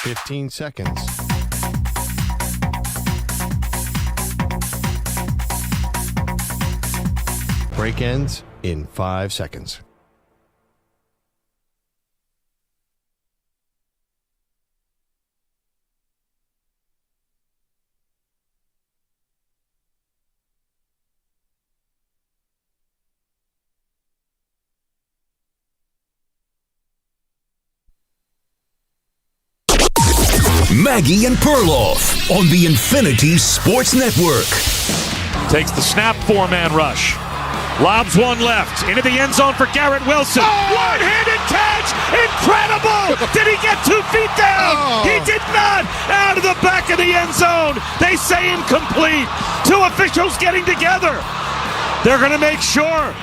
15 seconds. Break ends in 5 seconds. Maggie and Perloff on the Infinity Sports Network. Takes the snap, four-man rush. Lobs one left, into the end zone for Garrett Wilson. Oh! One-handed catch! Incredible! Did he get 2 feet down? Oh! He did not! Out of the back of the end zone. They say incomplete. 2 officials getting together. They're going to make sure.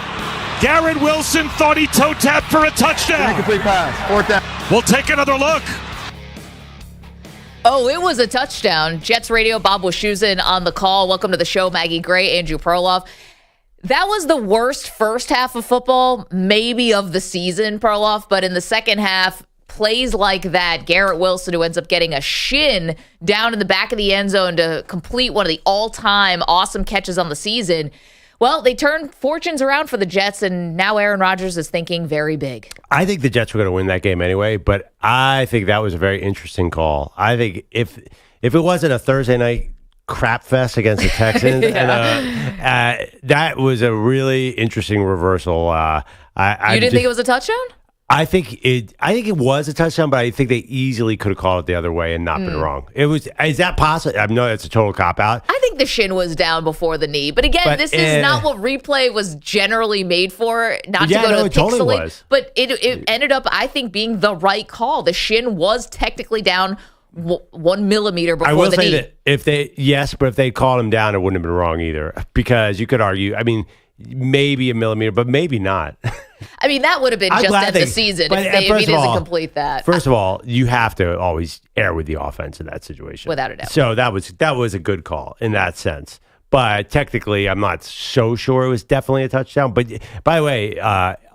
Garrett Wilson thought he toe tapped for a touchdown. Incomplete pass. 4th down. We'll take another look. Oh, it was a touchdown. Jets Radio, Bogusch Update on the call. Welcome to the show, Maggie Gray, Andrew Perloff. That was the worst first half of football, maybe of the season, Perloff, but in the second half, plays like that, Garrett Wilson, who ends up getting a shin down in the back of the end zone to complete one of the all-time awesome catches on the season. Well, they turned fortunes around for the Jets, and now Aaron Rodgers is thinking very big. I think the Jets were going to win that game anyway, but I think that was a very interesting call. I think if it wasn't a Thursday night crap fest against the Texans, that was a really interesting reversal. You didn't think it was a touchdown? I think it was a touchdown, but I think they easily could have called it the other way and not been wrong. Is that possible? I know it's a total cop-out. I think the shin was down before the knee. But again, this is not what replay was generally made for, not to go to the pixelate. Totally, but it ended up, I think, being the right call. The shin was technically down 1 millimeter before the knee. I will say that if they called him down, it wouldn't have been wrong either. Because you could argue, maybe a millimeter, but maybe not. That would have been just at the season if they didn't complete that. First of all, you have to always err with the offense in that situation. Without a doubt. So that was a good call in that sense. But technically, I'm not so sure it was definitely a touchdown. But by the way,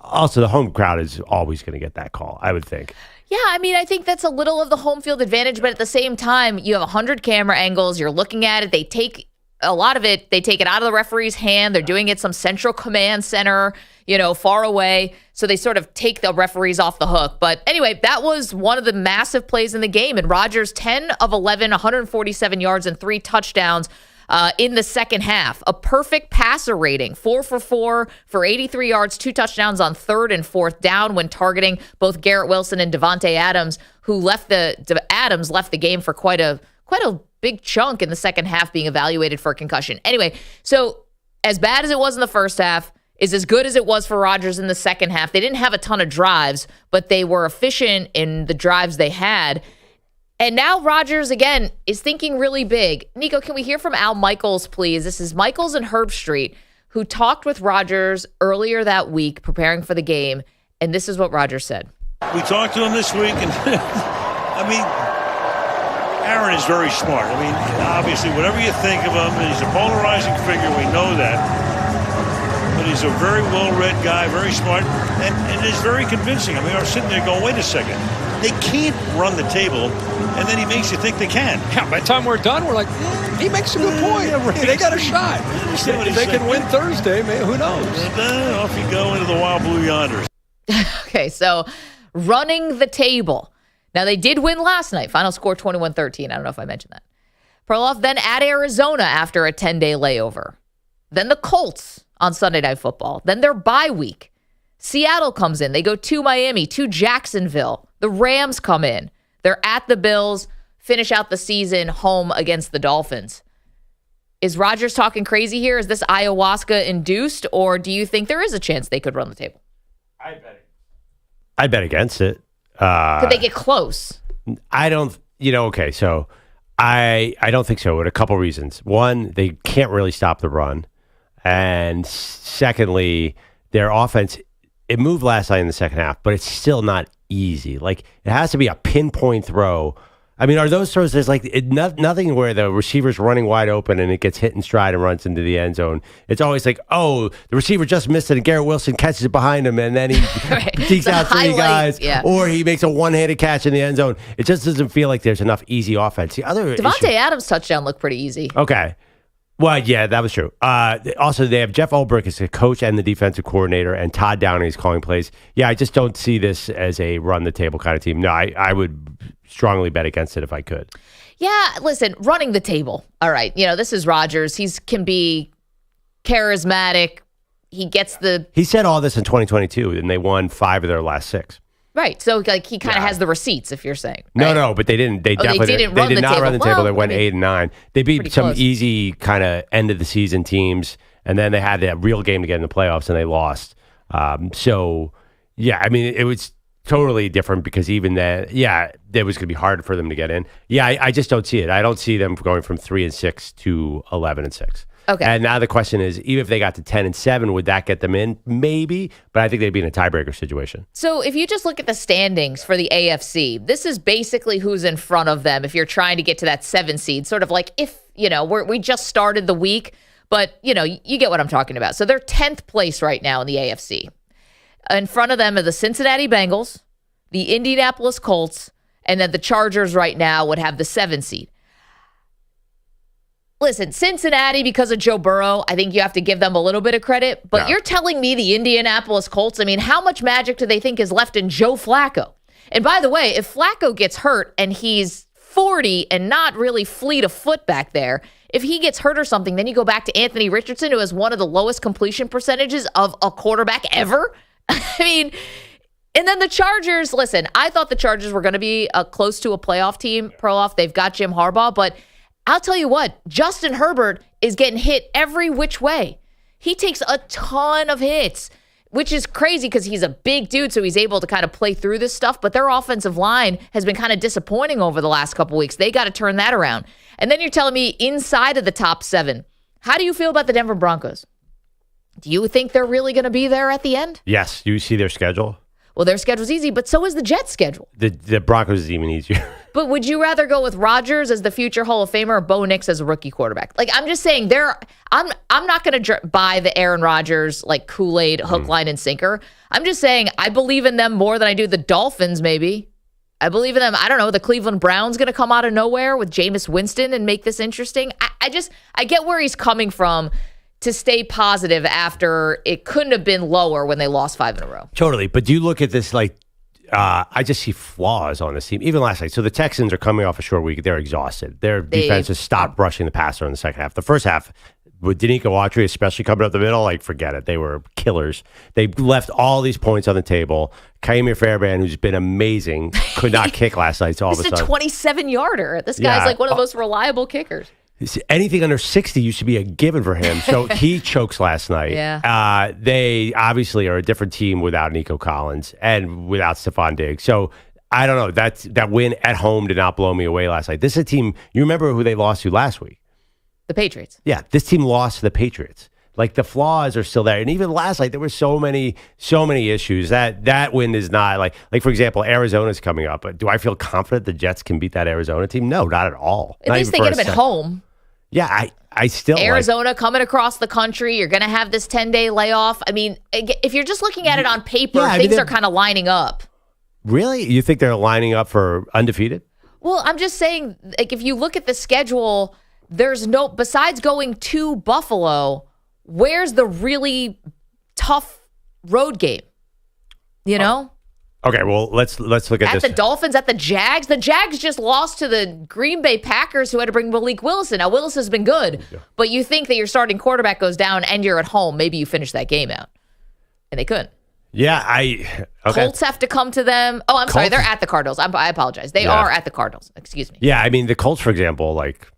also the home crowd is always going to get that call, I would think. Yeah, I think that's a little of the home field advantage. But at the same time, you have 100 camera angles. You're looking at it. They take a lot of it, they take it out of the referee's hand. They're doing it some central command center, far away. So they sort of take the referees off the hook. But anyway, that was one of the massive plays in the game. And Rodgers, 10 of 11, 147 yards and 3 touchdowns in the second half. A perfect passer rating, 4 for 4 for 83 yards, 2 touchdowns on 3rd and 4th down when targeting both Garrett Wilson and Davante Adams, who left the game for quite a big chunk in the second half, being evaluated for a concussion. Anyway, so as bad as it was in the first half is as good as it was for Rodgers in the second half. They didn't have a ton of drives, but they were efficient in the drives they had. And now Rodgers, again, is thinking really big. Nico, can we hear from Al Michaels, please? This is Michaels and Herb Street, who talked with Rodgers earlier that week preparing for the game, and this is what Rodgers said. We talked to him this week, and Aaron is very smart. Obviously, whatever you think of him, he's a polarizing figure. We know that. But he's a very well-read guy, very smart, and is very convincing. I was sitting there going, wait a second. They can't run the table, and then he makes you think they can. Yeah, by the time we're done, we're like, he makes a good point. Yeah, right. They got a shot. If they can win Thursday, who knows? And off you go into the wild blue yonders. Okay, so running the table. Now, they did win last night. Final score 21-13. I don't know if I mentioned that. Perloff then at Arizona after a 10-day layover. Then the Colts on Sunday Night Football. Then their bye week. Seattle comes in. They go to Miami, to Jacksonville. The Rams come in. They're at the Bills, finish out the season home against the Dolphins. Is Rodgers talking crazy here? Is this ayahuasca-induced, or do you think there is a chance they could run the table? I bet against it. Could they get close? I don't, okay, so I don't think so, with a couple reasons. One, they can't really stop the run. And secondly, their offense, it moved last night in the second half, but it's still not easy. Like, it has to be a pinpoint throw I mean, are those throws, there's nothing where the receiver's running wide open and it gets hit in stride and runs into the end zone. It's always like, oh, the receiver just missed it and Garrett Wilson catches it behind him and then he dekes out three guys. Yeah. Or he makes a one-handed catch in the end zone. It just doesn't feel like there's enough easy offense. The other Devontae Adams' touchdown looked pretty easy. Okay. Well, yeah, that was true. Also, they have Jeff Ulbrich as the coach and the defensive coordinator, and Todd Downing is calling plays. Yeah, I just don't see this as a run-the-table kind of team. No, I would strongly bet against it if I could. Yeah, listen, running the table. All right, this is Rodgers. He can be charismatic. He said all this in 2022, and they won 5 of their last 6. Right, so he kind of has the receipts, if you're saying. Right? No, but they didn't. They did not run the table. They went 8 and 9. They beat some easy kind of end of the season teams, and then they had that real game to get in the playoffs, and they lost. So yeah, I mean, it was totally different because even that, yeah, it was going to be hard for them to get in. Yeah, I just don't see it. I don't see them going from 3-6 to 11-6. Okay. And now the question is, even if they got to 10-7, would that get them in? Maybe, but I think they'd be in a tiebreaker situation. So if you just look at the standings for the AFC, this is basically who's in front of them if you're trying to get to that 7 seed. Sort of like if, we just started the week, but, you get what I'm talking about. So they're 10th place right now in the AFC. In front of them are the Cincinnati Bengals, the Indianapolis Colts, and then the Chargers right now would have the 7 seed. Listen, Cincinnati, because of Joe Burrow, I think you have to give them a little bit of credit. But You're telling me the Indianapolis Colts, I mean, how much magic do they think is left in Joe Flacco? And by the way, if Flacco gets hurt and he's 40 and not really fleet of foot back there, if he gets hurt or something, then you go back to Anthony Richardson, who has one of the lowest completion percentages of a quarterback ever. I mean, and then the Chargers, listen, I thought the Chargers were going to be close to a playoff team, Perloff. They've got Jim Harbaugh, but I'll tell you what, Justin Herbert is getting hit every which way. He takes a ton of hits, which is crazy because he's a big dude, so he's able to kind of play through this stuff. But their offensive line has been kind of disappointing over the last couple weeks. They got to turn that around. And then you're telling me inside of the top 7, how do you feel about the Denver Broncos? Do you think they're really going to be there at the end? Yes. Do you see their schedule? Well, their schedule's easy, but so is the Jets' schedule. The Broncos is even easier. But would you rather go with Rodgers as the future Hall of Famer or Bo Nix as a rookie quarterback? Like, I'm just saying, I'm not going to buy the Aaron Rodgers, like, Kool-Aid, hook, line, and sinker. I'm just saying I believe in them more than I do the Dolphins, maybe. I believe in them. I don't know. The Cleveland Browns going to come out of nowhere with Jameis Winston and make this interesting. I get where he's coming from to stay positive after it couldn't have been lower when they lost 5 in a row. Totally. But do you look at this like, I just see flaws on this team. Even last night. So the Texans are coming off a short week. They're exhausted. Their defense has stopped rushing the passer in the second half. The first half, with Danico Autry, especially coming up the middle, like, forget it. They were killers. They left all these points on the table. Kaimir Fairbairn, who's been amazing, could not kick last night. So all of a sudden, a 27-yarder. This guy's like one of the most reliable kickers. Anything under 60 used to be a given for him. So he chokes last night. Yeah. They obviously are a different team without Nico Collins and without Stephon Diggs. So I don't know. That win at home did not blow me away last night. This is a team, you remember who they lost to last week? The Patriots. Yeah, this team lost to the Patriots. Like, the flaws are still there. And even last night, there were so many issues. That win is not like, for example, Arizona's coming up. But do I feel confident the Jets can beat that Arizona team? No, not at all. At least they get them at home. Yeah, I still Arizona coming across the country. You're going to have this 10-day layoff. I mean, if you're just looking at it on paper, things are kind of lining up. Really? You think they're lining up for undefeated? Well, I'm just saying, like, if you look at the schedule, there's no, besides going to Buffalo, where's the really tough road game? You know? Okay, well, let's look at this. At the Dolphins, at the Jags. The Jags just lost to the Green Bay Packers, who had to bring Malik Willis in. Now, Willis has been good, but you think that your starting quarterback goes down and you're at home. Maybe you finish that game out. And they couldn't. Yeah, Colts have to come to them. Oh, I'm sorry. They're at the Cardinals. I apologize. They are at the Cardinals. Excuse me. Yeah, I mean, the Colts, for example, like,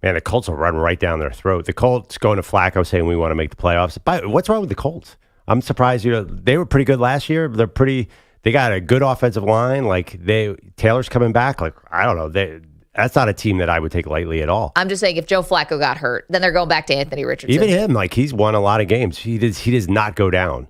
man, the Colts will run right down their throat. The Colts going to Flacco saying we want to make the playoffs. But what's wrong with the Colts? I'm surprised. They were pretty good last year. They got a good offensive line. Like, Taylor's coming back. Like, I don't know. That's not a team that I would take lightly at all. I'm just saying, if Joe Flacco got hurt, then they're going back to Anthony Richardson. Even him, like, he's won a lot of games. He does not go down.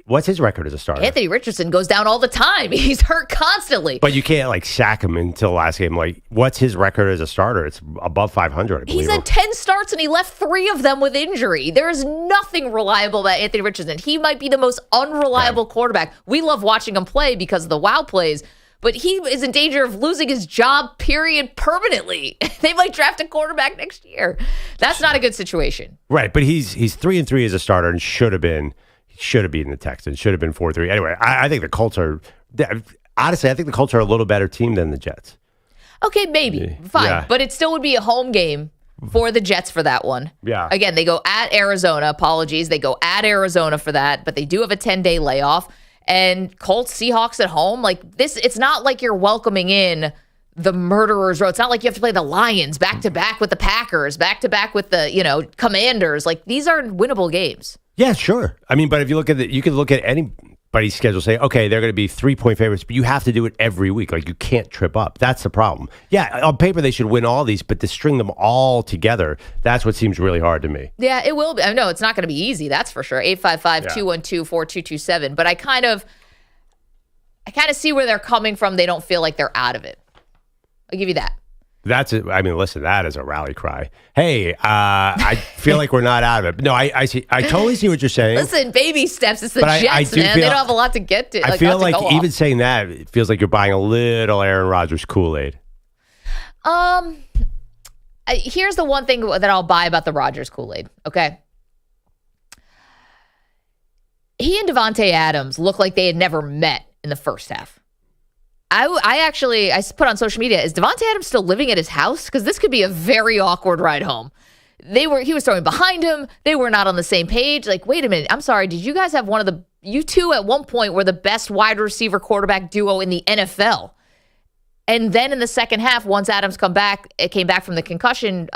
What's his record as a starter? Anthony Richardson goes down all the time. He's hurt constantly. But you can't like sack him until the last game. Like, what's his record as a starter? It's above 500. I believe. He's had 10 starts and he left 3 of them with injury. There is nothing reliable about Anthony Richardson. He might be the most unreliable quarterback. We love watching him play because of the wow plays, but he is in danger of losing his job, period, permanently. They might draft a quarterback next year. That's not a good situation. Right, but he's 3-3 as a starter and should have been the Texans. Should have been 4-3. Anyway, I think the Colts are honestly. I think the Colts are a little better team than the Jets. Okay, maybe fine, but it still would be a home game for the Jets for that one. Yeah. Again, they go at Arizona. Apologies, they go at Arizona for that, but they do have a 10-day layoff. And Colts, Seahawks at home, like this, it's not like you're welcoming in the murderers row. It's not like you have to play the Lions back to back with the Packers, back to back with the Commanders. Like these are winnable games. Yeah, sure. I mean, but if you look at you can look at anybody's schedule, say, okay, they're going to be 3-point favorites, but you have to do it every week. Like you can't trip up. That's the problem. Yeah, on paper they should win all these, but to string them all together, that's what seems really hard to me. Yeah, it will be. I know it's not going to be easy. That's for sure. 855-212-4227. But I kind of see where they're coming from. They don't feel like they're out of it. I'll give you that. That's it. I mean, listen, that is a rally cry. Hey, I feel like we're not out of it. No, I see. I totally see what you're saying. Listen, baby steps. It's the But Jets, man. They don't have a lot to get to. I feel like even saying that, it feels like you're buying a little Aaron Rodgers Kool-Aid. Here's the one thing that I'll buy about the Rodgers Kool-Aid, okay? He and Davante Adams look like they had never met in the first half. I put on social media, is Davante Adams still living at his house? Because this could be a very awkward ride home. He was throwing behind him. They were not on the same page. Like, wait a minute. I'm sorry. Did you guys have you two at one point were the best wide receiver quarterback duo in the NFL? And then in the second half, once Adams came back from the concussion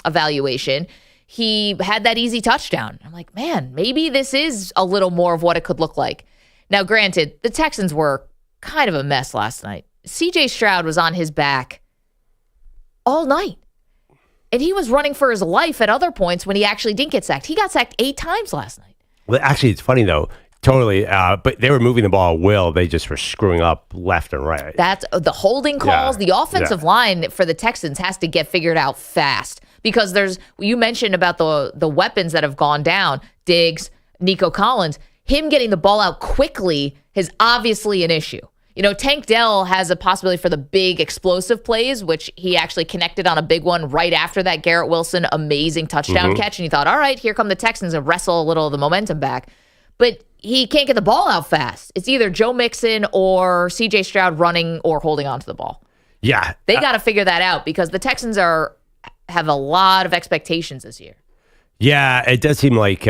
evaluation, he had that easy touchdown. I'm like, man, maybe this is a little more of what it could look like. Now, granted, the Texans were kind of a mess last night. CJ Stroud was on his back all night. And he was running for his life at other points when he actually didn't get sacked. He got sacked 8 times last night. Well, actually, it's funny, though. Totally. But they were moving the ball at will. They just were screwing up left and right. That's the holding calls. Yeah. The offensive line for the Texans has to get figured out fast because you mentioned about the weapons that have gone down, Diggs, Nico Collins. Him getting the ball out quickly is obviously an issue. Tank Dell has a possibility for the big explosive plays, which he actually connected on a big one right after that Garrett Wilson amazing touchdown catch. And you thought, all right, here come the Texans and wrestle a little of the momentum back. But he can't get the ball out fast. It's either Joe Mixon or CJ Stroud running or holding onto the ball. Yeah. They got to figure that out because the Texans have a lot of expectations this year. Yeah, it does seem like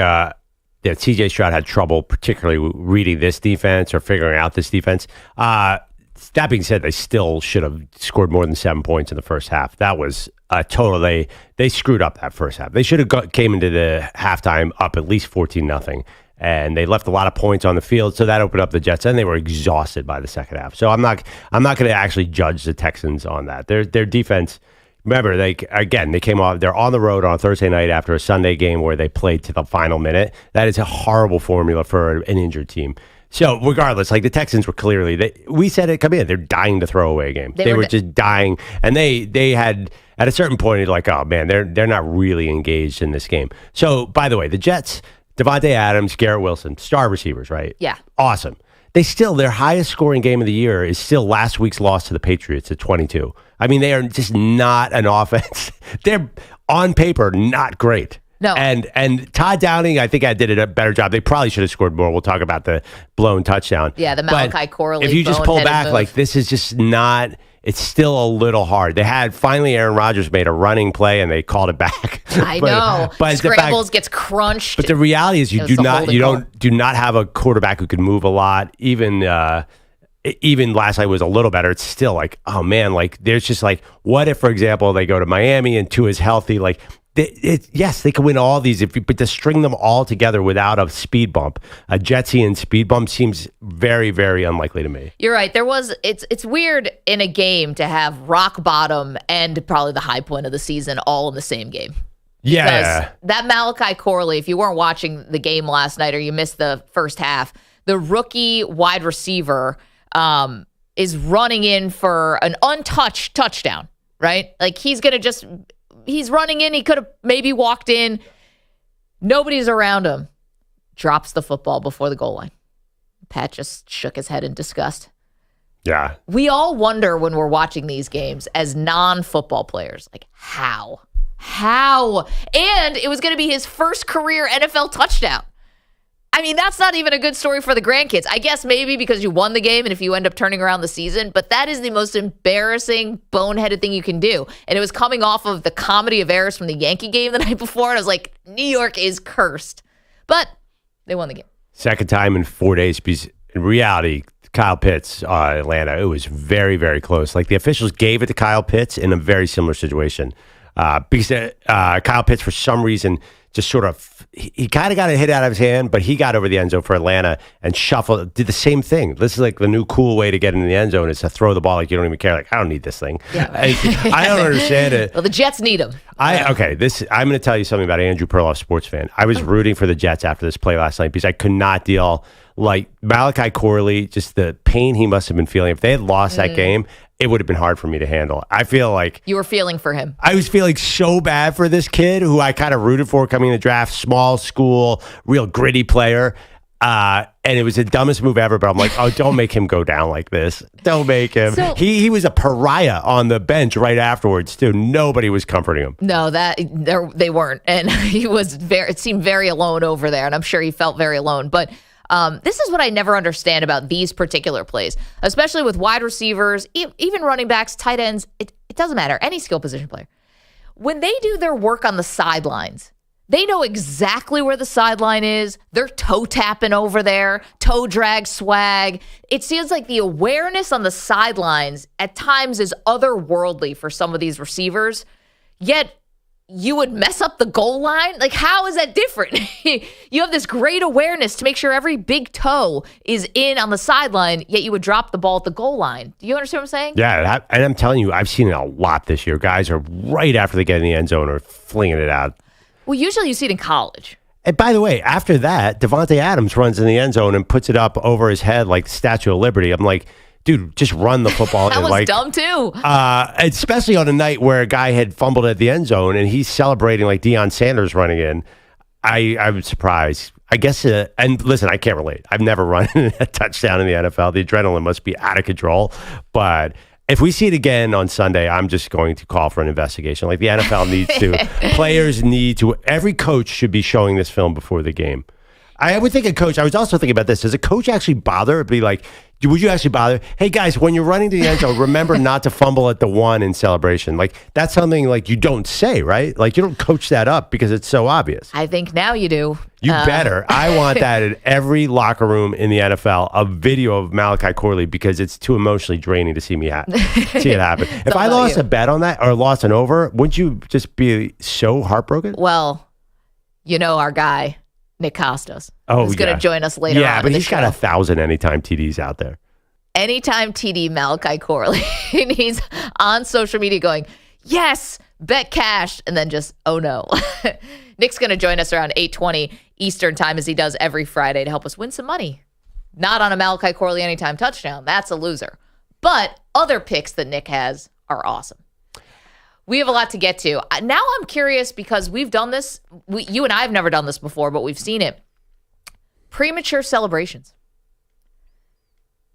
CJ Stroud had trouble, particularly reading this defense or figuring out this defense. That being said, they still should have scored more than 7 points in the first half. That was a total. They screwed up that first half. They should have came into the halftime up at least 14-0, and they left a lot of points on the field. So that opened up the Jets, and they were exhausted by the second half. So I'm not going to actually judge the Texans on that. Their defense. Remember, they came off. They're on the road on a Thursday night after a Sunday game where they played to the final minute. That is a horrible formula for an injured team. So regardless, like the Texans were clearly, we said it coming in, they're dying to throw away a game. They were just dying, and they had at a certain point like, oh man, they're not really engaged in this game. So by the way, the Jets, Davante Adams, Garrett Wilson, star receivers, right? Yeah, awesome. Their highest scoring game of the year is still last week's loss to the Patriots at 22. I mean, they are just not an offense. They're on paper not great. No. And Todd Downing, I think I did a better job. They probably should have scored more. We'll talk about the blown touchdown. Yeah, the Malachi Corley. If you just pull back, like this is just not. It's still a little hard. They had finally Aaron Rodgers made a running play and they called it back. I know. But Scrambles, gets crunched. But the reality is you do not have a quarterback who can move a lot. Even last night was a little better. It's still like, oh man, like there's just like, what if, for example, they go to Miami and Tua's healthy, like. Yes, they can win all these, but to string them all together without a speed bump, a Jetsian speed bump seems very, very unlikely to me. You're right. It's weird in a game to have rock bottom and probably the high point of the season all in the same game. Yeah. That Malachi Corley, if you weren't watching the game last night or you missed the first half, the rookie wide receiver is running in for an untouched touchdown, right? Like he's running in. He could have maybe walked in. Nobody's around him. Drops the football before the goal line. Pat just shook his head in disgust. Yeah. We all wonder when we're watching these games as non-football players, like how? And it was going to be his first career NFL touchdown. I mean, that's not even a good story for the grandkids. I guess maybe because you won the game and if you end up turning around the season, but that is the most embarrassing, boneheaded thing you can do. And it was coming off of the comedy of errors from the Yankee game the night before, and I was like, New York is cursed. But they won the game. Second time in 4 days, because in reality, Kyle Pitts, Atlanta, it was very, very close. Like the officials gave it to Kyle Pitts in a very similar situation. Because Kyle Pitts, for some reason, just sort of, he kind of got a hit out of his hand, but he got over the end zone for Atlanta and shuffled, did the same thing. This is like the new cool way to get into the end zone is to throw the ball like you don't even care. Like, I don't need this thing. Yeah. I don't understand it. Well, the Jets need him. I'm going to tell you something about Andrew Perloff, sports fan. I was rooting for the Jets after this play last night because I could not deal, like Malachi Corley, just the pain he must have been feeling. If they had lost that game, it would have been hard for me to handle. I feel like you were feeling for him. I was feeling so bad for this kid who I kind of rooted for coming in the draft, small school, real gritty player. And it was the dumbest move ever, but I'm like, oh, don't make him go down like this. Don't make him. So, he was a pariah on the bench right afterwards, too. Nobody was comforting him. No, they weren't. And it seemed very alone over there. And I'm sure he felt very alone. But this is what I never understand about these particular plays, especially with wide receivers, even running backs, tight ends. It doesn't matter. Any skill position player. When they do their work on the sidelines, they know exactly where the sideline is. They're toe tapping over there, toe drag swag. It seems like the awareness on the sidelines at times is otherworldly for some of these receivers. Yet you would mess up the goal line? Like, how is that different? You have this great awareness to make sure every big toe is in on the sideline, yet you would drop the ball at the goal line. Do you understand what I'm saying? Yeah, and I'm telling you, I've seen it a lot this year. Guys are right after they get in the end zone or flinging it out. Well, usually you see it in college. And by the way, after that, Devontae Adams runs in the end zone and puts it up over his head like the Statue of Liberty. I'm like, dude, just run the football. That was dumb, too. Especially on a night where a guy had fumbled at the end zone and he's celebrating like Deion Sanders running in. I was surprised. I guess, and listen, I can't relate. I've never run a touchdown in the NFL. The adrenaline must be out of control. But if we see it again on Sunday, I'm just going to call for an investigation. Like the NFL needs to. Players need to. Every coach should be showing this film before the game. I would think a coach, I was also thinking about this. Does a coach actually bother? Be like, would you actually bother? Hey, guys, when you're running to the end zone, remember not to fumble at the one in celebration. Like, that's something like you don't say, right? Like, you don't coach that up because it's so obvious. I think now you do. You better. I want that in every locker room in the NFL, a video of Malachi Corley, because it's too emotionally draining to see it happen. If I lost a bet on that or lost an over, wouldn't you just be so heartbroken? Well, you know our guy, Nick Kostos, who's going to join us later on. Yeah, but he's got 1,000 anytime TDs out there. Anytime TD Malachi Corley. And he's on social media going, yes, bet cash. And then just, oh no. Nick's going to join us around 8:20 Eastern time as he does every Friday to help us win some money. Not on a Malachi Corley anytime touchdown. That's a loser. But other picks that Nick has are awesome. We have a lot to get to. Now I'm curious because we've done this. You and I have never done this before, but we've seen it. Premature celebrations.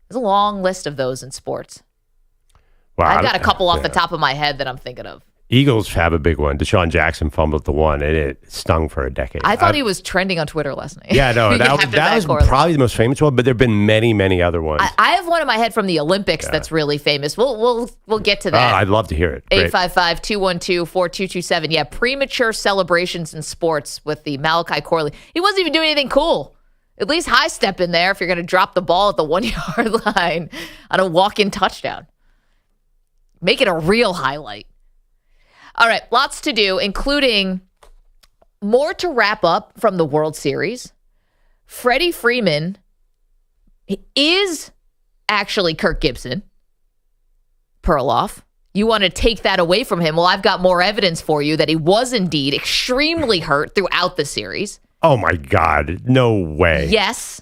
There's a long list of those in sports. Wow, I've got a couple off the top of my head that I'm thinking of. Eagles have a big one. Deshaun Jackson fumbled the one, and it stung for a decade. I thought he was trending on Twitter last night. Yeah, no, that was probably the most famous one, but there have been many, many other ones. I have one in my head from the Olympics that's really famous. We'll get to that. I'd love to hear it. 855-212-4227. Yeah, premature celebrations in sports with the Malachi Corley. He wasn't even doing anything cool. At least high step in there if you're going to drop the ball at the 1 yard line on a walk-in touchdown. Make it a real highlight. All right, lots to do, including more to wrap up from the World Series. Freddie Freeman is actually Kirk Gibson. Perloff. You want to take that away from him. Well, I've got more evidence for you that he was indeed extremely hurt throughout the series. Oh, my God. No way. Yes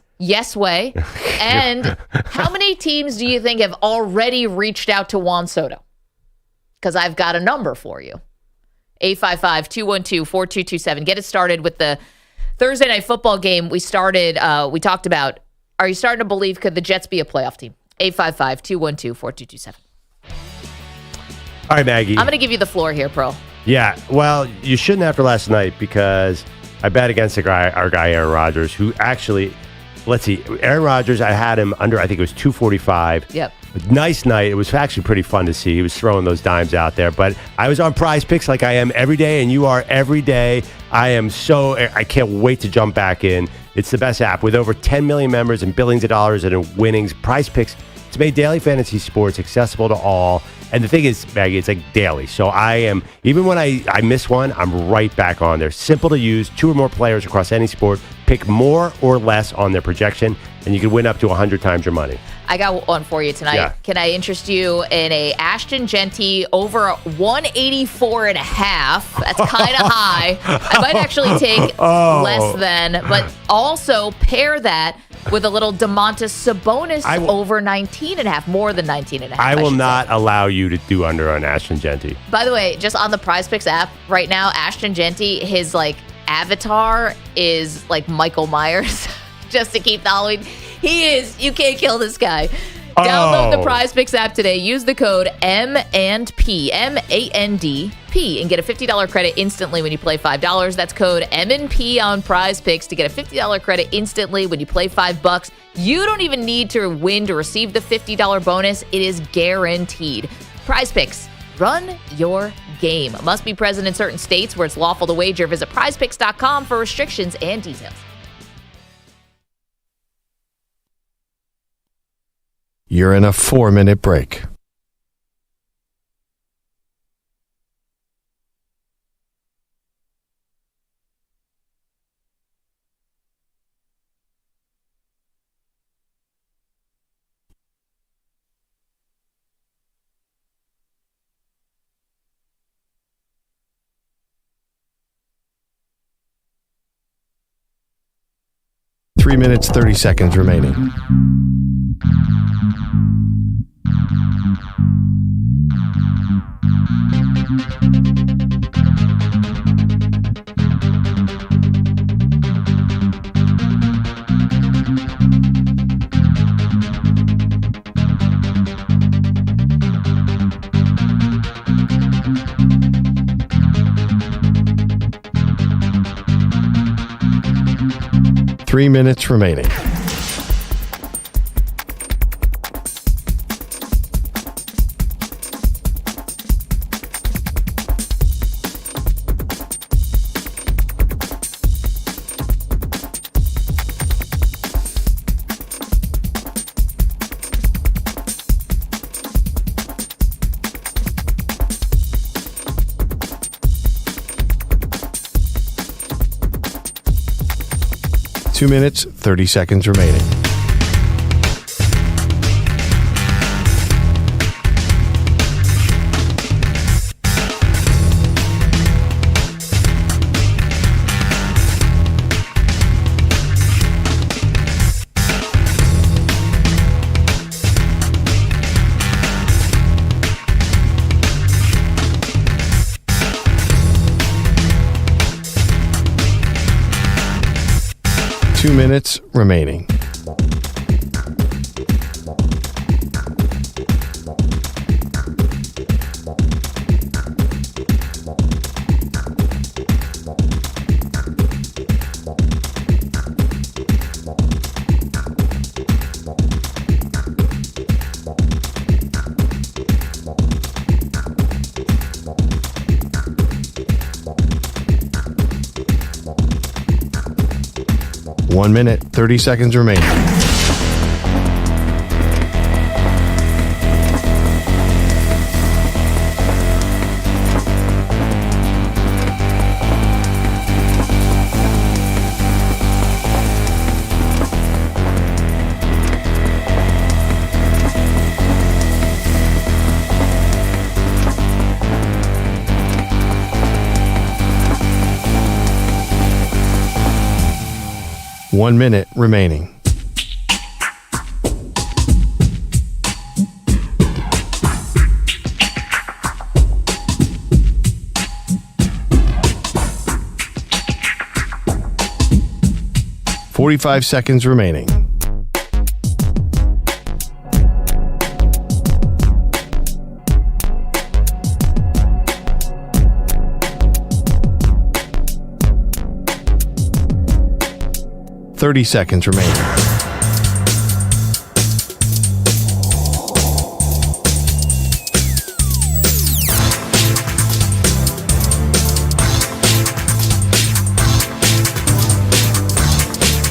way. And how many teams do you think have already reached out to Juan Soto? Because I've got a number for you. 855-212-4227. Get it started with the Thursday Night Football game. We talked about, are you starting to believe could the Jets be a playoff team? 855-212-4227. All right, Maggie. I'm going to give you the floor here, Pro. Yeah, well, you shouldn't after last night because I bet against our guy Aaron Rodgers, who actually, let's see, Aaron Rodgers, I had him under, I think it was 245. Yep. Nice night. It was actually pretty fun to see. He was throwing those dimes out there. But I was on Prize Picks like I am every day, and you are every day. I can't wait to jump back in. It's the best app with over 10 million members and billions of dollars in winnings. Prize Picks, it's made daily fantasy sports accessible to all. And the thing is, Maggie, it's like daily. So I am, even when I miss one, I'm right back on there. Simple to use, 2 or more players across any sport. Pick more or less on their projection, and you can win up to 100 times your money. I got one for you tonight. Yeah. Can I interest you in a Ashton Genty over 184.5? That's kind of high. I might actually take less than, but also pair that with a little DeMontis Sabonis over 19.5, more than 19.5. I will not allow you to do under on Ashton Genty. By the way, just on the Prize Picks app right now, Ashton Genty, his avatar is like Michael Myers, just to keep the Halloween. He is. You can't kill this guy. Download the Prize Picks app today. Use the code M&P, M-A-N-D-P, and get a $50 credit instantly when you play $5. That's code M&P on Prize Picks to get a $50 credit instantly when you play $5. You don't even need to win to receive the $50 bonus. It is guaranteed. Prize Picks. Run your game. Must be present in certain states where it's lawful to wager. Visit prizepicks.com for restrictions and details. You're in a 4-minute break. Three minutes, 30 seconds remaining. Three minutes remaining. Two minutes, 30 seconds remaining. Two minutes remaining. One minute, 30 seconds remaining. 1 minute remaining. "45 seconds remaining. "30 seconds remaining.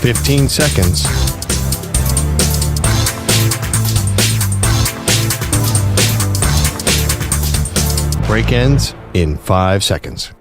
"15 seconds. Break ends in 5 seconds.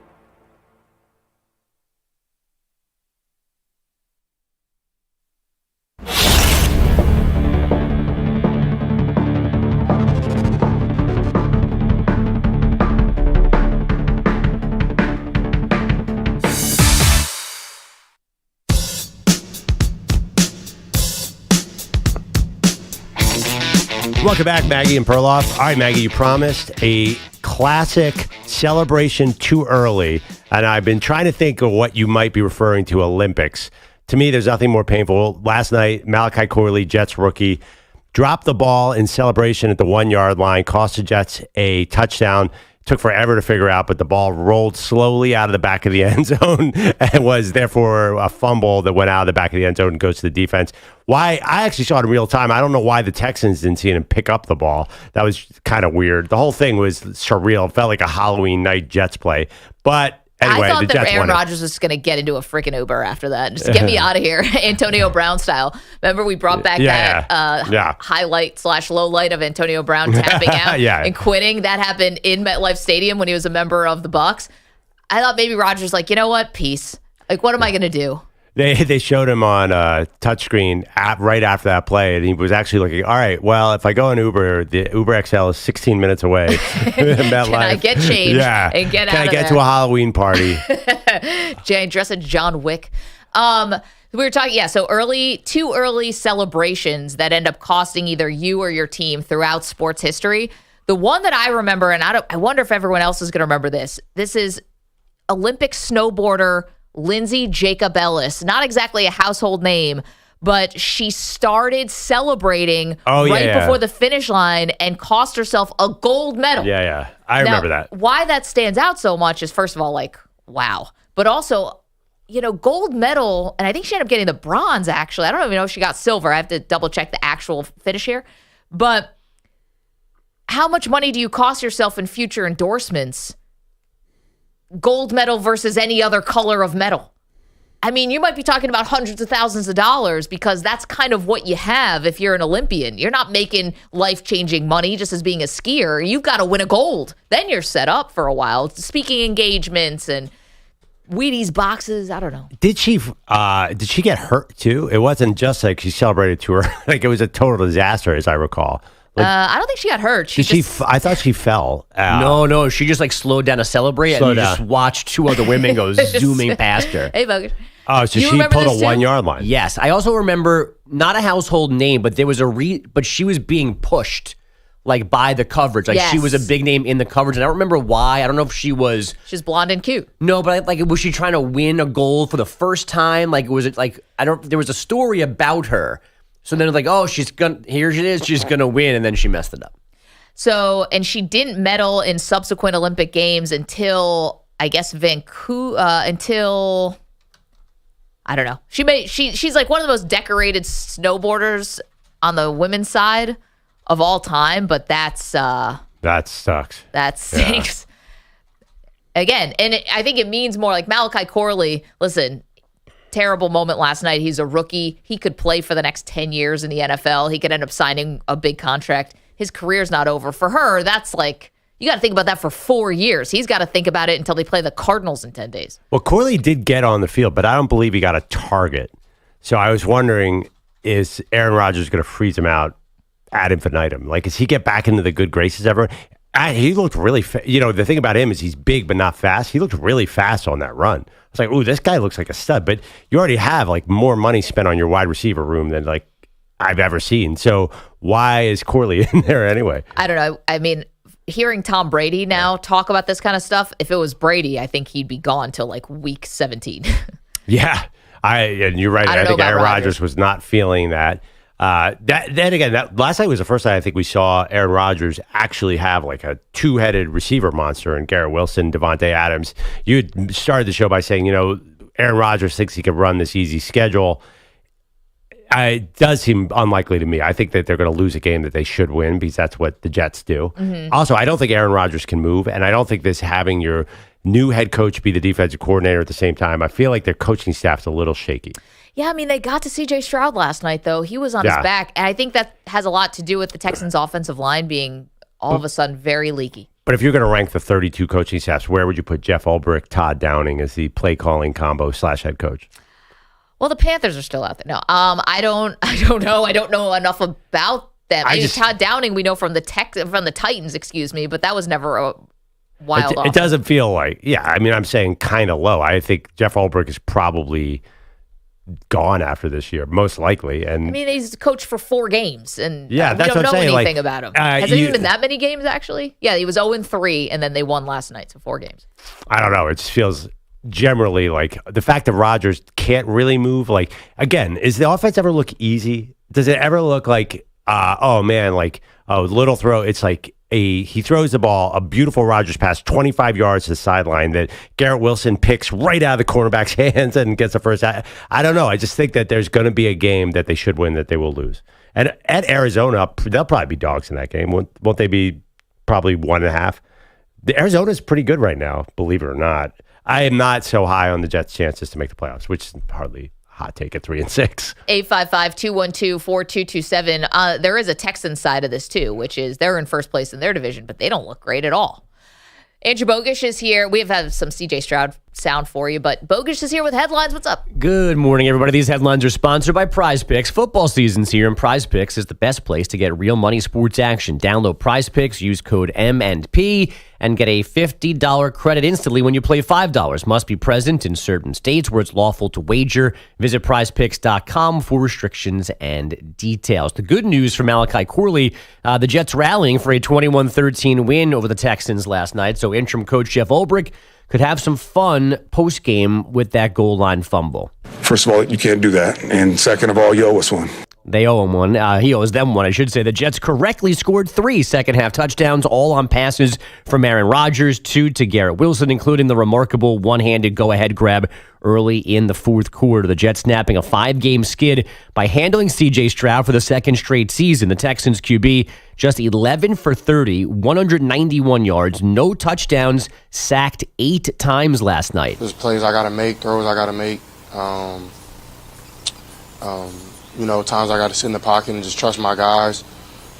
Welcome back, Maggie and Perloff. All right, Maggie, you promised a classic celebration too early, and I've been trying to think of what you might be referring to Olympics. To me, there's nothing more painful. Last night, Malachi Corley, Jets rookie, dropped the ball in celebration at the 1 yard line, cost the Jets a touchdown. Took forever to figure out, but the ball rolled slowly out of the back of the end zone and was therefore a fumble that went out of the back of the end zone and goes to the defense. Why? I actually saw it in real time. I don't know why the Texans didn't see him pick up the ball. That was kind of weird. The whole thing was surreal. It felt like a Halloween night Jets play. But anyway, I thought the that Jets Aaron won it. Rodgers was going to get into a freaking Uber after that. Just get me out of here, Antonio Brown style. Remember we brought back that highlight / low light of Antonio Brown tapping out and quitting. That happened in MetLife Stadium when he was a member of the Bucs. I thought maybe Rodgers like, you know what? Peace. Like, what am I going to do? They showed him on a touchscreen right after that play, and he was actually looking, all right, well, if I go in Uber, the Uber XL is 16 minutes away. Can I get changed and get out of there? Can I get to a Halloween party? Dress as John Wick. We were talking, so too early celebrations that end up costing either you or your team throughout sports history. The one that I remember, and I wonder if everyone else is going to remember this. This is Olympic snowboarder Lindsay Jacob Ellis. Not exactly a household name, but she started celebrating before the finish line and cost herself a gold medal. Yeah. I remember that. Why that stands out so much is, first of all, like, wow. But also, gold medal, and I think she ended up getting the bronze, actually. I don't even know if she got silver. I have to double check the actual finish here. But how much money do you cost yourself in future endorsements? Gold medal versus any other color of medal. I mean, you might be talking about hundreds of thousands of dollars because that's kind of what you have if you're an Olympian. You're not making life-changing money just as being a skier. You've got to win a gold. Then you're set up for a while. Speaking engagements and Wheaties boxes. I don't know. Did she get hurt too? It wasn't just like she celebrated to her. Like it was a total disaster, as I recall. Like, I don't think she got hurt. I thought she fell. No. She just like slowed down to celebrate, and you just watched two other women go zooming past her. Hey, Bogusch. Oh, so she pulled a 1 yard line. Yes, I also remember not a household name, but there was but she was being pushed like by the coverage. Like she was a big name in the coverage, and I don't remember why. I don't know if she's blonde and cute. No, but was she trying to win a gold for the first time? Like was it like there was a story about her. So then it's like, oh, here she is, she's gonna win, and then she messed it up. So, and she didn't medal in subsequent Olympic Games until I guess Vancouver, until I don't know. She's like one of the most decorated snowboarders on the women's side of all time, but that sucks. That stinks. Yeah. Again, and I think it means more like Malachi Corley. Listen. Terrible moment last night. He's a rookie. He could play for the next 10 years in the NFL. He could end up signing a big contract. His career's not over. For her, that's like, you got to think about that for 4 years. He's got to think about it until they play the Cardinals in 10 days. Well, Corley did get on the field, but I don't believe he got a target. So I was wondering, is Aaron Rodgers going to freeze him out ad infinitum? Like, does he get back into the good graces ever? He looked really the thing about him is he's big but not fast. He looked really fast on that run. was like, ooh, this guy looks like a stud. But you already have like more money spent on your wide receiver room than like I've ever seen. So why is Corley in there anyway? I don't know. I mean, hearing Tom Brady now talk about this kind of stuff, if it was Brady, I think he'd be gone till like week 17. Yeah. And you're right. I think Aaron Rodgers was not feeling that. Then again, that last night was the first time I think we saw Aaron Rodgers actually have like a two-headed receiver monster in Garrett Wilson, Devontae Adams. You had started the show by saying, Aaron Rodgers thinks he could run this easy schedule. It does seem unlikely to me. I think that they're going to lose a game that they should win because that's what the Jets do. Mm-hmm. Also, I don't think Aaron Rodgers can move, and I don't think this having your new head coach be the defensive coordinator at the same time, I feel like their coaching staff's a little shaky. Yeah, I mean, they got to C.J. Stroud last night, though. He was on his back, and I think that has a lot to do with the Texans' offensive line being all of a sudden very leaky. But if you're going to rank the 32 coaching staffs, where would you put Jeff Ulbrich, Todd Downing as the play-calling combo / head coach? Well, the Panthers are still out there. No, I don't know. I don't know enough about them. Todd Downing, we know from the Titans, but that was never a wild offense. It doesn't feel like, I'm saying kind of low. I think Jeff Ulbrich is probably gone after this year, most likely. And he's coached for 4 games, and we don't know anything about him. Has it even been that many games, actually? Yeah, he was 0-3, and then they won last night, so 4 games. I don't know. It just feels generally like the fact that Rodgers can't really move. Like, again, is the offense ever look easy? Does it ever look like, little throw? It's like he throws the ball, a beautiful Rodgers pass, 25 yards to the sideline that Garrett Wilson picks right out of the cornerback's hands and gets the first. I don't know. I just think that there's going to be a game that they should win that they will lose. And at Arizona, they'll probably be dogs in that game. Won't they be probably 1.5? Arizona's pretty good right now, believe it or not. I am not so high on the Jets' chances to make the playoffs, which is hardly hot take at 3-6. 855-212-4227. There is a Texans side of this too, which is they're in first place in their division, but they don't look great at all. Andrew Bogusch is here. We have had some CJ Stroud sound for you, but Bogusch is here with headlines. What's up? Good morning, everybody. These headlines are sponsored by Prize Picks. Football season's here, and Prize Picks is the best place to get real money sports action. Download Prize Picks, use code M&P, and get a $50 credit instantly when you play $5. Must be present in certain states where it's lawful to wager. Visit prizepicks.com for restrictions and details. The good news for Malachi Corley, the Jets rallying for a 21-13 win over the Texans last night. So interim coach Jeff Ulbrich could have some fun post-game with that goal line fumble. First of all, you can't do that. And second of all, you owe us one. They owe him one. He owes them one, I should say. The Jets correctly scored 3 second-half touchdowns, all on passes from Aaron Rodgers, 2 to Garrett Wilson, including the remarkable one-handed go-ahead grab early in the fourth quarter. The Jets snapping a 5-game skid by handling C.J. Stroud for the second straight season. The Texans QB just 11 for 30, 191 yards, no touchdowns, sacked 8 times last night. There's plays I got to make, throws I got to make. Times I got to sit in the pocket and just trust my guys.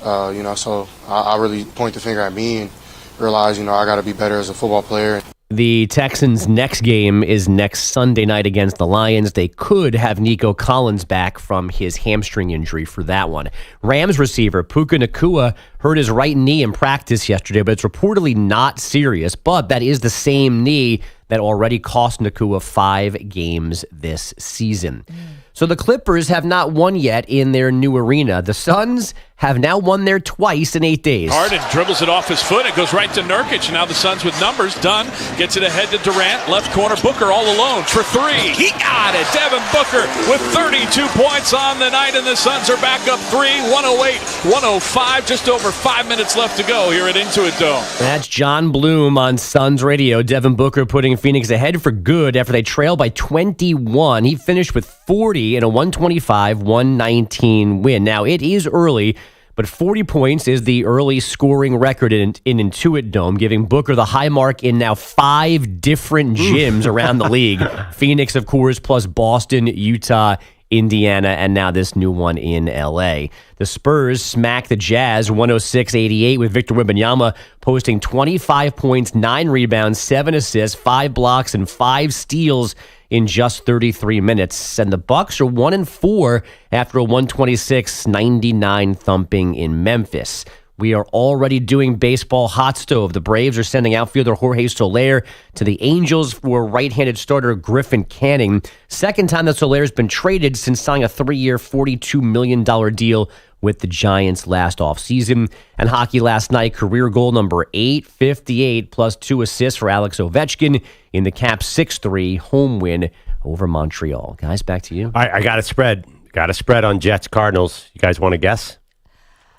So I really point the finger at me and realize, I got to be better as a football player. The Texans' next game is next Sunday night against the Lions. They could have Nico Collins back from his hamstring injury for that one. Rams receiver Puka Nacua hurt his right knee in practice yesterday, but it's reportedly not serious. But that is the same knee that already cost Nacua 5 games this season. So the Clippers have not won yet in their new arena. The Suns have now won there twice in 8 days. Harden dribbles it off his foot. It goes right to Nurkic. Now the Suns with numbers. Dunn gets it ahead to Durant. Left corner, Booker all alone for 3. He got it. Devin Booker with 32 points on the night, and the Suns are back up 3, 108-105. Just over 5 minutes left to go here at Intuit Dome. That's John Bloom on Suns Radio. Devin Booker putting Phoenix ahead for good after they trail by 21. He finished with 40 in a 125-119 win. Now, it is early, but 40 points is the early scoring record in Intuit Dome, giving Booker the high mark in now 5 different gyms around the league. Phoenix, of course, plus Boston, Utah, Indiana, and now this new one in L.A. The Spurs smack the Jazz 106-88 with Victor Wembanyama posting 25 points, 9 rebounds, 7 assists, 5 blocks, and 5 steals in just 33 minutes. And the Bucks are 1-4 after a 126-99 thumping in Memphis. We are already doing baseball hot stove. The Braves are sending outfielder Jorge Soler to the Angels for right-handed starter Griffin Canning. Second time that Soler's been traded since signing a 3-year, $42 million deal with the Giants last offseason. And hockey last night, career goal number 858 plus 2 assists for Alex Ovechkin in the Caps 6-3 home win over Montreal. Guys, back to you. All right, I got a spread. Got a spread on Jets-Cardinals. You guys want to guess?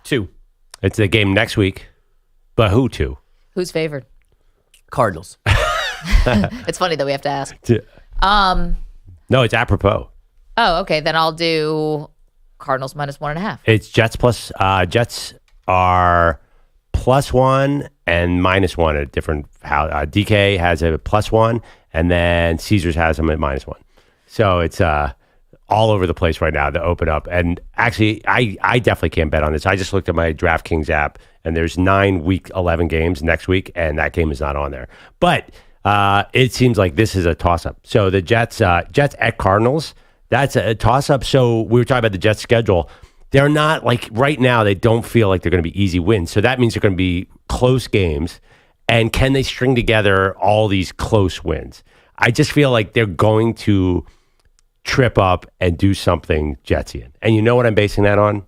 2. It's the game next week. But who 2? Who's favored? Cardinals. It's funny that we have to ask. No, it's apropos. Oh, okay. Then I'll do Cardinals minus 1.5. It's Jets plus. Jets are +1 and -1 at different. DK has a +1, and then Caesars has them at -1. So it's all over the place right now to open up. And actually, I definitely can't bet on this. I just looked at my DraftKings app, and there's 9 Week 11 games next week, and that game is not on there. But it seems like this is a toss-up. So the Jets at Cardinals, that's a toss-up. So we were talking about the Jets' schedule. They're not, like, right now, they don't feel like they're going to be easy wins. So that means they're going to be close games. And can they string together all these close wins? I just feel like they're going to trip up and do something Jetsian. And you know what I'm basing that on?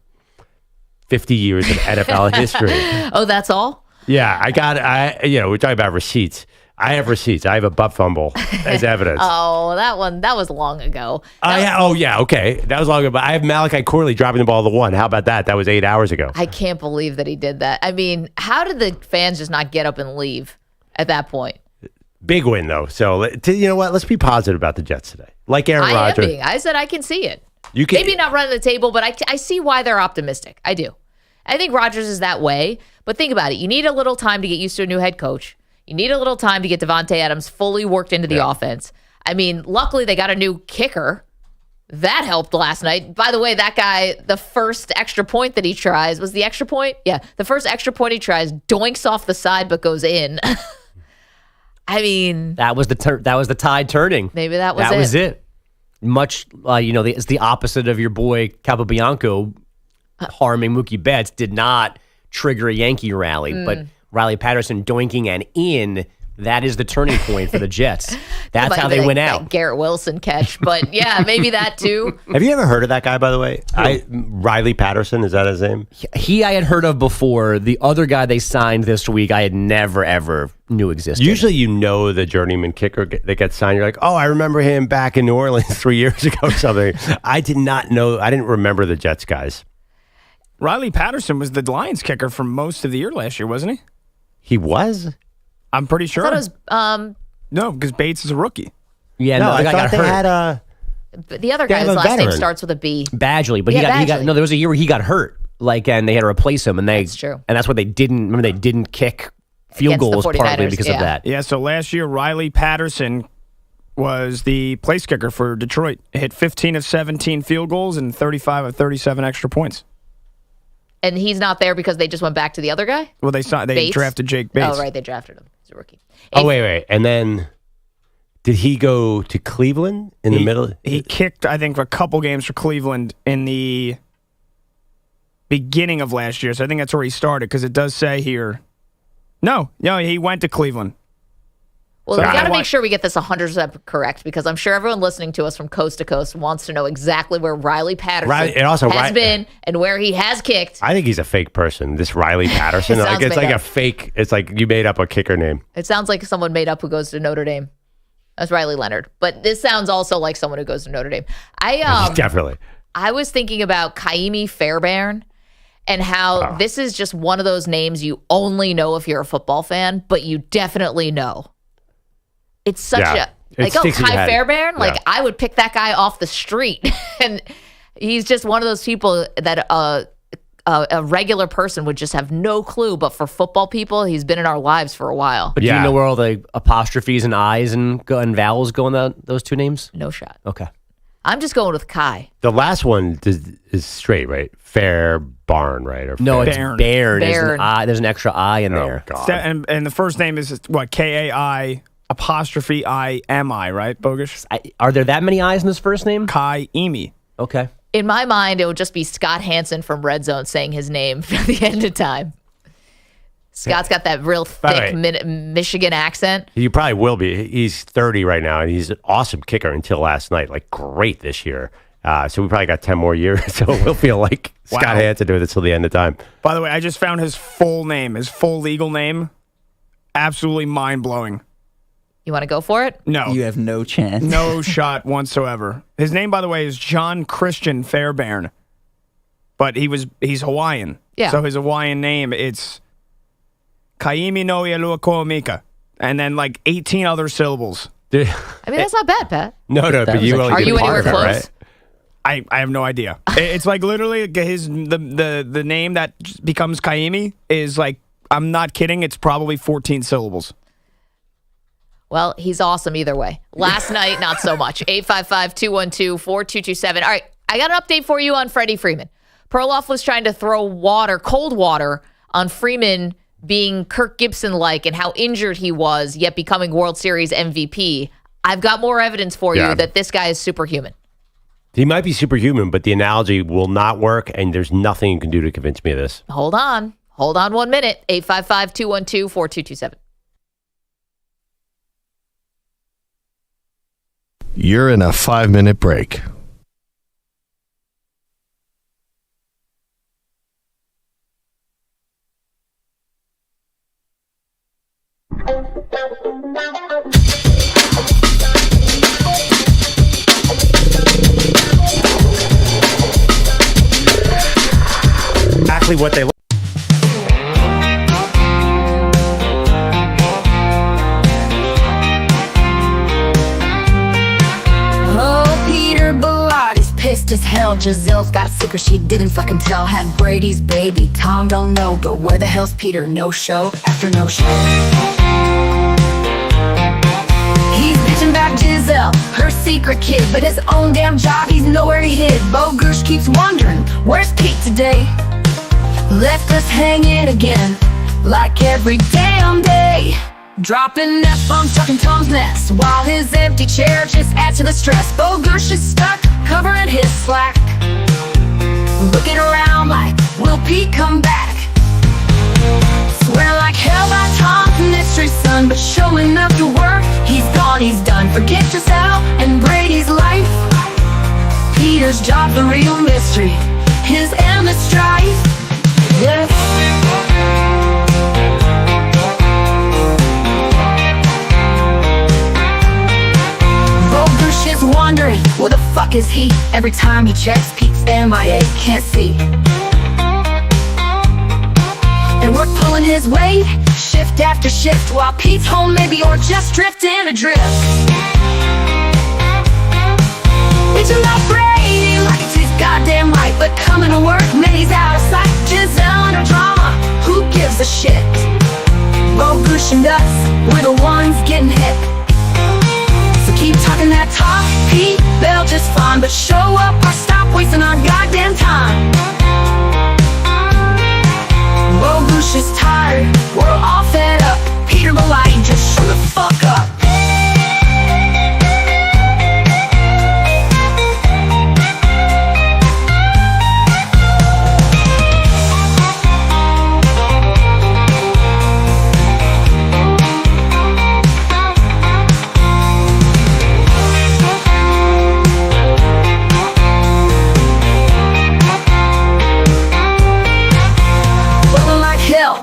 50 years of NFL history. Oh, that's all? Yeah, we're talking about receipts. I have receipts. I have a butt fumble as evidence. Oh, that was long ago. Okay. That was long ago. But I have Malachi Corley dropping the ball to the 1. How about that? That was 8 hours ago. I can't believe that he did that. I mean, how did the fans just not get up and leave at that point? Big win, though. So, you know what? Let's be positive about the Jets today. Like Aaron Rodgers. I said I can see it. You can, maybe not running the table, but I see why they're optimistic. I do. I think Rodgers is that way. But think about it. You need a little time to get used to a new head coach. You need a little time to get Devontae Adams fully worked into the offense. I mean, luckily they got a new kicker. That helped last night. By the way, that guy, the first extra point that he tries, was the extra point? Yeah, the first extra point he tries doinks off the side but goes in. I mean, that was the tide turning. Maybe that was it. Much, it's the opposite of your boy Capobianco harming Mookie Betts did not trigger a Yankee rally, but Riley Patterson doinking and in, that is the turning point for the Jets. That's how they went out. Garrett Wilson catch, but yeah, maybe that too. Have you ever heard of that guy, by the way? Riley Patterson, is that his name? He I had heard of before. The other guy they signed this week, I had never, ever knew existed. Usually you know the journeyman kicker that gets signed. You're like, oh, I remember him back in New Orleans 3 years ago or something. I did not know. I didn't remember the Jets guys. Riley Patterson was the Lions kicker for most of the year last year, wasn't he? He was? I'm pretty sure. I thought it was, no, because Bates is a rookie. Yeah, no, I the guy thought got hurt. But the other guy's last name starts with a B. Badgley, but Yeah, he got no. There was a year where he got hurt, and they had to replace him, and That's true. And that's what they didn't. Remember, they didn't kick field Against the goals partly 49ers, because of that. Yeah, so last year Riley Patterson was the place kicker for Detroit. Hit 15 of 17 field goals and 35 of 37 extra points. And he's not there because they just went back to the other guy? Well, they drafted Jake Bates. Oh, right, they drafted him. He's a rookie. Oh, wait. And then did he go to Cleveland in the middle? He kicked, I think, a couple games for Cleveland in the beginning of last year. So I think that's where he started because it does say here. No, he went to Cleveland. Well, we got to make sure we get this 100% correct because I'm sure everyone listening to us from coast to coast wants to know exactly where Riley Patterson has been and where he has kicked. I think he's a fake person, this Riley Patterson. It's like a fake, it's like you made up a kicker name. It sounds like someone made up who goes to Notre Dame. That's Riley Leonard. But this sounds also like someone who goes to Notre Dame. Definitely. I was thinking about Kaimi Fairbairn and how this is just one of those names you only know if you're a football fan, but you definitely know. It's such Kai Fairbairn. Like I would pick that guy off the street, and he's just one of those people that a regular person would just have no clue. But for football people, he's been in our lives for a while. But do you know where all the apostrophes and I's and vowels go in those two names? No shot. Okay, I'm just going with Kai. The last one is straight, right? Fair Barn, right? Or no, it's Bairn. Bairn. There's an extra I in there. God. And the first name is what? Kai apostrophe I-M-I, right, Bogusch? Are there that many I's in this first name? Kai Emi. Okay. In my mind, it would just be Scott Hansen from Red Zone saying his name at the end of time. Scott's got that real thick Michigan accent. You probably will be. He's 30 right now, and he's an awesome kicker until last night. Like, great this year. So we probably got 10 more years. So we'll feel like Scott Hanson doing this till the end of time. By the way, I just found his full name, his full legal name. Absolutely mind-blowing. You want to go for it? No. You have no chance. No shot whatsoever. His name, by the way, is John Christian Fairbairn. But he's Hawaiian. Yeah. So his Hawaiian name, it's Kaimi no Ialuakoamika. And then like 18 other syllables. I mean, that's not bad, Pat. No, but you only Are did you part anywhere of it, close? right? I have no idea. It's like literally the name that becomes Kaimi is like, I'm not kidding, it's probably 14 syllables. Well, he's awesome either way. Last night, not so much. 855-212-4227. All right, I got an update for you on Freddie Freeman. Perloff was trying to throw cold water on Freeman being Kirk Gibson-like and how injured he was, yet becoming World Series MVP. I've got more evidence for you that this guy is superhuman. He might be superhuman, but the analogy will not work, and there's nothing you can do to convince me of this. Hold on 1 minute. 855-212-4227. You're in a 5-minute break. Exactly what they look. Oh, Peter Belotti's pissed as hell. Giselle's got sick or she didn't fucking tell. Had Brady's baby, Tom don't know. But where the hell's Peter? No show after no show. He's bitching about Giselle, her secret kid. But his own damn job, he's nowhere he hid. Bogusch keeps wondering, where's Pete today? Left us hanging again, like every damn day. Dropping F-bombs, talking Tom's mess, while his empty chair just adds to the stress. Bogusch is stuck, covering his slack, looking around like, will Pete come back? Swear like hell by Tom's mystery son, but showing up to work, he's gone, he's done. Forget Giselle and Brady's life. Peter's job's a real mystery, his endless strife. Yes. Bogusch is wondering, where the fuck is he? Every time he checks, Pete's MIA, can't see. And we're pulling his weight, shift after shift, while Pete's home maybe, or just drifting adrift. Bitching about Brady like it's his goddamn right, but coming to work, man, he's out of sight. Giselle and her drama, who gives a shit? Bogusch and us, we're the ones getting hit. So keep talking that talk, Pete, Bell just fine, but show up or stop wasting our goddamn time. Bogusch is tired, we're all fed up. Peter Bellotti, just shut the fuck up.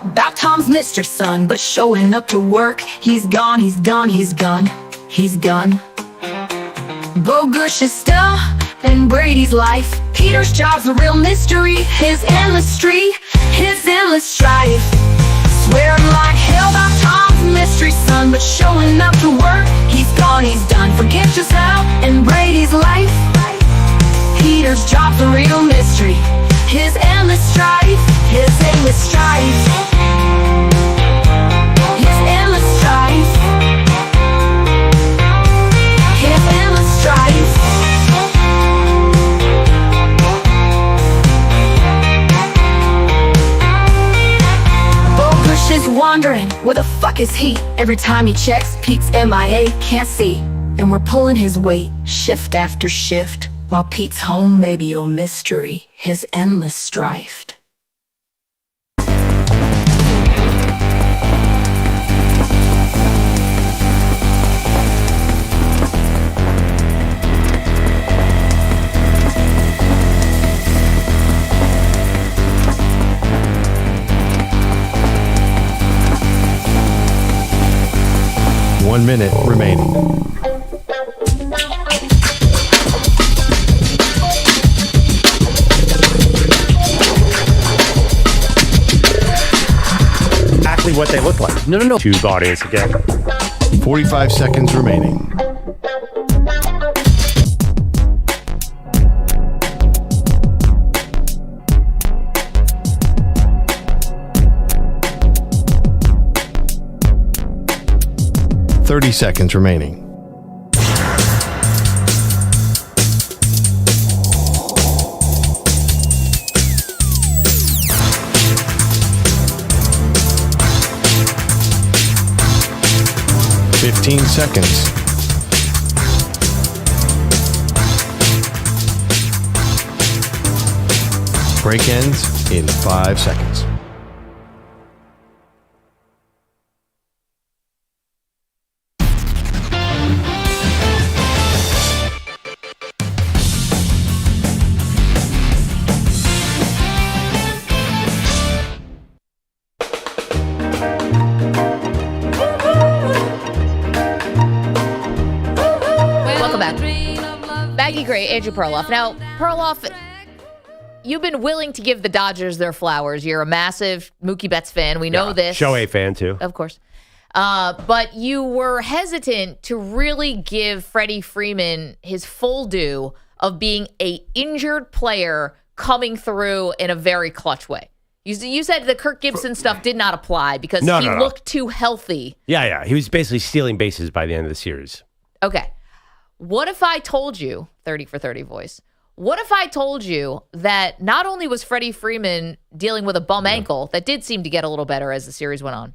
About Tom's Mr. Son, but showing up to work, he's gone, he's done, he's gone, he's gone. Bogusch is still in Brady's life. Peter's job's a real mystery, his endless street, his endless strife. Swearing like hell about Tom's mystery son, but showing up to work, he's gone, he's done. Forget Giselle and Brady's life. Peter's job's a real mystery, his endless strife, his endless strife. His endless strife. His endless strife. Bogusch is wondering, where the fuck is he? Every time he checks, Pete's MIA, can't see. And we're pulling his weight, shift after shift, while Pete's home may be a mystery, his endless strife. 1 minute remaining. Exactly what they look like. No. To the audience again. 45 seconds remaining. Thirty seconds remaining. Seconds. Break ends in 5 seconds. Maggie Gray, Andrew Perloff. Now, Perloff, you've been willing to give the Dodgers their flowers. You're a massive Mookie Betts fan. We know this. Shohei fan, too. Of course. But you were hesitant to really give Freddie Freeman his full due of being an injured player coming through in a very clutch way. You said the Kirk Gibson stuff did not apply because he looked too healthy. Yeah. He was basically stealing bases by the end of the series. Okay. What if I told you, 30 for 30 voice, what if I told you that not only was Freddie Freeman dealing with a bum ankle that did seem to get a little better as the series went on,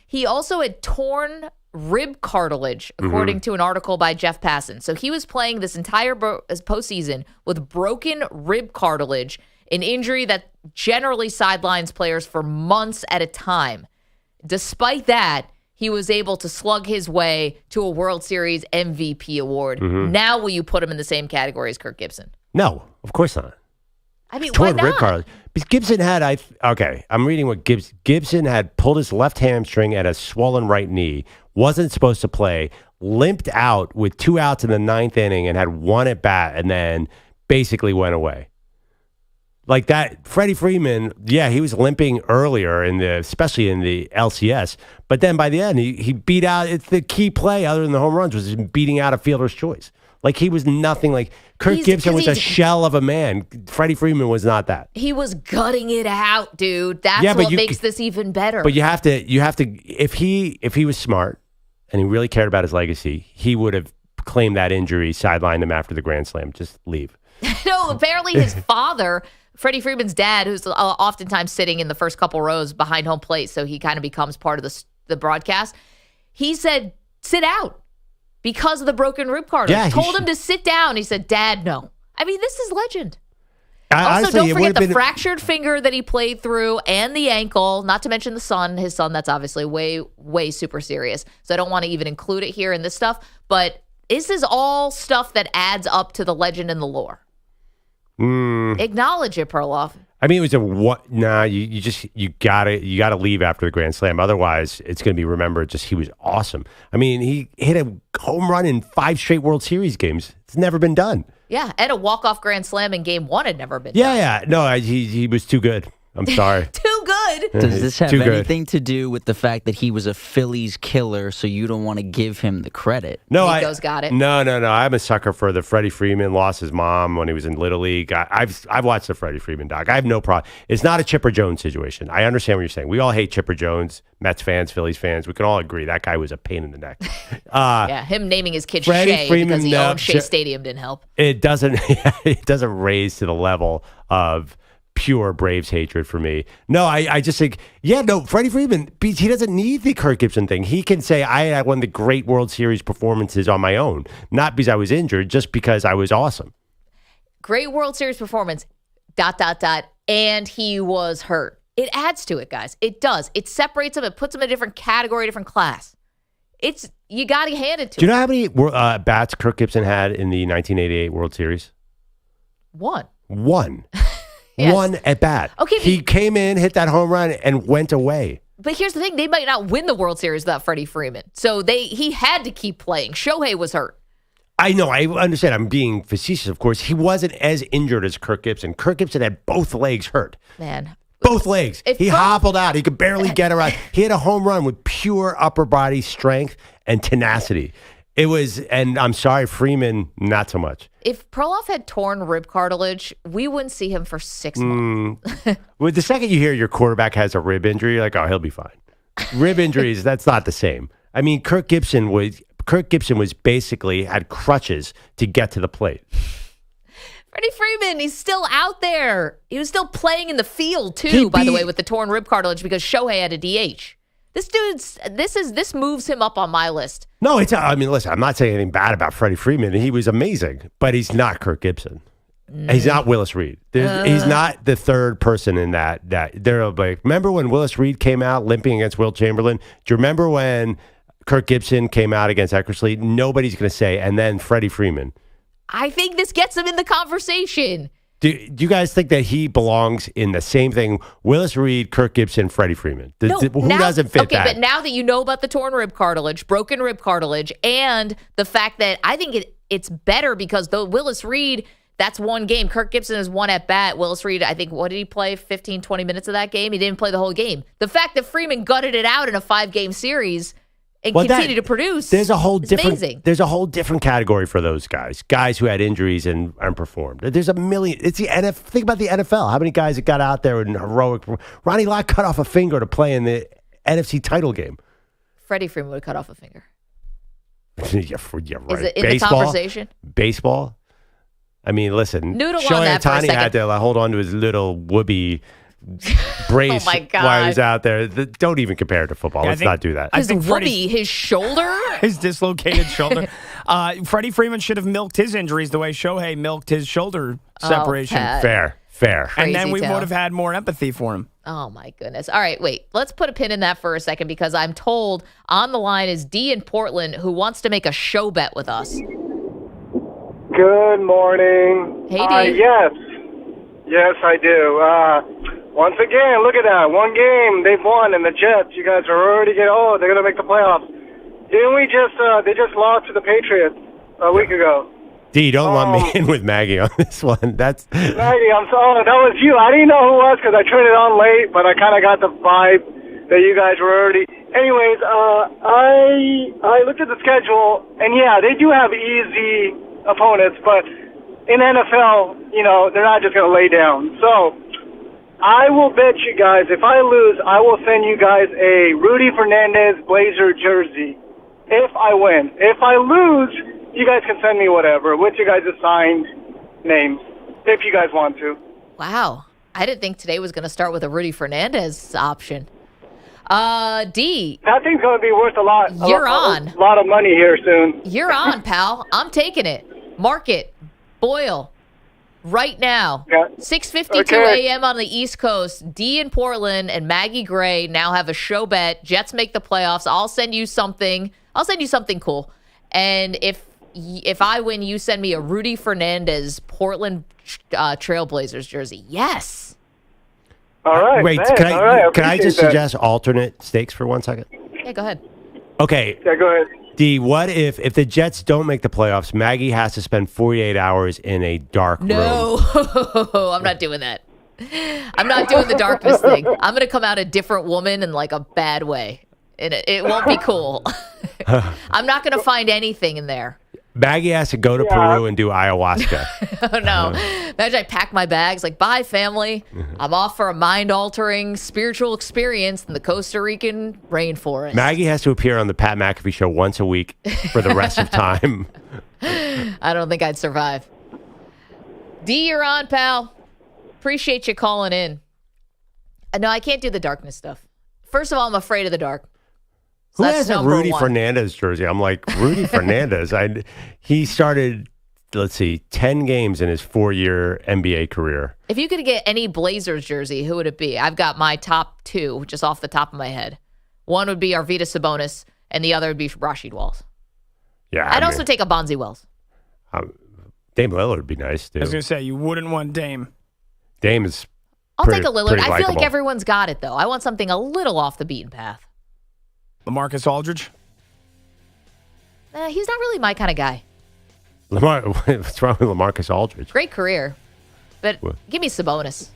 he also had torn rib cartilage, according to an article by Jeff Passan. So he was playing this entire postseason with broken rib cartilage, an injury that generally sidelines players for months at a time. Despite that, he was able to slug his way to a World Series MVP award. Now will you put him in the same category as Kirk Gibson? No, of course not. I mean, Torn why not? rib cartilage. Because Gibson had, I'm reading what Gibson had pulled his left hamstring and a swollen right knee, wasn't supposed to play, limped out with 2 outs in the 9th inning and had 1 at bat and then basically went away. Like that, Freddie Freeman, he was limping earlier especially in the LCS, but then by the end, he beat out. It's the key play other than the home runs was beating out a fielder's choice. Like he was nothing like Kirk Gibson was a shell of a man. Freddie Freeman was not that. He was gutting it out, dude. That's what makes this even better. But you have to. If he was smart and he really cared about his legacy, he would have claimed that injury, sidelined him after the Grand Slam. Just leave. No, apparently his father. Freddie Freeman's dad, who's oftentimes sitting in the first couple rows behind home plate, so he kind of becomes part of the broadcast. He said, sit out because of the broken rib cartilage. Yeah, told him to sit down. He said, Dad, no. I mean, this is legend. Also, don't forget the fractured finger that he played through and the ankle, not to mention the son. His son, that's obviously way, way super serious. So I don't want to even include it here in this stuff. But this is all stuff that adds up to the legend and the lore. Acknowledge it, Perloff. I mean, it was you gotta leave after the Grand Slam. Otherwise, it's gonna be remembered. He was awesome. I mean, he hit a home run in 5 straight World Series games. It's never been done. Yeah, and a walk-off Grand Slam in Game 1 had never been done. Yeah. No, he was too good. I'm sorry. Too good. Does this have anything to do with the fact that he was a Phillies killer, so you don't want to give him the credit? No, Nico's got it. No. I'm a sucker for the Freddie Freeman lost his mom when he was in Little League. I've watched the Freddie Freeman doc. I have no problem. It's not a Chipper Jones situation. I understand what you're saying. We all hate Chipper Jones, Mets fans, Phillies fans. We can all agree that guy was a pain in the neck. Him naming his kid Freddie Shea Freeman, because he owned Shea Stadium didn't help. It doesn't raise to the level of pure Braves hatred for me. No, I just think, Freddie Freeman, he doesn't need the Kirk Gibson thing. He can say, I had one of the great World Series performances on my own, not because I was injured, just because I was awesome. Great World Series performance, ... and he was hurt. It adds to it, guys. It does. It separates him. It puts him in a different category, different class. You got to hand it to him. Do you know how many bats Kirk Gibson had in the 1988 World Series? One. Yes. One at bat. Okay, he came in, hit that home run, and went away. But here's the thing. They might not win the World Series without Freddie Freeman. So he had to keep playing. Shohei was hurt. I know. I understand. I'm being facetious, of course. He wasn't as injured as Kirk Gibson. Kirk Gibson had both legs hurt. Man. Both legs. He hobbled out. He could barely get around. He had a home run with pure upper body strength and tenacity. It was, and I'm sorry, Freeman, not so much. If Perloff had torn rib cartilage, we wouldn't see him for 6 months. Well, the second you hear your quarterback has a rib injury, you're like, oh, he'll be fine. Rib injuries, that's not the same. I mean, Kirk Gibson was basically had crutches to get to the plate. Freddie Freeman, he's still out there. He was still playing in the field, too, by the way, with the torn rib cartilage because Shohei had a DH. This moves him up on my list. No, listen, I'm not saying anything bad about Freddie Freeman. He was amazing, but he's not Kirk Gibson. He's not Willis Reed. He's not the third person in that. They're like, remember when Willis Reed came out limping against Wilt Chamberlain? Do you remember when Kirk Gibson came out against Eckersley? Nobody's going to say, and then Freddie Freeman. I think this gets him in the conversation. Do you guys think that he belongs in the same thing? Willis Reed, Kirk Gibson, Freddie Freeman. Who doesn't fit that? Okay, but now that you know about the torn rib cartilage, broken rib cartilage, and the fact that I think it's better because though Willis Reed, that's one game. Kirk Gibson is one at bat. Willis Reed, I think, what did he play? 15, 20 minutes of that game? He didn't play the whole game. The fact that Freeman gutted it out in a 5-game series and continue to produce. There's a whole different. There's a whole different category for those guys who had injuries and performed. There's a million. It's the NFL. Think about the NFL. How many guys that got out there in heroic? Ronnie Lott cut off a finger to play in the NFC title game. Freddie Freeman would have cut off a finger. yeah, right. Is it in the conversation? Baseball. I mean, listen. Noodle on Shohei that for a Ohtani second. had to hold on to his little whoopee brace Oh my God. while he was out there. Don't even compare it to football. Let's not do that. His whoopee, his shoulder? His dislocated shoulder. Freddie Freeman should have milked his injuries the way Shohei milked his shoulder separation. Fair. And then we Crazy would have had more empathy for him. Oh, my goodness. All right, wait. Let's put a pin in that for a second because I'm told on the line is D in Portland who wants to make a show bet with us. Good morning. Hey, D. Yes, I do. Once again, look at that. One game, they've won, and the Jets, you guys are already they're going to make the playoffs. Didn't we they just lost to the Patriots a week ago. D, don't lump me in with Maggie on this one. That's Maggie, I'm sorry. That was you. I didn't know who it was because I turned it on late, but I kind of got the vibe that you guys were already. Anyways, I looked at the schedule, and yeah, they do have easy opponents, but in NFL, they're not just going to lay down. So I will bet you guys, if I lose, I will send you guys a Rudy Fernandez Blazer jersey if I win. If I lose, you guys can send me whatever, with you guys' assigned names, if you guys want to. Wow. I didn't think today was going to start with a Rudy Fernandez option. D. That thing's going to be worth a lot. You're on. A lot of money here soon. You're on, pal. I'm taking it. Mark it. Boyle. Right now. Yeah. 6:52 a.m. on the East Coast. D in Portland and Maggie Gray now have a show bet. Jets make the playoffs. I'll send you something. I'll send you something cool. And if I win, you send me a Rudy Fernandez Portland Trailblazers jersey. Yes. All right. Wait, thanks. can I just that. suggest alternate stakes for 1 second? Yeah, go ahead. Okay. Yeah, go ahead. D, what if the Jets don't make the playoffs, Maggie has to spend 48 hours in a dark room? No, I'm not doing that. I'm not doing the darkness thing. I'm going to come out a different woman in like a bad way. And it won't be cool. I'm not going to find anything in there. Maggie has to go to Peru and do ayahuasca. Oh, no. Imagine I pack my bags like, bye, family. I'm off for a mind-altering spiritual experience in the Costa Rican rainforest. Maggie has to appear on the Pat McAfee show once a week for the rest of time. I don't think I'd survive. D, you're on, pal. Appreciate you calling in. No, I can't do the darkness stuff. First of all, I'm afraid of the dark. So Who that's has a number Rudy one. Fernandez jersey? I'm like, Rudy Fernandez. He started, 10 games in his 4-year NBA career. If you could get any Blazers jersey, who would it be? I've got my top two just off the top of my head. One would be Arvydas Sabonis, and the other would be Rasheed Wells. Yeah, I'd also take a Bonzi Wells. Dame Lillard would be nice, too. I was going to say, you wouldn't want Dame. Dame is I'll take a Lillard. I feel like likable. everyone's got it, though. I want something a little off the beaten path. LaMarcus Aldridge? He's not really my kind of guy. What's wrong with LaMarcus Aldridge? Great career. But give me Sabonis.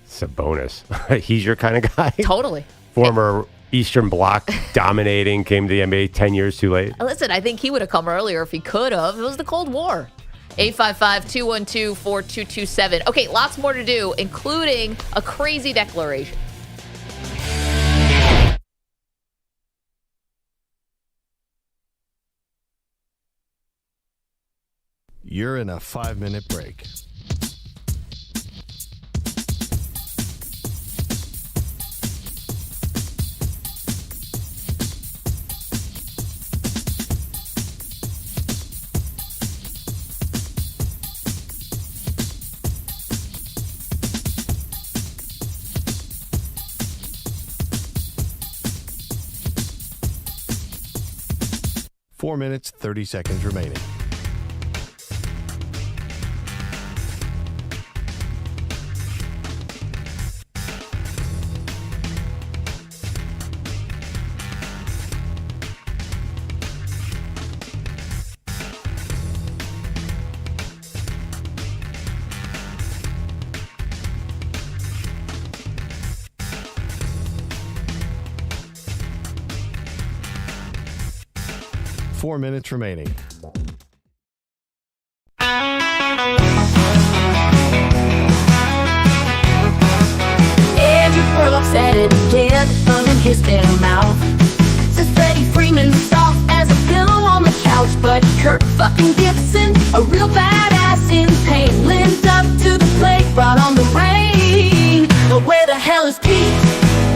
Sabonis. He's your kind of guy? Totally. Former Eastern Bloc dominating, came to the NBA 10 years too late. Listen, I think he would have come earlier if he could have. It was the Cold War. 855-212-4227. Okay, lots more to do, including a crazy declaration. You're in a 5-minute break. Four minutes, 30 seconds remaining. Four minutes remaining. Andrew Perloff said it again, thumb in his damn mouth. Says Freddie Freeman soft as a pillow on the couch, but Kirk fucking Gibson, a real badass in pain, limped up to the plate, brought on the rain. But where the hell is Pete?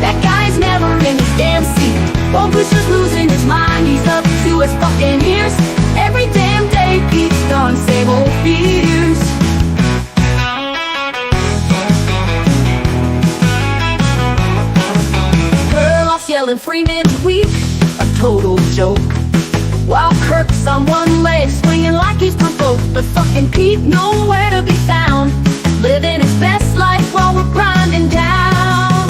That guy's never in his damn seat. Bogusch is losing his mind, he's up to his fucking ears. Every damn day Pete's gone, same old fears. Perloff's yelling Freeman's weak, a total joke. While Kirk's on one leg, swinging like he's provoked. But fucking Pete nowhere to be found, living his best life while we're grinding down.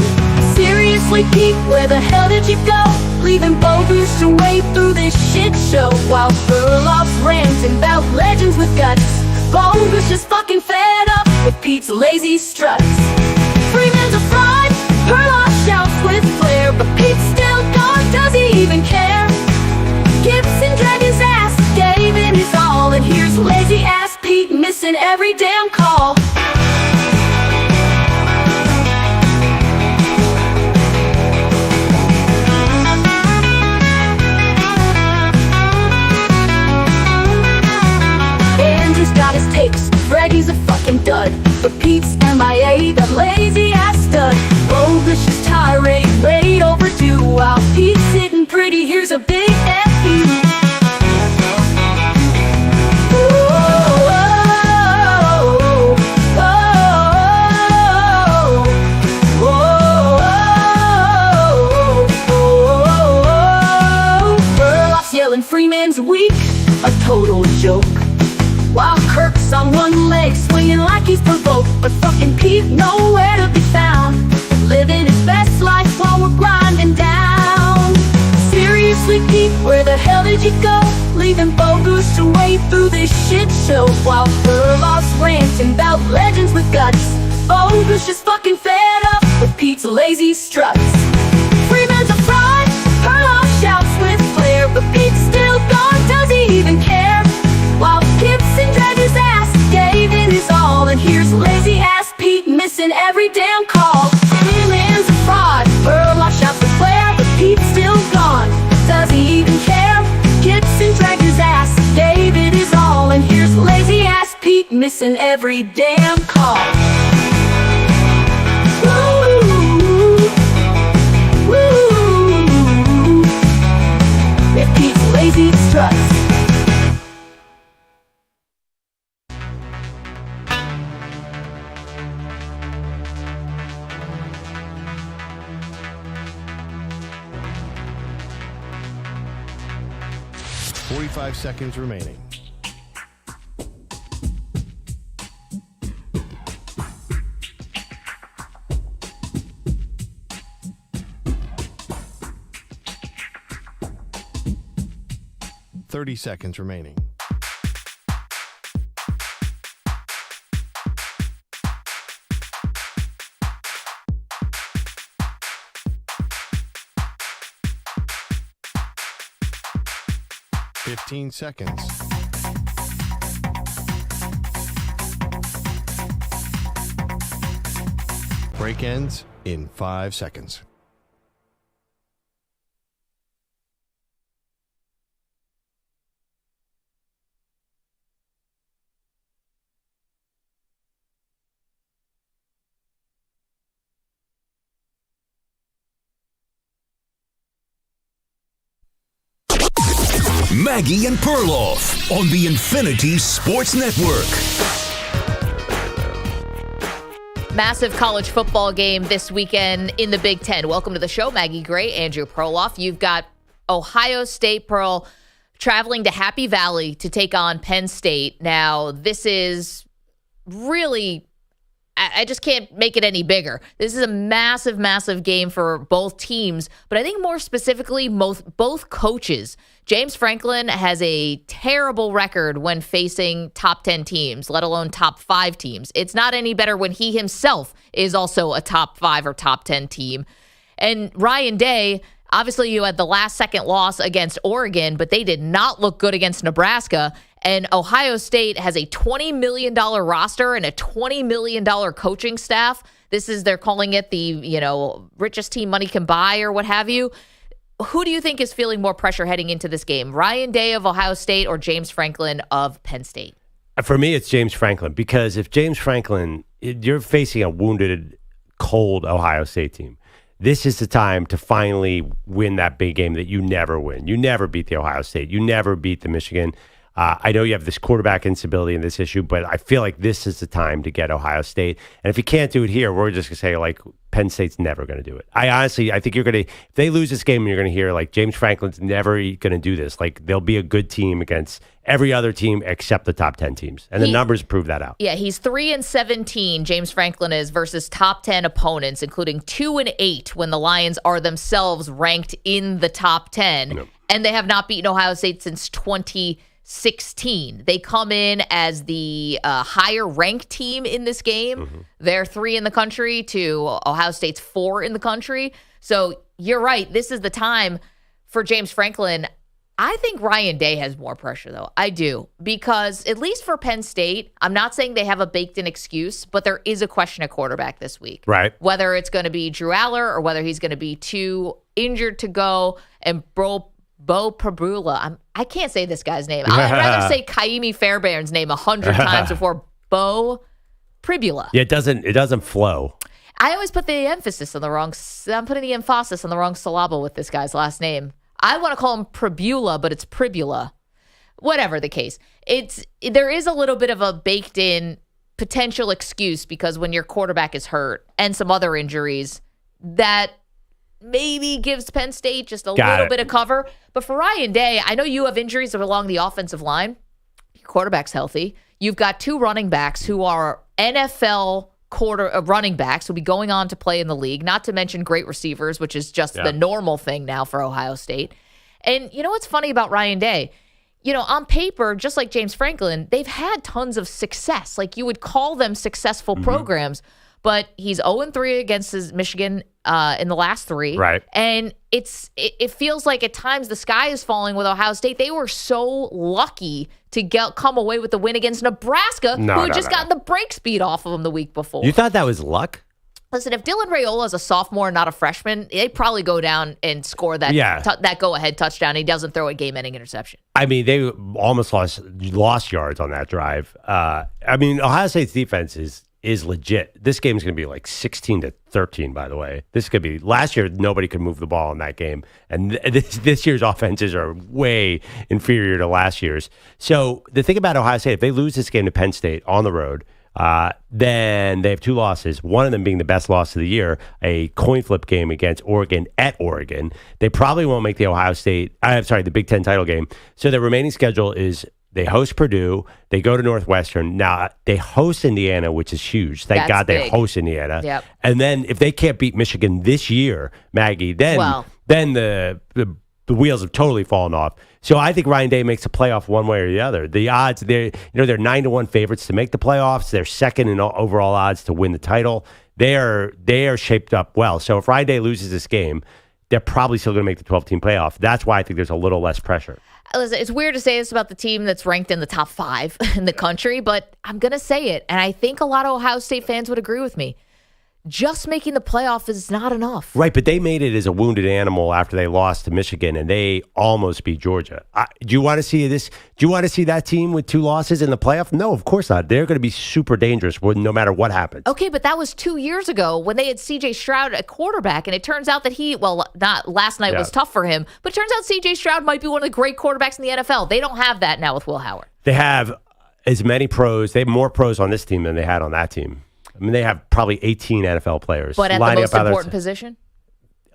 Seriously, Pete, where the hell did you go? Leaving Bogusch to wade through this shit show, while Perloff's ranting about legends with guts. Bogusch is fucking fed up with Pete's lazy struts. Freeman's a fraud, Perloff shouts with flair, but Pete's still gone, does he even care? Gibson dragged his ass, gave it his all, and here's lazy ass Pete missing every damn call. Got his takes, Freddie's a fucking dud, but Pete's MIA, that lazy ass stud. Bogusch's tirade, way overdue, while Pete's sitting pretty, here's a big F you. Perloff's yelling Freeman's weak, a total joke. While Kirk's on one leg, swinging like he's provoked. But fucking Pete nowhere to be found, living his best life while we're grinding down. Seriously, Pete, where the hell did you go? Leaving Bogusch to wade through this shit show, while Perloff's ranting about legends with guts. Bogusch is fucking fed up with Pete's lazy struts. Freeman's a fraud, Perloff shouts with flair, but Pete's still gone, does he even care? While Gibson dragged his ass, gave it his all, and here's lazy ass Pete missing every damn call. Freeman's a fraud, Perloff shouts with flair, but Pete's still gone, does he even care? Gibson dragged his ass, gave it his all, and here's lazy ass Pete missing every damn call. Woo, woo, if Pete's lazy struts. Five seconds remaining. 30 seconds remaining. Fifteen seconds. Break ends in 5 seconds. Maggie and Perloff on the Infinity Sports Network. Massive college football game this weekend in the Big Ten. Welcome to the show, Maggie Gray, Andrew Perloff. You've got Ohio State, Pearl, traveling to Happy Valley to take on Penn State. Now, this is really, I just can't make it any bigger. This is a massive, massive game for both teams, but I think more specifically, both coaches. James Franklin has a terrible record when facing top 10 teams, let alone top 5 teams. It's not any better when he himself is also a top 5 or top 10 team. And Ryan Day, obviously you had the last second loss against Oregon, but they did not look good against Nebraska. And Ohio State has a $20 million roster and a $20 million coaching staff. They're calling it the, richest team money can buy or what have you. Who do you think is feeling more pressure heading into this game? Ryan Day of Ohio State or James Franklin of Penn State? For me, it's James Franklin, because if James Franklin, you're facing a wounded, cold Ohio State team. This is the time to finally win that big game that you never win. You never beat the Ohio State. You never beat the Michigan. I know you have this quarterback instability in this issue, but I feel like this is the time to get Ohio State. And if you can't do it here, we're just going to say, like, Penn State's never going to do it. I think you're going to, if they lose this game, you're going to hear, like, James Franklin's never going to do this. Like, they'll be a good team against every other team except the top 10 teams. And the numbers prove that out. Yeah, he's 3-17, James Franklin is, versus top 10 opponents, including 2-8 when the Lions are themselves ranked in the top 10. No. And they have not beaten Ohio State since 2016. They come in as the higher ranked team in this game. Mm-hmm. They're 3 in the country to Ohio State's 4 in the country. So you're right. This is the time for James Franklin. I think Ryan Day has more pressure, though. I do. Because at least for Penn State, I'm not saying they have a baked-in excuse, but there is a question at quarterback this week. Right. Whether it's going to be Drew Aller or whether he's going to be too injured to go. And Bo Pribula. I can't say this guy's name. I'd rather say Kaimi Fairbairn's name 100 times before Bo Pribula. Yeah, it doesn't flow. I always put the emphasis on the wrong. I'm putting the emphasis on the wrong syllable with this guy's last name. I want to call him Pribula, but it's Pribula. Whatever the case, there is a little bit of a baked-in potential excuse because when your quarterback is hurt and some other injuries, that maybe gives Penn State just a little bit of cover. But for Ryan Day, I know you have injuries along the offensive line. Your quarterback's healthy. You've got 2 running backs who are NFL running backs who'll be going on to play in the league, not to mention great receivers, which is just the normal thing now for Ohio State. And you know what's funny about Ryan Day? On paper, just like James Franklin, they've had tons of success. Like you would call them successful programs, but he's 0-3 against his Michigan in the last 3. Right. And it feels like at times the sky is falling with Ohio State. They were so lucky to come away with the win against Nebraska, who had just gotten the brakes beat off of them the week before. You thought that was luck? Listen, if Dylan Raiola is a sophomore, not a freshman, they probably go down and score that go-ahead touchdown. He doesn't throw a game-ending interception. I mean, they almost lost yards on that drive. Ohio State's defense is legit. This game is going to be like 16-13, by the way. This could be, last year, nobody could move the ball in that game. And this year's offenses are way inferior to last year's. So the thing about Ohio State, if they lose this game to Penn State on the road, then they have 2 losses, one of them being the best loss of the year, a coin flip game against Oregon at Oregon. They probably won't make the Big Ten title game. So their remaining schedule is they host Purdue, they go to Northwestern. Now, they host Indiana, which is huge. Thank God they host Indiana. Yep. And then if they can't beat Michigan this year, Maggie, then the wheels have totally fallen off. So I think Ryan Day makes a playoff one way or the other. The odds, they're 9-1 favorites to make the playoffs. They're second in overall odds to win the title. They are shaped up well. So if Ryan Day loses this game, they're probably still going to make the 12-team playoff. That's why I think there's a little less pressure. Listen, it's weird to say this about the team that's ranked in the top 5 in the country, but I'm going to say it, and I think a lot of Ohio State fans would agree with me. Just making the playoff is not enough. Right, but they made it as a wounded animal after they lost to Michigan, and they almost beat Georgia. Do you want to see this? Do you want to see that team with 2 losses in the playoff? No, of course not. They're going to be super dangerous no matter what happens. Okay, but that was 2 years ago when they had C.J. Stroud at quarterback, and it turns out that not last night was tough for him, but it turns out C.J. Stroud might be one of the great quarterbacks in the NFL. They don't have that now with Will Howard. They have as many pros. They have more pros on this team than they had on that team. I mean, they have probably 18 NFL players. But at the most important position?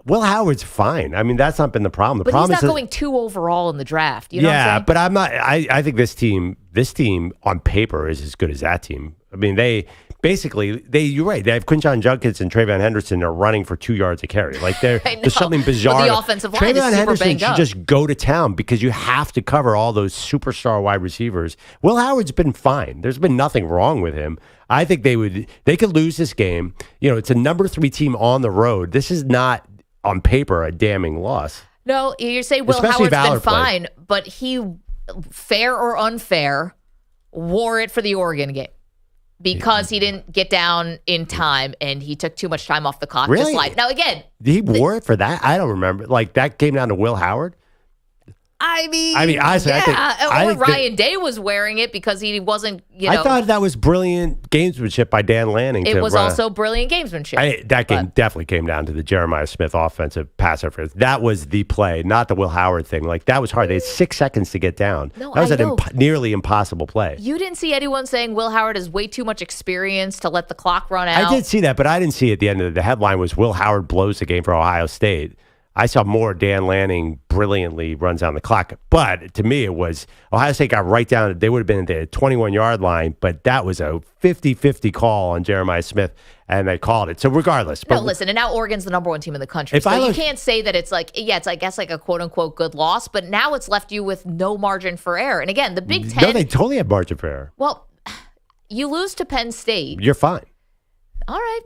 Will Howard's fine. I mean, that's not been the problem. The problem he's not going 2 overall in the draft. You know what I'm saying? But I'm not. I think this team on paper is as good as that team. I mean, you're right. They have Quinshon Judkins and Travion Henderson are running for 2 yards a carry. Like there's something bizarre. But the offensive line is super Henderson banged should up. just go to town because you have to cover all those superstar wide receivers. Will Howard's been fine. There's been nothing wrong with him. I think they could lose this game. It's a number 3 team on the road. This is not on paper a damning loss. No, you're saying Will Howard's been fine, but he, fair or unfair, wore it for the Oregon game because he didn't get down in time and he took too much time off the clock to slide. Now, again, he wore it for that? I don't remember. Like that came down to Will Howard? I mean, honestly, I think Ryan Day was wearing it because he wasn't, I thought that was brilliant gamesmanship by Dan Lanning. It was also brilliant gamesmanship. That game definitely came down to the Jeremiah Smith offensive pass interference. That was the play, not the Will Howard thing. Like, that was hard. They had 6 seconds to get down. No, that was nearly impossible play. You didn't see anyone saying Will Howard has way too much experience to let the clock run out. I did see that, but I didn't see at the end of the headline was Will Howard blows the game for Ohio State. I saw more Dan Lanning brilliantly runs down the clock. But to me, it was Ohio State got right down. They would have been at the 21-yard line, but that was a 50-50 call on Jeremiah Smith, and they called it. So regardless. No, listen, and now Oregon's the number 1 team in the country. So you can't say that it's like, it's I guess like a quote-unquote good loss, but now it's left you with no margin for error. And again, the Big Ten. No, they totally have margin for error. Well, you lose to Penn State. You're fine. All right.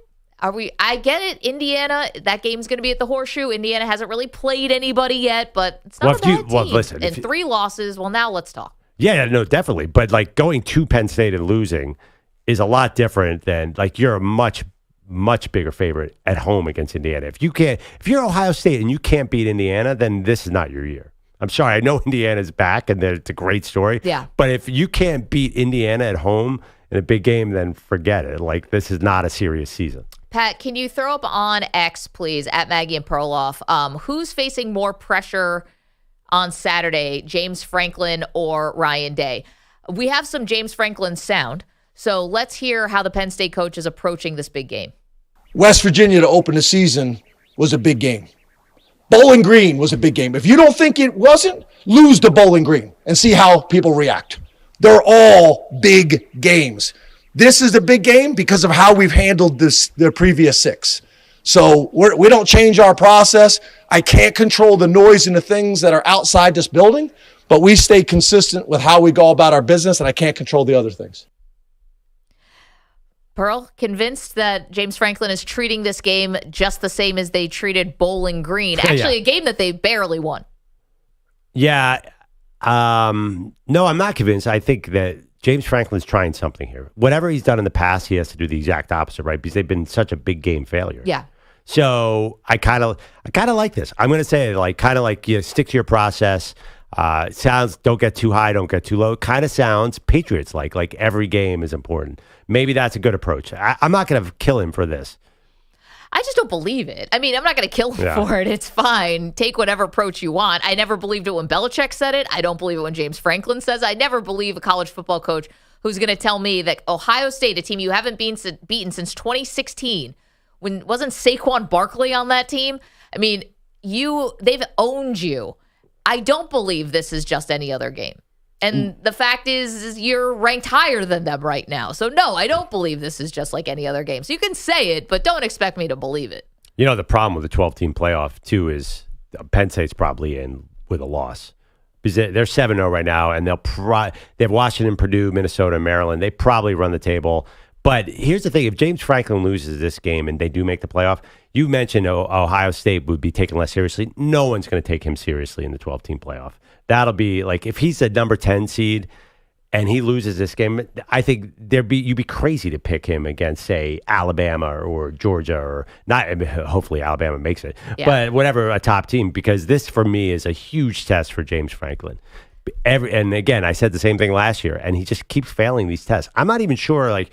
I get it. Indiana, that game's going to be at the Horseshoe. Indiana hasn't really played anybody yet, but it's not a bad team. Listen, and 3 losses. Well, now let's talk. Yeah, no, definitely. But like going to Penn State and losing is a lot different than like you're a much, much bigger favorite at home against Indiana. If you're Ohio State and you can't beat Indiana, then this is not your year. I'm sorry. I know Indiana's back and it's a great story. Yeah. But if you can't beat Indiana at home in a big game, then forget it. Like, this is not a serious season. Pat, can you throw up on X, please, at Maggie and Perloff, who's facing more pressure on Saturday, James Franklin or Ryan Day? We have some James Franklin sound, so let's hear how the Penn State coach is approaching this big game. West Virginia to open the season was a big game. Bowling Green was a big game. If you don't think it wasn't, lose to Bowling Green and see how people react. They're all big games. This is a big game because of how we've handled the previous 6. So we don't change our process. I can't control the noise and the things that are outside this building, but we stay consistent with how we go about our business, and I can't control the other things. Pearl, convinced that James Franklin is treating this game just the same as they treated Bowling Green. Actually, a game that they barely won. Yeah. No, I'm not convinced. I think that James Franklin's trying something here. Whatever he's done in the past, he has to do the exact opposite, right? Because they've been such a big game failure. Yeah. So I kind of like this. I'm going to say stick to your process. Sounds don't get too high, don't get too low. Kind of sounds Patriots like every game is important. Maybe that's a good approach. I'm not going to kill him for this. I just don't believe it. I mean, I'm not going to kill him for it. It's fine. Take whatever approach you want. I never believed it when Belichick said it. I don't believe it when James Franklin says it. I never believe a college football coach who's going to tell me that Ohio State, a team you haven't beaten since 2016, when wasn't Saquon Barkley on that team? I mean, they've owned you. I don't believe this is just any other game. And the fact is you're ranked higher than them right now. So, no, I don't believe this is just like any other game. So you can say it, but don't expect me to believe it. The problem with the 12-team playoff, too, is Penn State's probably in with a loss. because they're 7-0 right now, and they have Washington, Purdue, Minnesota, Maryland. They probably run the table. But here's the thing. If James Franklin loses this game and they do make the playoff, you mentioned Ohio State would be taken less seriously. No one's going to take him seriously in the 12-team playoff. That'll be like if he's a number 10 seed and he loses this game, I think you'd be crazy to pick him against, say, Alabama or Georgia or not. Hopefully Alabama makes it, but whatever, a top team, because this for me is a huge test for James Franklin. And again, I said the same thing last year, and he just keeps failing these tests. I'm not even sure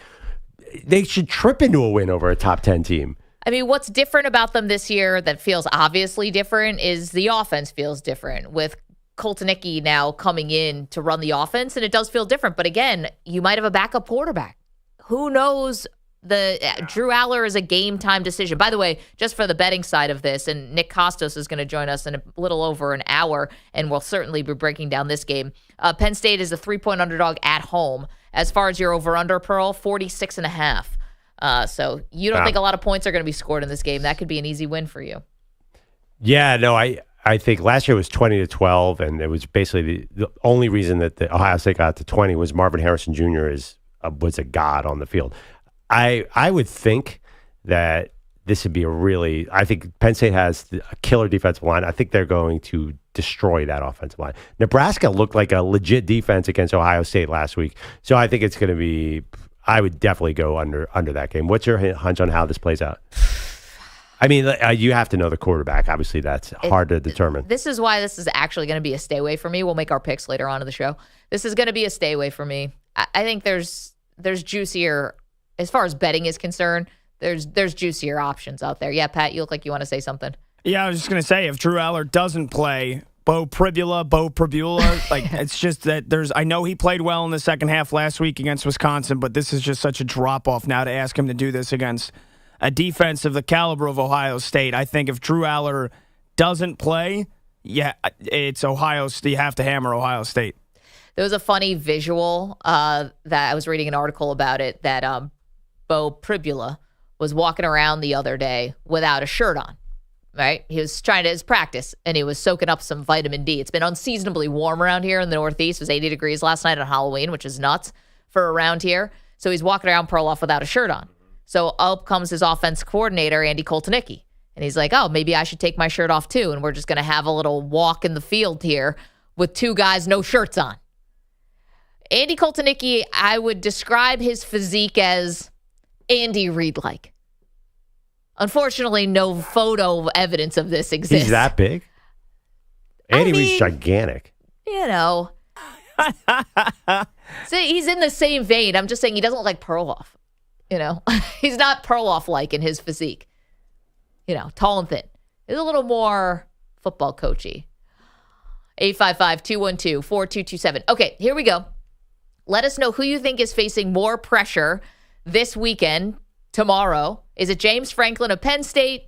they should trip into a win over a top 10 team. I mean, what's different about them this year that feels obviously different is the offense feels different with Koltanecki now coming in to run the offense, and it does feel different. But again, you might have a backup quarterback. Who knows? Drew Aller is a game time decision. By the way, just for the betting side of this, and Nick Kostos is going to join us in a little over an hour, and we'll certainly be breaking down this game. Penn State is a 3-point underdog at home. As far as your over-under, Pearl, 46.5. So you don't think a lot of points are going to be scored in this game. That could be an easy win for you. Yeah, no, I think last year was 20-12, and it was basically the only reason that the Ohio State got to 20 was Marvin Harrison Jr. was a god on the field. I would think that this would be I think Penn State has a killer defensive line. I think they're going to destroy that offensive line. Nebraska looked like a legit defense against Ohio State last week. So I think it's going to be, I would definitely go under that game. What's your hunch on how this plays out? I mean, you have to know the quarterback. Obviously, that's hard to determine. This is why this is actually going to be a stay away for me. We'll make our picks later on in the show. This is going to be a stay away for me. I think there's juicier, as far as betting is concerned, there's juicier options out there. Yeah, Pat, you look like you want to say something. Yeah, I was just going to say, if Drew Aller doesn't play, Bo Pribula, it's just that I know he played well in the second half last week against Wisconsin, but this is just such a drop-off now to ask him to do this against a defense of the caliber of Ohio State. I think if Drew Aller doesn't play, it's Ohio State. You have to hammer Ohio State. There was a funny visual that I was reading an article about it that Bo Pribula was walking around the other day without a shirt on, right? He was trying to his practice, and he was soaking up some vitamin D. It's been unseasonably warm around here in the Northeast. It was 80 degrees last night on Halloween, which is nuts for around here. So he's walking around Perloff without a shirt on. So up comes his offense coordinator, Andy Koltanecki. And he's like, maybe I should take my shirt off too. And we're just going to have a little walk in the field here with two guys, no shirts on. Andy Koltanecki, I would describe his physique as Andy Reid-like. Unfortunately, no photo evidence of this exists. He's that big? Andy Reid's gigantic. You know. See, he's in the same vein. I'm just saying he doesn't look like Perloff. You know, he's not Perloff-like in his physique. You know, tall and thin. He's a little more football coachy. 855-212-4227. Okay, here we go. Let us know who you think is facing more pressure this weekend, tomorrow. Is it James Franklin of Penn State?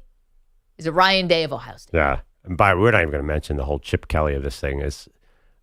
Is it Ryan Day of Ohio State? Yeah. And we're not even going to mention the whole Chip Kelly of this thing.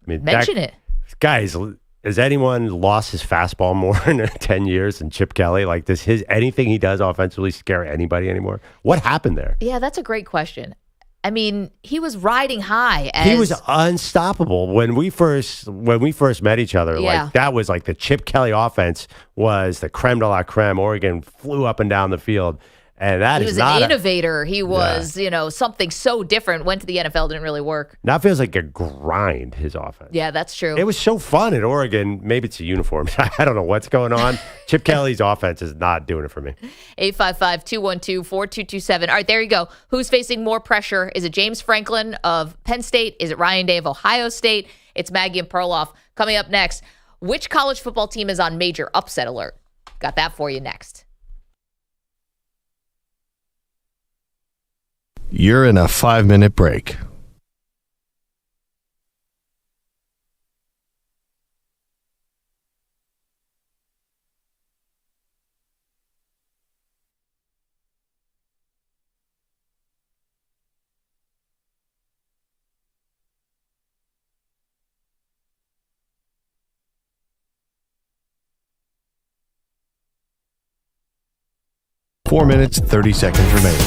Mention it. Guys, has anyone lost his fastball more in 10 years than Chip Kelly? Like, does anything he does offensively scare anybody anymore? What happened there? Yeah, that's a great question. I mean, he was riding high. He was unstoppable when we first met each other. Yeah. Like, that was like the Chip Kelly offense was the creme de la creme. Oregon flew up and down the field. And that he was an innovator. He was, something so different. Went to the NFL, didn't really work. Now it feels like a grind, his offense. Yeah, that's true. It was so fun at Oregon. Maybe it's a uniform. I don't know what's going on. Chip Kelly's offense is not doing it for me. 855-212-4227. All right, there you go. Who's facing more pressure? Is it James Franklin of Penn State? Is it Ryan Day of Ohio State? It's Maggie and Perloff. Coming up next, which college football team is on major upset alert? Got that for you next. You're in a 5-minute break. Four minutes, 30 seconds remaining.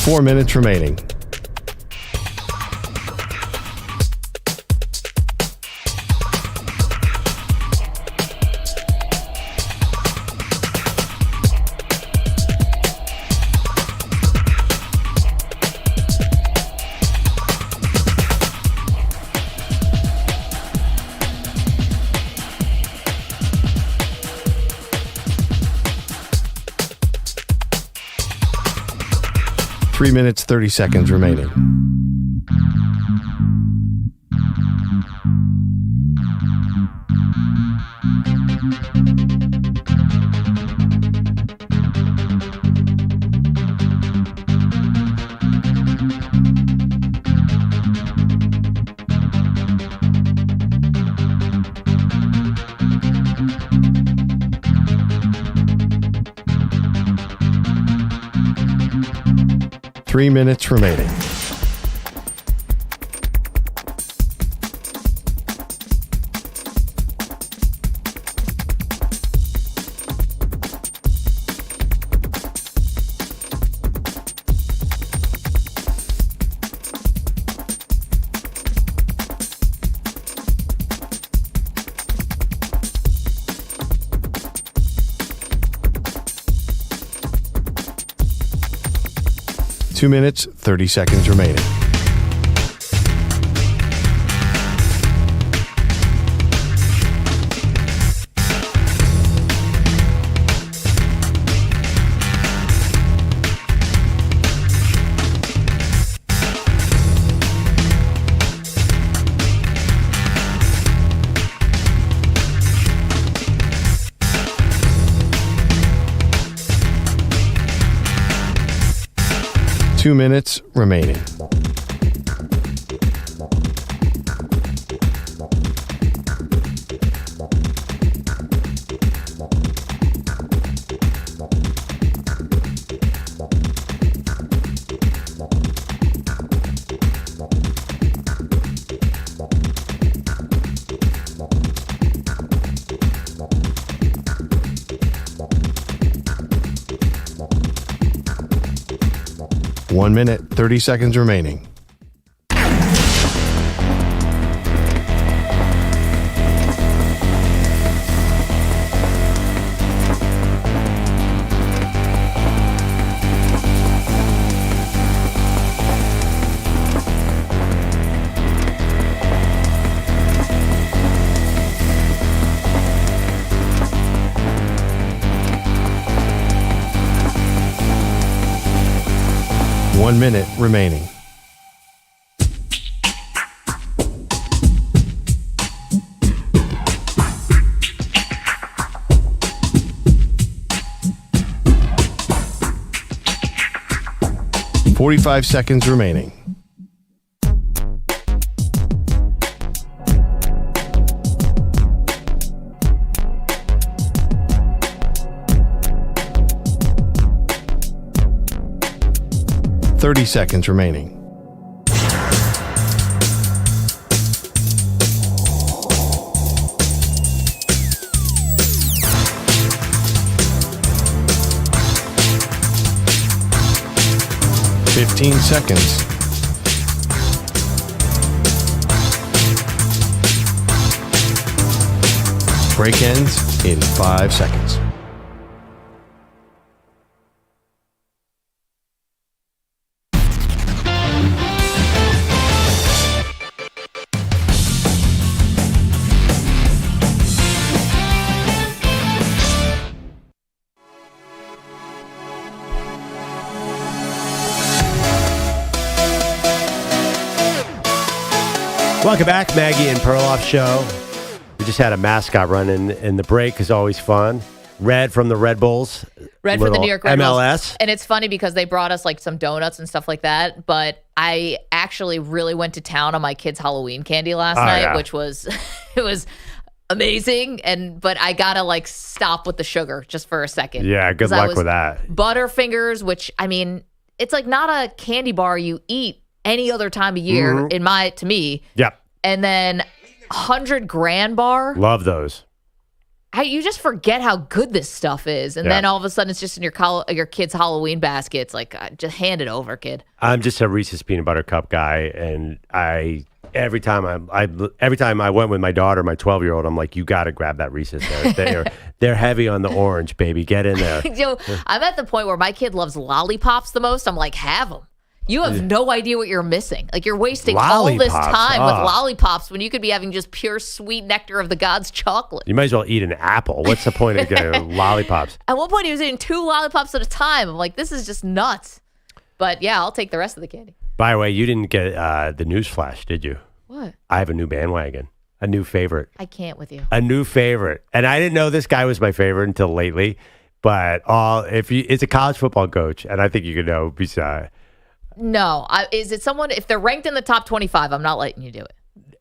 4 minutes remaining. Three minutes, 30 seconds remaining. Three minutes remaining. Two minutes, 30 seconds remaining. Two minutes remaining. One minute, 30 seconds remaining. One minute remaining. .45 seconds remaining. .30 seconds remaining. .15 seconds. Break ends in 5 seconds. Welcome back, Maggie and Perloff Show. We just had a mascot run in the break. Is always fun. Red from the Red Bulls. Red for the New York Red Bulls. MLS. And it's funny because they brought us like some donuts and stuff like that. But I actually really went to town on my kids' Halloween candy last night, which was it was amazing. But I gotta like stop with the sugar just for a second. Yeah, good luck with that. Butterfingers, which I mean, it's like not a candy bar you eat any other time of year to me. Yep. And then 100 Grand Bar. Love those. You just forget how good this stuff is, and then all of a sudden it's just in your kid's Halloween basket. It's like, just hand it over, kid. I'm just a Reese's peanut butter cup guy, and every time I went with my daughter, my 12-year-old, I'm like, you got to grab that Reese's. They're heavy on the orange, baby. Get in there. I'm at the point where my kid loves lollipops the most. I'm like, have them. You have no idea what you're missing. Like, you're wasting all this time with lollipops when you could be having just pure sweet nectar of the gods chocolate. You might as well eat an apple. What's the point of getting lollipops? At one point, he was eating 2 lollipops at a time. I'm like, this is just nuts. But yeah, I'll take the rest of the candy. By the way, you didn't get the news flash, did you? What? I have a new bandwagon, a new favorite. I can't with you. A new favorite. And I didn't know this guy was my favorite until lately. But it's a college football coach, and I think you could know besides. No. Is it someone, if they're ranked in the top 25, I'm not letting you do it.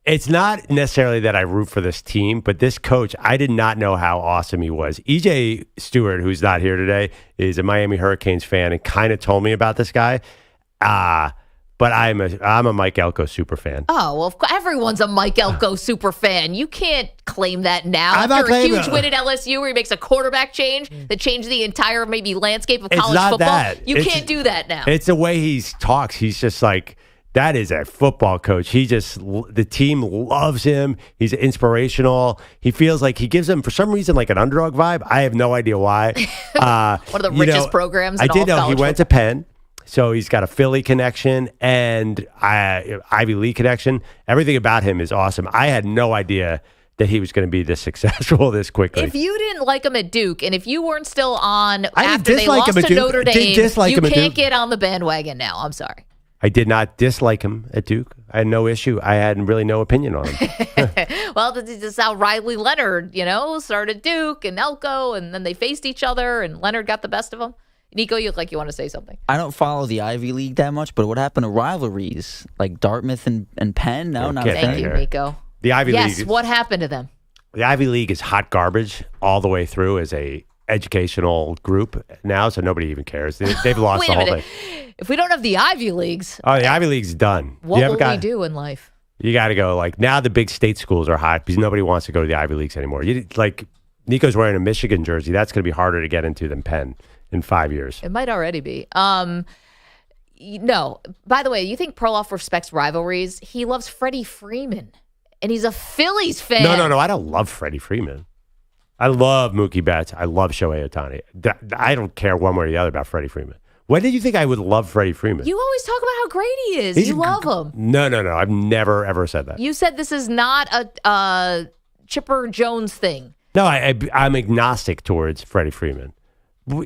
It's not necessarily that I root for this team, but this coach, I did not know how awesome he was. EJ Stewart, who's not here today, is a Miami Hurricanes fan and kind of told me about this guy. But I'm a Mike Elko super fan. Oh, well, everyone's a Mike Elko super fan. You can't claim that now. After a huge win at LSU where he makes a quarterback change that changed the entire maybe landscape of college football. You can't do that now. It's the way he talks. He's just like, that is a football coach. The team loves him. He's inspirational. He feels like he gives them, for some reason, like an underdog vibe. I have no idea why. One of the richest programs in all of college know he went to Penn. So he's got a Philly connection and Ivy League connection. Everything about him is awesome. I had no idea that he was going to be this successful this quickly. If you didn't like him at Duke, and if you weren't still on after they lost to Notre Dame, you can't get on the bandwagon now. I'm sorry. I did not dislike him at Duke. I had no issue. I had really no opinion on him. Well, this is how Riley Leonard, started Duke and Elko, and then they faced each other, and Leonard got the best of them. Nico, you look like you want to say something. I don't follow the Ivy League that much, but what happened to rivalries like Dartmouth and Penn? No, not a thing. Thank you, Nico. The Ivy League. Yes, what happened to them? The Ivy League is hot garbage all the way through as a educational group now, so nobody even cares. They've lost the whole thing. If we don't have the Ivy Leagues, the Ivy League's done. What will we do in life? You got to go. Like, now the big state schools are hot because nobody wants to go to the Ivy Leagues anymore. Nico's wearing a Michigan jersey. That's going to be harder to get into than Penn in 5 years. It might already be. No. By the way, you think Perloff respects rivalries? He loves Freddie Freeman, and he's a Phillies fan. No. I don't love Freddie Freeman. I love Mookie Betts. I love Shohei Ohtani. I don't care one way or the other about Freddie Freeman. When did you think I would love Freddie Freeman? You always talk about how great he is. You love him. No. I've never, ever said that. You said this is not a Chipper Jones thing. No, I'm agnostic towards Freddie Freeman. Who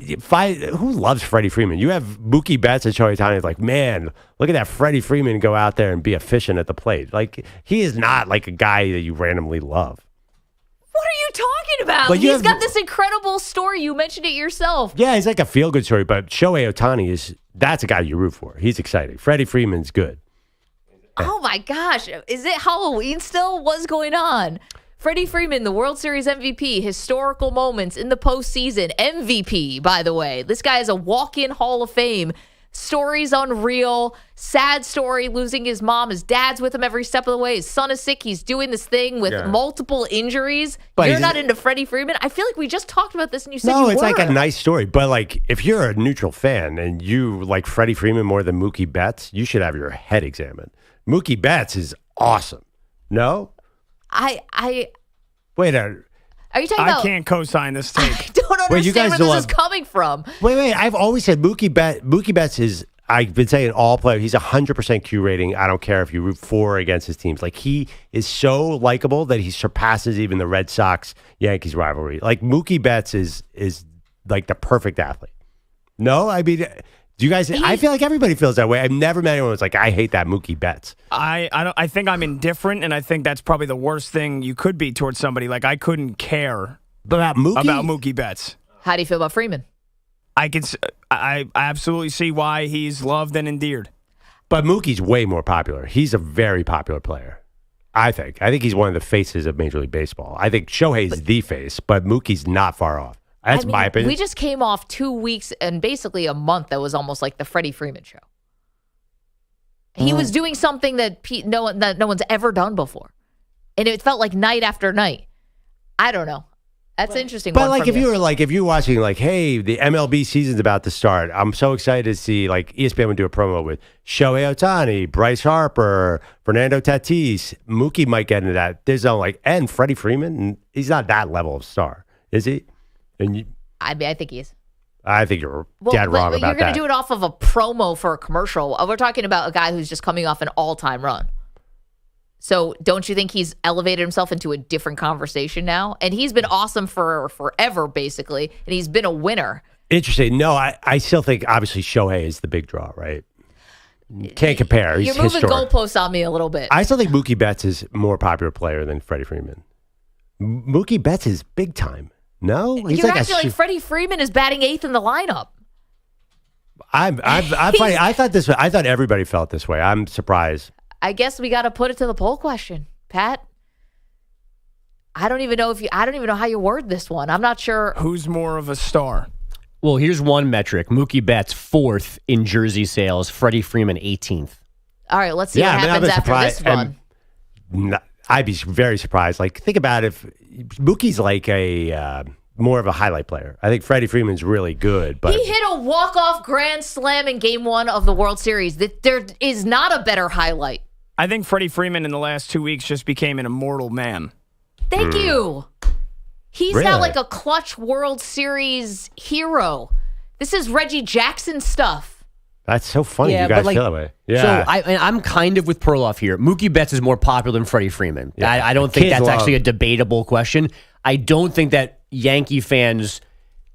loves Freddie Freeman? You have Mookie Betts and Shohei Ohtani. It's like, man, look at that Freddie Freeman go out there and be efficient at the plate. Like, he is not like a guy that you randomly love. What are you talking about? He's got this incredible story. You mentioned it yourself. Yeah, he's like a feel-good story, but Shohei Ohtani that's a guy you root for. He's exciting. Freddie Freeman's good. Oh, my gosh. Is it Halloween still? What's going on? Freddie Freeman, the World Series MVP, historical moments in the postseason, MVP, by the way. This guy is a walk-in Hall of Fame. Stories unreal. Sad story, losing his mom. His dad's with him every step of the way. His son is sick. He's doing this thing with multiple injuries. But you're not into Freddie Freeman? I feel like we just talked about this and you said you were. No, it's like a nice story. But like, if you're a neutral fan and you like Freddie Freeman more than Mookie Betts, you should have your head examined. Mookie Betts is awesome. No? Wait, are you talking about? I can't co-sign this take. I don't understand where this is coming from. Wait. I've always said Mookie Betts is, I've been saying all players, he's 100% Q rating. I don't care if you root for or against his teams. Like, he is so likable that he surpasses even the Red Sox-Yankees rivalry. Like, Mookie Betts is like the perfect athlete. No? I mean, do you guys? I feel like everybody feels that way. I've never met anyone who's like, I hate that Mookie Betts. I think I'm indifferent, and I think that's probably the worst thing you could be towards somebody. Like, I couldn't care about Mookie Betts. How do you feel about Freeman? I absolutely see why he's loved and endeared. But Mookie's way more popular. He's a very popular player. I think he's one of the faces of Major League Baseball. I think Shohei's the face, but Mookie's not far off. That's my opinion. We just came off 2 weeks and basically a month that was almost like the Freddie Freeman show. He was doing something that no one's ever done before. And it felt like night after night. I don't know. That's interesting. But one like from if you're watching like, hey, the MLB season's about to start. I'm so excited to see like ESPN would do a promo with Shohei Ohtani, Bryce Harper, Fernando Tatis. Mookie might get into that. There's no like, and Freddie Freeman. And he's not that level of star, is he? And I think he is. I think you're dead wrong about that. You're going to do it off of a promo for a commercial. We're talking about a guy who's just coming off an all-time run. So don't you think he's elevated himself into a different conversation now? And he's been awesome for forever, basically, and he's been a winner. Interesting. No, I still think obviously Shohei is the big draw, right? Can't compare. He's You're moving historic. goalposts on me a little bit. I still think Mookie Betts is more popular player than Freddie Freeman. Mookie Betts is big time. No, he's You're acting like Freddie Freeman is batting 8th in the lineup. I thought everybody felt this way. I'm surprised. I guess we got to put it to the poll question, Pat. I don't even know how you word this one. I'm not sure who's more of a star. Well, here's one metric: Mookie Betts 4th in jersey sales, Freddie Freeman 18th. All right, let's see what happens after this one. I'd be very surprised. Like, think about if Mookie's like a more of a highlight player. I think Freddie Freeman's really good, but he hit a walk-off grand slam in Game 1 of the World Series. There is not a better highlight. I think Freddie Freeman in the last 2 weeks just became an immortal man. Thank you. He's Really? now like a clutch World Series hero. This is Reggie Jackson stuff. that's so funny. Yeah, You guys but, like, feel that way. Yeah. So I'm kind of with Perloff here. Mookie Betts is more popular than Freddie Freeman. Yeah. I don't think Kids that's love- actually a debatable question. I don't think that Yankee fans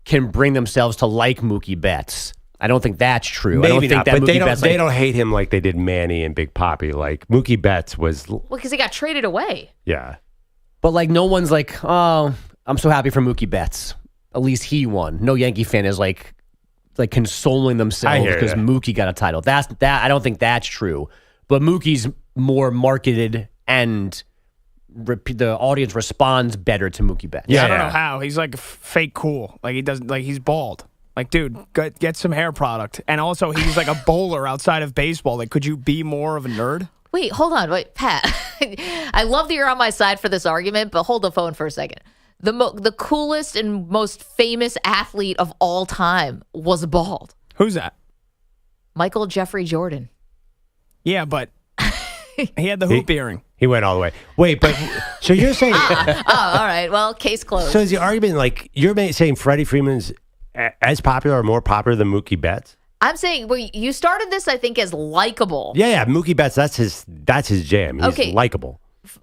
can bring themselves to like Mookie Betts. I don't think that's true. I don't Maybe think not, that but Mookie they don't. Betts, They don't hate him like they did Manny and Big Papi. Like Mookie Betts was. Well, because he got traded away. Yeah. But like no one's like, oh, I'm so happy for Mookie Betts. At least he won. No Yankee fan is like consoling I themselves hear because ya. Mookie got a title. That I don't think that's true. But Mookie's more marketed and the audience responds better to Mookie Betts. Yeah, I don't know how. He's like fake cool. Like he doesn't like he's bald. Like, dude, get some hair product. And also, he's like a bowler outside of baseball. Like, could you be more of a nerd? Wait, hold on. Wait, Pat. I love that you're on my side for this argument, but hold the phone for a second. The coolest and most famous athlete of all time was bald. Who's that? Michael Jeffrey Jordan. Yeah, but he had the hoop earring. He went all the way. Wait, but so you're saying? Oh, all right. Well, case closed. So is the argument like you're saying Freddie Freeman's as popular or more popular than Mookie Betts? I'm saying, well, you started this, I think, as likable. Yeah. Mookie Betts, that's his jam. He's Okay. likable.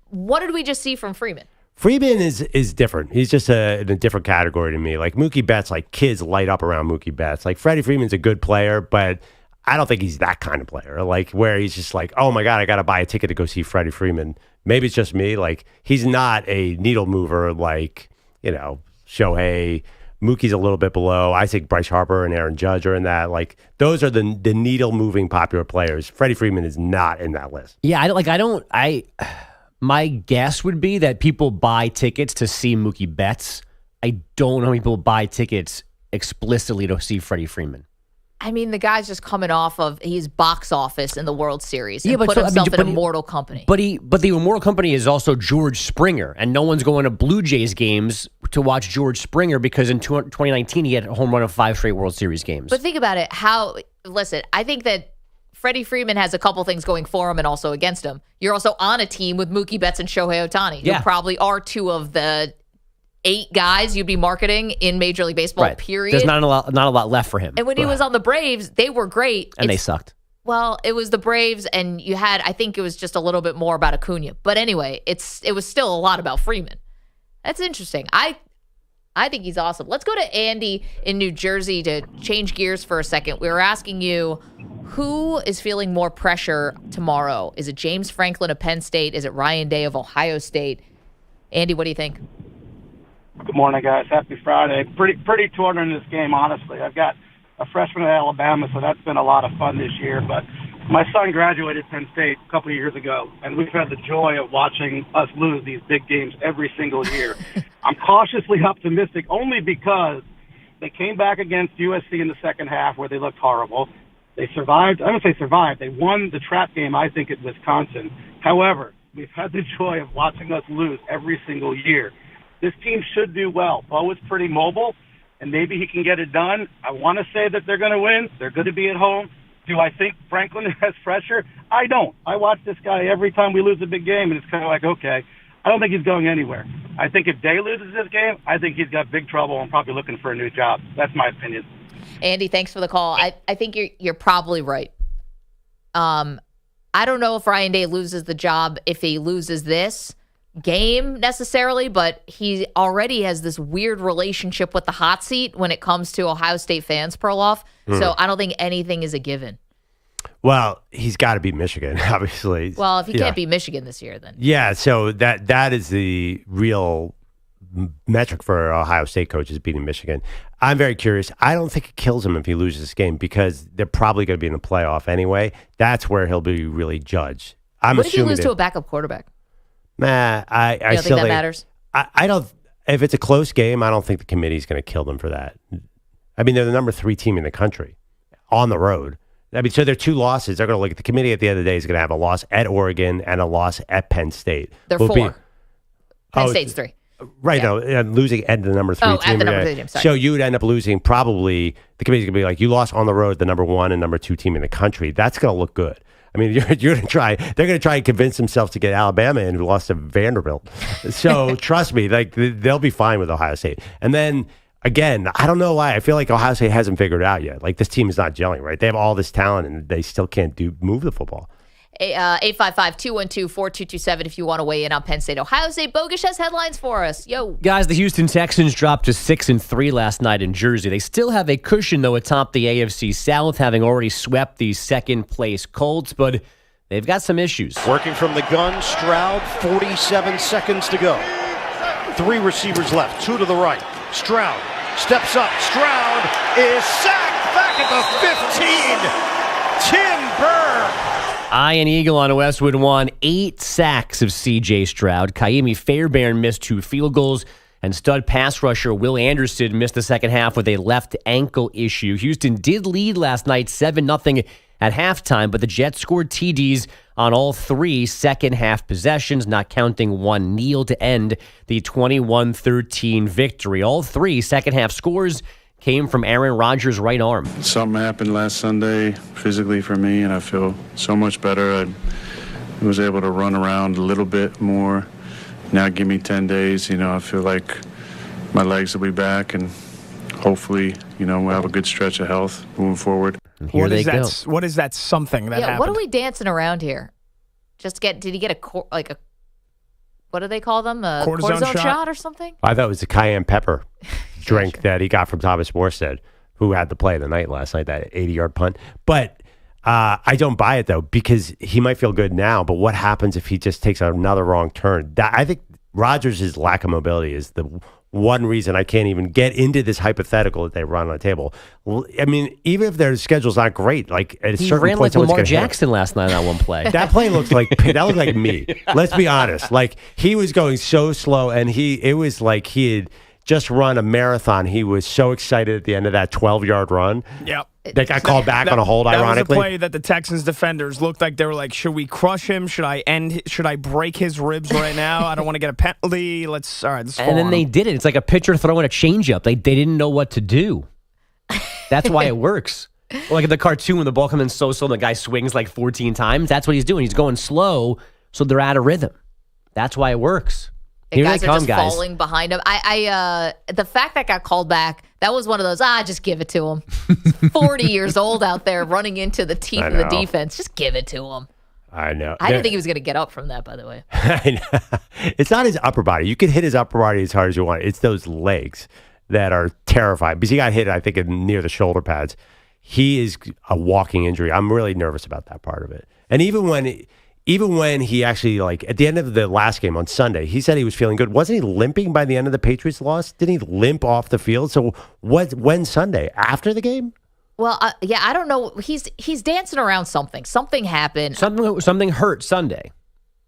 What did we just see from Freeman? Freeman is different. He's just in a different category to me. Like Mookie Betts, like kids light up around Mookie Betts. Like Freddie Freeman's a good player, but I don't think he's that kind of player. Like where he's just like, oh my God, I got to buy a ticket to go see Freddie Freeman. Maybe it's just me. Like he's not a needle mover like, Shohei. Mookie's a little bit below. I think Bryce Harper and Aaron Judge are in that. Like those are the needle moving popular players. Freddie Freeman is not in that list. Yeah, my guess would be that people buy tickets to see Mookie Betts. I don't know how many people buy tickets explicitly to see Freddie Freeman. I mean, the guy's just coming off of his box office in the World Series and Yeah, but put so, I mean, himself in but a he- mortal company. But the Immortal Company is also George Springer, and no one's going to Blue Jays games to watch George Springer because in 2019 he had a home run of 5 straight World Series games. But think about it. Listen, I think that Freddie Freeman has a couple things going for him and also against him. You're also on a team with Mookie Betts and Shohei Ohtani, Yeah. who probably are 2 of the 8 guys you'd be marketing in Major League Baseball, right. period. There's not a lot left for him. And when he was on the Braves, they were great. And they sucked. Well, it was the Braves, and you had, I think it was just a little bit more about Acuna. But anyway, it was still a lot about Freeman. That's interesting. I think he's awesome. Let's go to Andy in New Jersey to change gears for a second. We were asking you, who is feeling more pressure tomorrow? Is it James Franklin of Penn State? Is it Ryan Day of Ohio State? Andy, what do you think? Good morning, guys. Happy Friday. Pretty torn in this game, honestly. I've got a freshman at Alabama, so that's been a lot of fun this year. But my son graduated Penn State a couple of years ago, and we've had the joy of watching us lose these big games every single year. I'm cautiously optimistic only because they came back against USC in the second half where they looked horrible. They survived. I don't say survived. They won the trap game, I think, at Wisconsin. However, we've had the joy of watching us lose every single year. This team should do well. Bo is pretty mobile, and maybe he can get it done. I want to say that they're going to win. They're going to be at home. Do I think Franklin has pressure? I don't. I watch this guy every time we lose a big game, and it's kind of like, okay, I don't think he's going anywhere. I think if Day loses this game, I think he's got big trouble and probably looking for a new job. That's my opinion. Andy, thanks for the call. I think you're probably right. I don't know if Ryan Day loses the job if he loses this game necessarily, but he already has this weird relationship with the hot seat when it comes to Ohio State fans, Perloff. So I don't think anything is a given. Well, he's got to beat Michigan, obviously. Well, if he can't beat Michigan this year, then. Yeah, so that is the real metric for Ohio State coaches beating Michigan. I'm very curious. I don't think it kills him if he loses this game because they're probably going to be in the playoff anyway. That's where he'll be really judged. What if you lose to a backup quarterback? Nah, I don't think that matters? I don't. If it's a close game, I don't think the committee's going to kill them for that. I mean, they're the number 3 team in the country on the road. I mean, so their 2 losses. They're going to look at the committee at the end of the day is going to have a loss at Oregon and a loss at Penn State. They're 4. Penn State's 3. Right, no, losing at the number 3 team. At the number 3 team, sorry. So you would end up losing probably, the committee's going to be like, you lost on the road the number 1 and number 2 team in the country. That's going to look good. I mean, you're going to try, they're going to try and convince themselves to get Alabama in who lost to Vanderbilt. So trust me, like they'll be fine with Ohio State. And then again, I don't know why. I feel like Ohio State hasn't figured it out yet. Like this team is not gelling, right? They have all this talent and they still can't move the football. 855-212-4227 if you want to weigh in on Penn State. Ohio State. Bogusch has headlines for us. Yo. Guys, the Houston Texans dropped to 6-3 last night in Jersey. They still have a cushion, though, atop the AFC South, having already swept the second-place Colts, but they've got some issues. Working from the gun, Stroud, 47 seconds to go. 3 receivers left, 2 to the right. Stroud steps up. Stroud is sacked back at the 15. Tim Burr. Ian Eagle on Westwood won 8 sacks of C.J. Stroud. Kaimi Fairbairn missed 2 field goals, and stud pass rusher Will Anderson missed the second half with a left ankle issue. Houston did lead last night 7-0 at halftime, but the Jets scored TDs on all 3 second-half possessions, not counting one kneel to end the 21-13 victory. All 3 second-half scores came from Aaron Rodgers' right arm. Something happened last Sunday physically for me, and I feel so much better. I was able to run around a little bit more. Now give me 10 days. I feel like my legs will be back, and hopefully, we'll have a good stretch of health moving forward. What is that something that happened? What are we dancing around here? Did he get a what do they call them? A cortisone shot or something? I thought it was the cayenne pepper drink that he got from Thomas Morstead, who had the play of the night last night, that 80-yard punt. But I don't buy it, though, because he might feel good now, but what happens if he just takes another wrong turn? I think Rodgers' lack of mobility is the one reason I can't even get into this hypothetical that they run on the table. I mean, even if their schedule's not great, like at a certain point, he ran like Lamar Jackson last night on one play. That play looked like me. Let's be honest. Like he was going so slow, and it was like he had just run a marathon. He was so excited at the end of that 12-yard run. Yep. That got called back on a hold, ironically. That was a play that the Texans defenders looked like they were like, should we crush him? Should I break his ribs right now? I don't want to get a penalty. Let's And then they did it. It's like a pitcher throwing a changeup. They didn't know what to do. That's why it works. Like in the cartoon when the ball comes in so slow and the guy swings like 14 times. That's what he's doing. He's going slow, so they're out of rhythm. That's why it works. Here guys they are come, just falling behind him. The fact that got called back, that was one of those, just give it to him. 40 years old out there running into the teeth of the defense. Just give it to him. I know. I didn't think he was going to get up from that, by the way. I know. It's not his upper body. You can hit his upper body as hard as you want. It's those legs that are terrifying. Because he got hit, I think, near the shoulder pads. He is a walking injury. I'm really nervous about that part of it. And even when he actually, like, at the end of the last game on Sunday, he said he was feeling good. Wasn't he limping by the end of the Patriots loss? Didn't he limp off the field? So when Sunday? After the game? Well, I don't know. He's dancing around something. Something happened. Something hurt Sunday.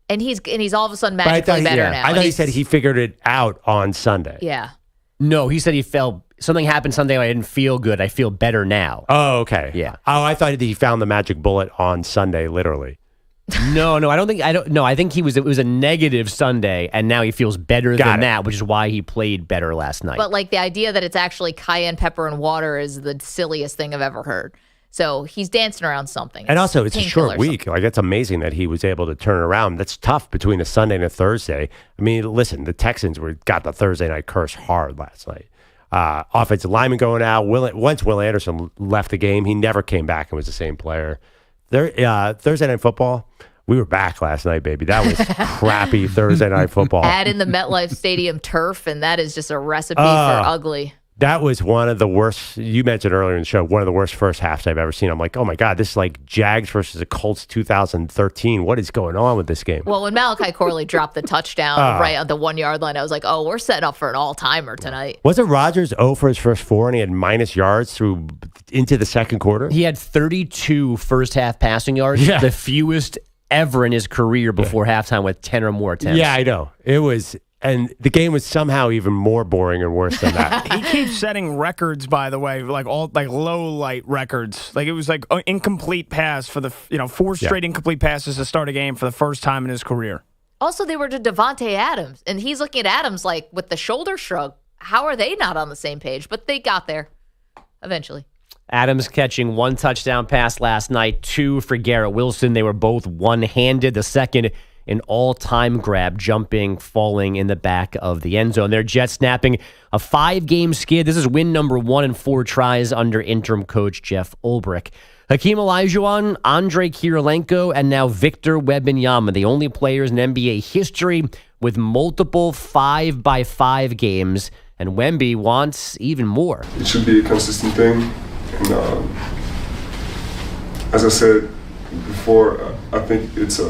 And he's all of a sudden magically better now. I thought he said he figured it out on Sunday. Yeah. No, he said something happened Sunday. I didn't feel good. I feel better now. Oh, okay. Yeah. Oh, I thought he found the magic bullet on Sunday, literally. No, I think it was a negative Sunday, and now he feels better than that, which is why he played better last night. But like the idea that it's actually cayenne pepper and water is the silliest thing I've ever heard. So he's dancing around something. And also, it's a short week. Like, it's amazing that he was able to turn around. That's tough between a Sunday and a Thursday. I mean, listen, the Texans got the Thursday night curse hard last night. Offensive lineman going out. Once Will Anderson left the game, he never came back and was the same player. Thursday night football, we were back last night, baby. That was crappy Thursday night football. Add in the MetLife Stadium turf, and that is just a recipe for ugly. That was one of the worst, you mentioned earlier in the show, one of the worst first halves I've ever seen. I'm like, oh my God, this is like Jags versus the Colts 2013. What is going on with this game? Well, when Malachi Corley dropped the touchdown right on the 1 yard line, I was like, oh, we're setting up for an all-timer tonight. Wasn't Rodgers 0 for his first 4 and he had minus yards into the second quarter? He had 32 first half passing yards, the fewest ever in his career before halftime with 10 or more attempts. Yeah, I know. It was... And the game was somehow even more boring and worse than that. He keeps setting records, by the way, like low light records. Like it was like an incomplete pass for the 4 straight incomplete passes to start a game for the first time in his career. Also, they were to Devontae Adams, and he's looking at Adams like with the shoulder shrug. How are they not on the same page? But they got there eventually. Adams catching 1 touchdown pass last night, 2 for Garrett Wilson. They were both one-handed. The second, an all-time grab, jumping, falling in the back of the end zone. Their Jets snapping a 5-game skid. This is win number 1 in 4 tries under interim coach Jeff Ulbrich. Hakeem Olajuwon, Andre Kirilenko, and now Victor Wembanyama, the only players in NBA history with multiple 5-by-5 games. And Wemby wants even more. It should be a consistent thing. And as I said before, I think it's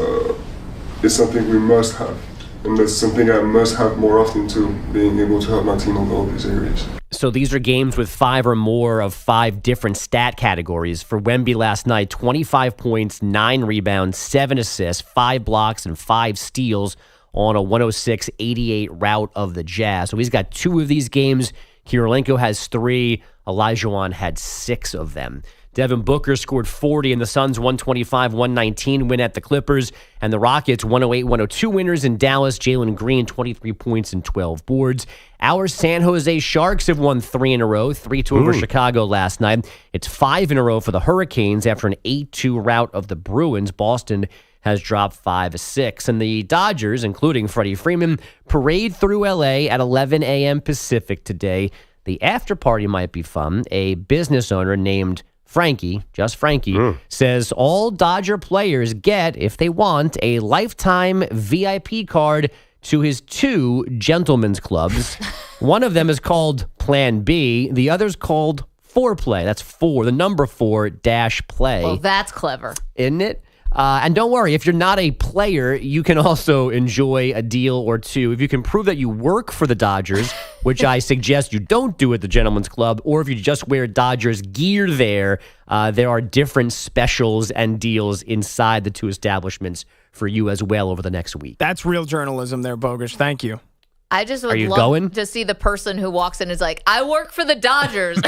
something we must have. And that's something I must have more often too, being able to help my team in all these areas. So these are games with 5 or more of 5 different stat categories. For Wemby last night, 25 points, 9 rebounds, 7 assists, 5 blocks, and 5 steals on a 106-88 rout of the Jazz. So he's got 2 of these games. Kirilenko has 3. Olajuwon had 6 of them. Devin Booker scored 40 in the Suns' 125-119 win at the Clippers, and the Rockets' 108-102 winners in Dallas. Jalen Green, 23 points and 12 boards. Our San Jose Sharks have won 3 in a row, 3-2 over Chicago last night. It's 5 in a row for the Hurricanes after an 8-2 rout of the Bruins. Boston has dropped 5-6. And the Dodgers, including Freddie Freeman, parade through L.A. at 11 a.m. Pacific today. The after party might be fun. A business owner named Frankie, just Frankie, says all Dodger players get, if they want, a lifetime VIP card to his 2 gentlemen's clubs. One of them is called Plan B. The other's called Foreplay. That's 4, the number 4-play. Well, that's clever. Isn't it? And don't worry, if you're not a player, you can also enjoy a deal or 2. If you can prove that you work for the Dodgers, which I suggest you don't do at the Gentleman's Club, or if you just wear Dodgers gear there are different specials and deals inside the 2 establishments for you as well over the next week. That's real journalism there, Bogusch. Thank you. I just would love to see the person who walks in and is like, I work for the Dodgers.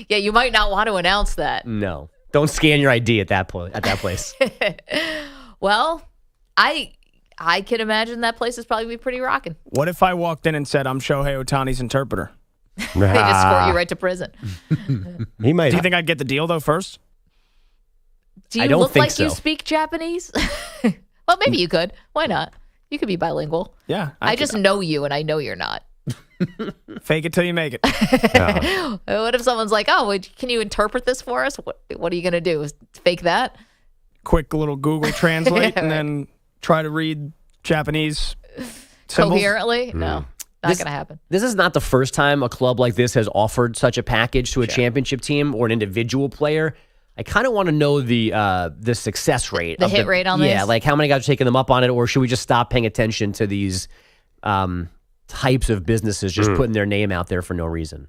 Yeah, you might not want to announce that. No. Don't scan your ID at that place. Well, I can imagine that place is probably be pretty rocking. What if I walked in and said, I'm Shohei Ohtani's interpreter? They just escort you right to prison. He might. Do you think I'd get the deal, though, first? Do you look like you speak Japanese? Well, maybe you could. Why not? You could be bilingual. Yeah. I just know you, and I know you're not. Fake it till you make it. What if someone's like, oh, can you interpret this for us? What are you going to do? Fake that? Quick little Google Translate and then try to read Japanese symbols? Coherently? No. Not going to happen. This is not the first time a club like this has offered such a package to a championship team or an individual player. I kind of want to know the success rate. The hit rate on this? Yeah, like how many guys are taking them up on it, or should we just stop paying attention to these types of businesses just putting their name out there for no reason?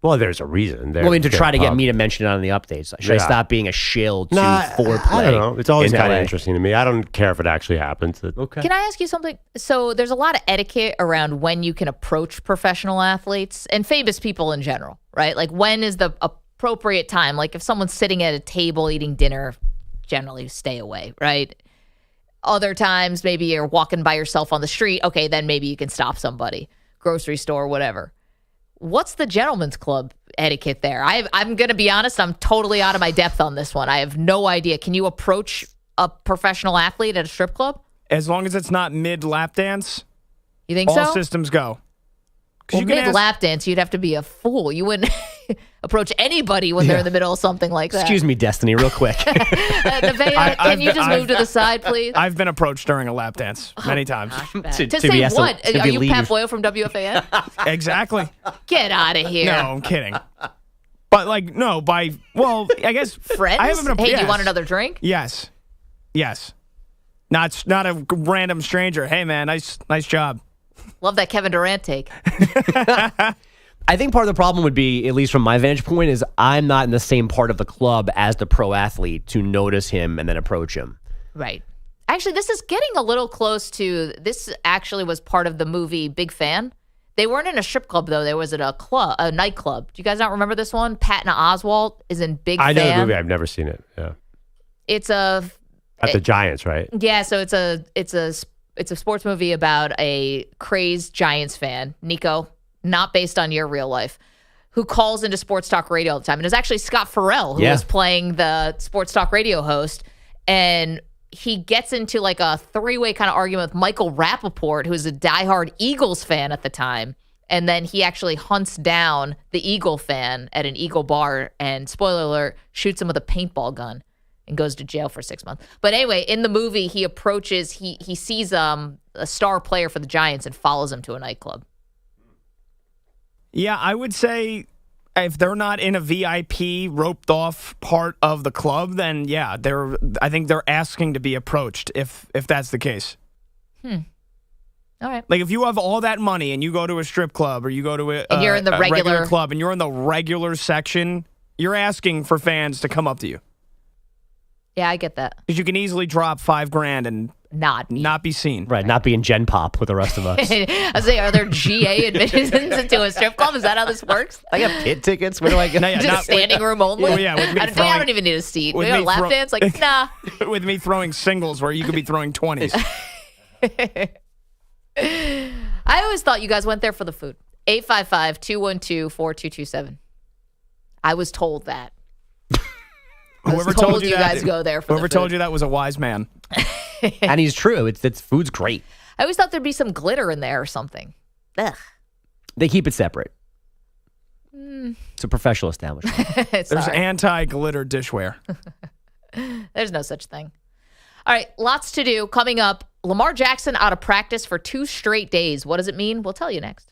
Well, there's a reason. Well, I mean, to try to get me to mention it on the updates. Should I stop being a shill to Foreplay? I don't know. It's always kind of interesting to me. I don't care if it actually happens. Okay. Can I ask you something? So there's a lot of etiquette around when you can approach professional athletes and famous people in general, right? Like when is the appropriate time? Like if someone's sitting at a table eating dinner, generally stay away, right? Other times, maybe you're walking by yourself on the street. Okay, then maybe you can stop somebody. Grocery store, whatever. What's the gentleman's club etiquette there? I'm going to be honest. I'm totally out of my depth on this one. I have no idea. Can you approach a professional athlete at a strip club? As long as it's not mid-lap dance, you think all so? systems go. Well, mid-lap dance, you'd have to be a fool. You wouldn't approach anybody when they're in the middle of something like that. Excuse me, Destiny, real quick. Can you just move to the side, please? I've been approached during a lap dance many times. To say what? Are you Pat Boyle from WFAN? Exactly. Get out of here. No, I'm kidding. But I guess friends. Hey, do you want another drink? Yes. Not a random stranger. Hey, man, nice job. Love that Kevin Durant take. I think part of the problem would be, at least from my vantage point, is I'm not in the same part of the club as the pro athlete to notice him and then approach him. Right. Actually, this is getting a little close to, this actually was part of the movie Big Fan. They weren't in a strip club, though. They was at a nightclub. Do you guys not remember this one? Patton Oswalt is in Big Fan. I know the movie. I've never seen it. Yeah. It's at the Giants, right? Yeah, so it's a sports movie about a crazed Giants fan, Nico, not based on your real life, who calls into sports talk radio all the time. And it's actually Scott Farrell who was playing the sports talk radio host. And he gets into like a three-way kind of argument with Michael Rappaport, who's a diehard Eagles fan at the time. And then he actually hunts down the Eagle fan at an Eagle bar and, spoiler alert, shoots him with a paintball gun and goes to jail for 6 months. But anyway, in the movie, he approaches, he sees a star player for the Giants and follows him to a nightclub. Yeah, I would say if they're not in a VIP roped off part of the club, then yeah, I think they're asking to be approached if that's the case. All right. Like if you have all that money and you go to a strip club or you go to and you're in the regular club and you're in the regular section, you're asking for fans to come up to you. Yeah, I get that. Because you can easily drop $5,000 and not be seen. Right, not be in Gen Pop with the rest of us. I was saying, are there GA admissions into a strip club? Is that how this works? I have kid tickets. Where do I get? Just standing room only? Well, yeah, with me I don't even need a seat. We got a lap dance? Like, nah. With me throwing singles where you could be throwing 20s. I always thought you guys went there for the food. 855-212-4227. I was told that. Whoever told you guys go there for whoever told you that was a wise man. And he's true. It's food's great. I always thought there'd be some glitter in there or something. Ugh. They keep it separate. It's a professional establishment. There's anti-glitter dishware. There's no such thing. All right, lots to do. Coming up, Lamar Jackson out of practice for 2 straight days. What does it mean? We'll tell you next.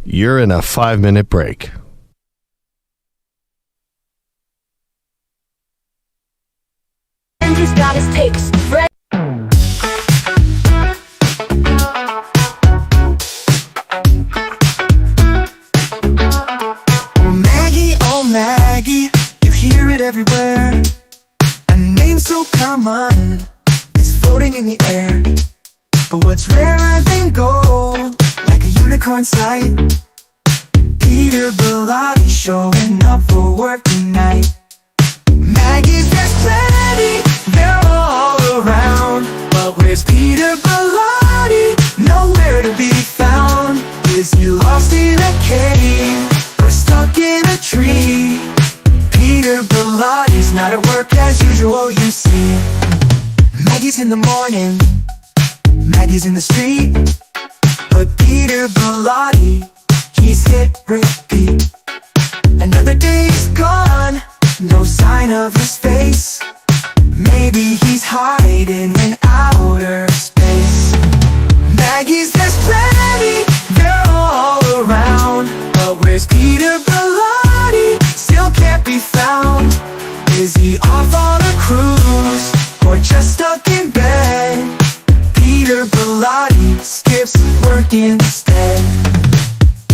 You're in a 5-minute break. He's got his takes. Oh Maggie, you hear it everywhere. A name so common, it's floating in the air. But what's rarer than gold, like a unicorn sight? Peter Bellotti showing up for work tonight. Maggie's there's plenty, they're all around. But where's Peter Bellotti? Nowhere to be found. Is he lost in a cave or stuck in a tree? Peter Bellotti's not at work as usual, you see. Maggie's in the morning, Maggie's in the street. But Peter Bellotti, he's hit repeat. Another day's gone, no sign of his face. Maybe he's hiding in outer space. Maggie's there's plenty, they're all around. But where's Peter Bellotti? Still can't be found. Is he off on a cruise or just stuck in bed? Peter Bellotti skips work instead.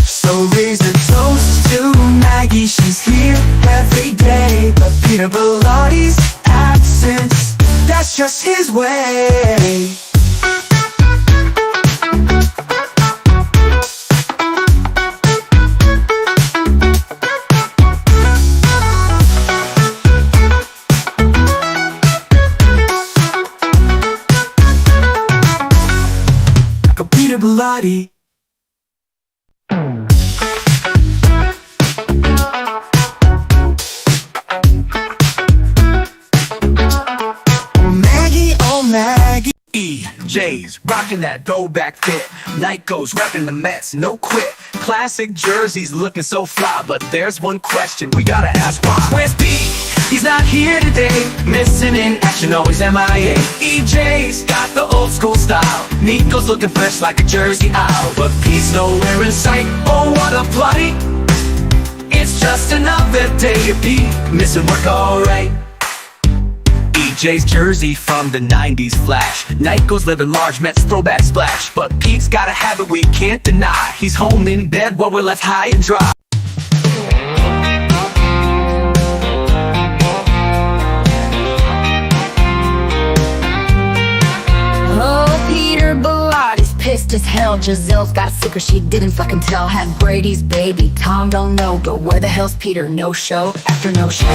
So raise a toast to Maggie, she's here every day. But Peter Bellotti's absence, that's just his way. bloody. Maggie, oh Maggie. EJ's rocking that throwback fit. Night goes repping the Mets, no quit. Classic jerseys looking so fly, but there's one question we gotta ask why. Where's B? He's not here today. Missing in action, always MIA. EJ's got the old school style. Nico's looking fresh like a jersey owl, but P's nowhere in sight. Oh, what a plight! It's just another day of P missing work, alright. EJ's jersey from the 90s flash. Nico's living large, Mets throwback splash. But Pete's gotta have it, we can't deny. He's home in bed while we're left high and dry. Oh, Peter Belotti's pissed as hell. Giselle's got a secret she didn't fucking tell. Had Brady's baby, Tom don't know. But where the hell's Peter? No show after no show.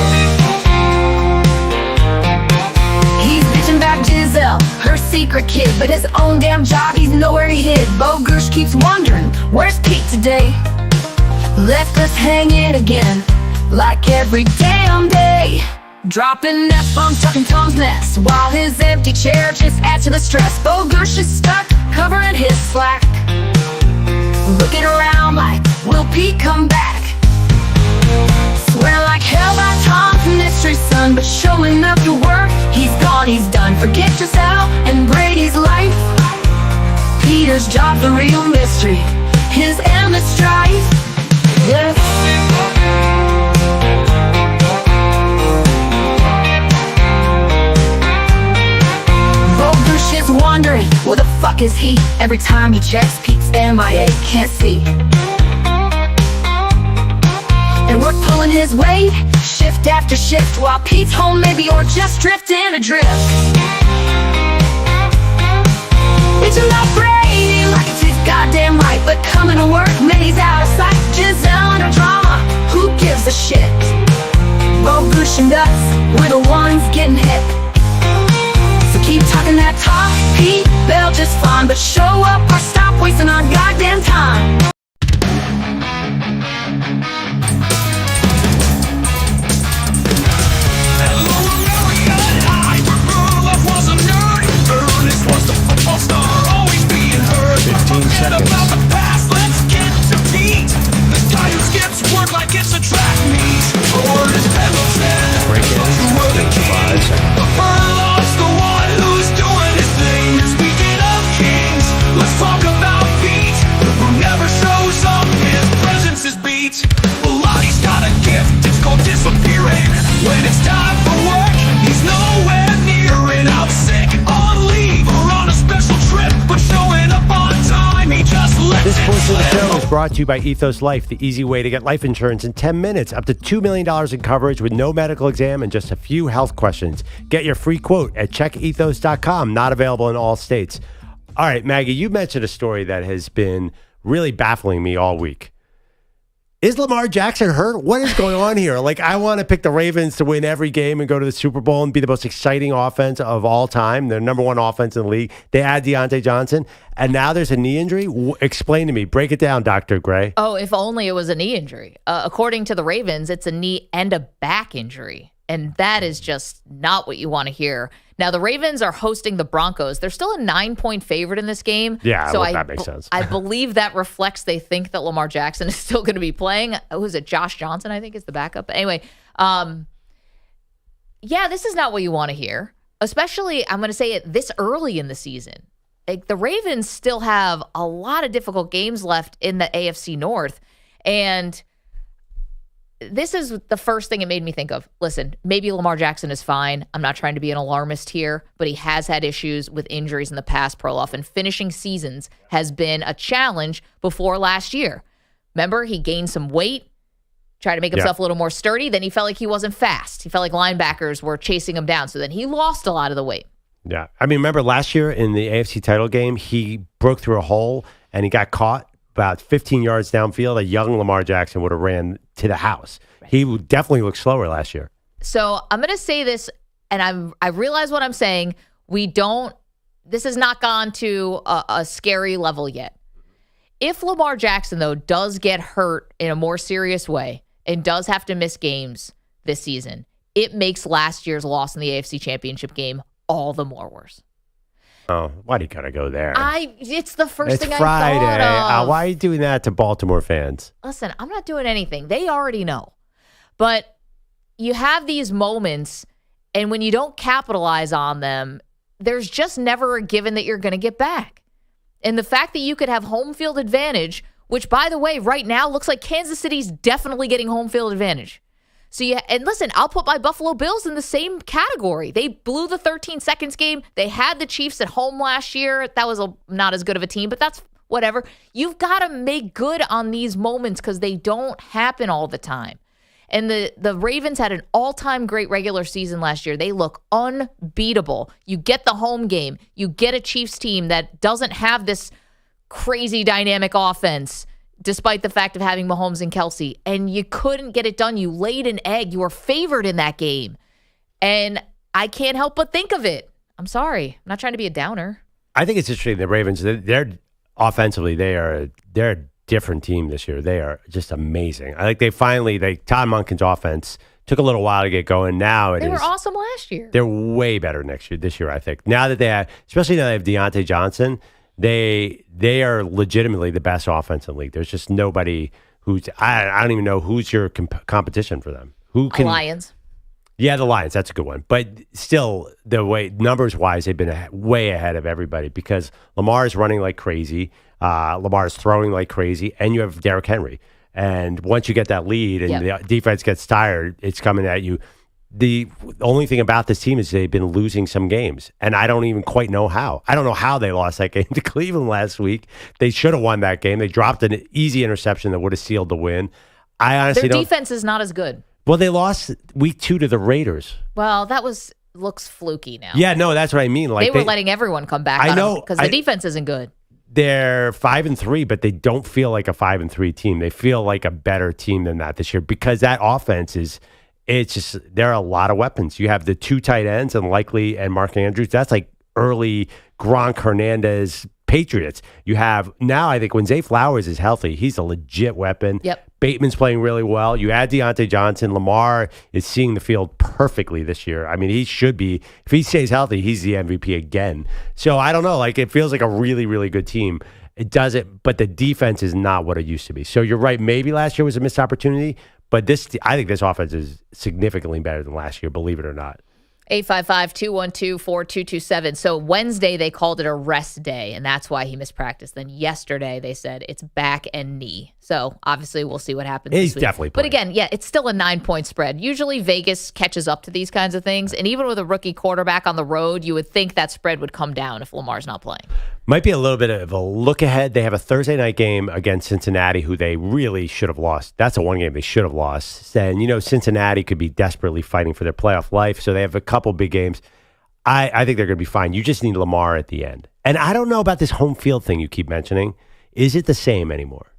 He's bitching about Giselle, her secret kid, but his own damn job he's nowhere he hid. Bogusch keeps wondering, where's Pete today? Left us hanging again, like every damn day. Dropping F-bombs, tucking Tom's nest, while his empty chair just adds to the stress. Bogusch is stuck, covering his slack, looking around like, will Pete come back? Swear like hell by Tom's mystery son, but showing up to work, he's gone, he's done. Forget Giselle and Brady's life. Peter's job's a real mystery, his endless strife. Yes. Bogusch is wondering, where the fuck is he? Every time he checks, Pete's MIA, can't see. And we're pulling his weight, shift after shift, while Pete's home maybe, or just drifting adrift. It's about Brady, like it's his goddamn right, but coming to work, man, he's out of sight. Giselle and her drama, who gives a shit? Bogusch and us, we're the ones getting hit. So keep talking that talk, Pete, they'll just fine, but show up or stop wasting our goddamn time. About the past, let's get to Pete. The guy who skips work like it's a track meet. Or his Pendleton, who the king. Perloff's the one who's doing his thing. Speaking of kings, let's talk about Pete, who never shows up, his presence is beat. Lottie got a gift, it's called disappearing. When it's time for work, he's nowhere near it. Out sick, on leave, or on a special trip, but showing up on time. This portion of the show is brought to you by Ethos Life, the easy way to get life insurance in 10 minutes. Up to $2 million in coverage with no medical exam and just a few health questions. Get your free quote at checkethos.com. Not available in all states. All right, Maggie, you mentioned a story that has been really baffling me all week. Is Lamar Jackson hurt? What is going on here? Like, I want to pick the Ravens to win every game and go to the Super Bowl and be the most exciting offense of all time. They're number one offense in the league. They add Deontay Johnson, and now there's a knee injury? Explain to me. Break it down, Dr. Gray. Oh, if only it was a knee injury. According to the Ravens, it's a knee and a back injury. And that is just not what you want to hear. Now, the Ravens are hosting the Broncos. They're still a 9-point favorite in this game. Yeah, so that makes sense. I believe that reflects they think that Lamar Jackson is still going to be playing. Who's it? Josh Johnson, I think, is the backup. Anyway, yeah, this is not what you want to hear. Especially, I'm going to say it this early in the season. Like, the Ravens still have a lot of difficult games left in the AFC North. And this is the first thing it made me think of. Listen, maybe Lamar Jackson is fine. I'm not trying to be an alarmist here, but he has had issues with injuries in the past, Perloff, and finishing seasons has been a challenge before last year. Remember, he gained some weight, tried to make himself a little more sturdy. Then he felt like he wasn't fast. He felt like linebackers were chasing him down. So then he lost a lot of the weight. Yeah. I mean, remember last year in the AFC title game, he broke through a hole and he got caught about 15 yards downfield. A young Lamar Jackson would have ran to the house. He definitely looked slower last year. So I'm going to say this, and I realize what I'm saying. This has not gone to a scary level yet. If Lamar Jackson, though, does get hurt in a more serious way and does have to miss games this season, it makes last year's loss in the AFC Championship game all the more worse. Oh, why do you gotta go there? It's the first thing Friday. I thought of. Why are you doing that to Baltimore fans? Listen, I'm not doing anything. They already know. But you have these moments, and when you don't capitalize on them, there's just never a given that you're going to get back. And the fact that you could have home field advantage, which, by the way, right now looks like Kansas City's definitely getting home field advantage. So and listen, I'll put my Buffalo Bills in the same category. They blew the 13 seconds game. They had the Chiefs at home last year. That was not as good of a team, but that's whatever. You've got to make good on these moments because they don't happen all the time. And the Ravens had an all-time great regular season last year. They look unbeatable. You get the home game. You get a Chiefs team that doesn't have this crazy dynamic offense, despite the fact of having Mahomes and Kelsey, and you couldn't get it done. You laid an egg. You were favored in that game. And I can't help but think of it. I'm sorry. I'm not trying to be a downer. I think it's interesting. The Ravens, they're offensively, they're a different team this year. They are just amazing. I think Todd Monken's offense took a little while to get going. Now they were awesome last year. They're way better this year, I think. Now that they have, especially now they have Deontay Johnson, they are legitimately the best offense in the league. There's just nobody who's, I don't even know who's your competition for them. Who can? Lions. Yeah, the Lions. That's a good one. But still, the way numbers-wise, they've been way ahead of everybody because Lamar is running like crazy. Lamar is throwing like crazy, and you have Derrick Henry. And once you get that lead and the defense gets tired, it's coming at you. The only thing about this team is they've been losing some games, and I don't even quite know how. I don't know how they lost that game to Cleveland last week. They should have won that game. They dropped an easy interception that would have sealed the win. I honestly Their defense is not as good. Well, they lost week 2 to the Raiders. Well, that looks fluky now. Yeah, no, that's what I mean. Like they were letting everyone come back. I know because the defense isn't good. They're 5-3, but they don't feel like a 5-3 team. They feel like a better team than that this year because that offense there are a lot of weapons. You have the 2 tight ends and Mark Andrews. That's like early Gronk Hernandez Patriots. You have now, I think when Zay Flowers is healthy, he's a legit weapon. Yep. Bateman's playing really well. You add Deontay Johnson. Lamar is seeing the field perfectly this year. I mean, he should be. If he stays healthy, he's the MVP again. So I don't know. Like it feels like a really, really good team. It doesn't, but the defense is not what it used to be. So you're right. Maybe last year was a missed opportunity, but I think this offense is significantly better than last year, believe it or not. 855-212-4227. So Wednesday, they called it a rest day, and that's why he missed practice. Then yesterday, they said it's back and knee. So obviously, we'll see what happens He's this week. Definitely But playing. again, it's still a 9-point spread. Usually, Vegas catches up to these kinds of things. And even with a rookie quarterback on the road, you would think that spread would come down if Lamar's not playing. Might be a little bit of a look ahead. They have a Thursday night game against Cincinnati, who they really should have lost. That's the one game they should have lost. And, Cincinnati could be desperately fighting for their playoff life. So they have a couple big games. I think they're going to be fine. You just need Lamar at the end. And I don't know about this home field thing you keep mentioning. Is it the same anymore?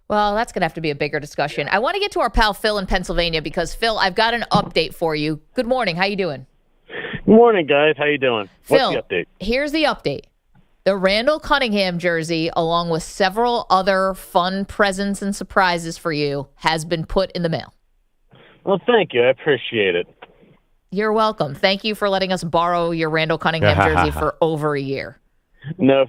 Well, that's going to have to be a bigger discussion. I want to get to our pal Phil in Pennsylvania because, Phil, I've got an update for you. Good morning. How you doing? Good morning, guys. How you doing? Phil, what's the update? Here's the update. The Randall Cunningham jersey, along with several other fun presents and surprises for you, has been put in the mail. Well, thank you. I appreciate it. You're welcome. Thank you for letting us borrow your Randall Cunningham jersey for over a year. No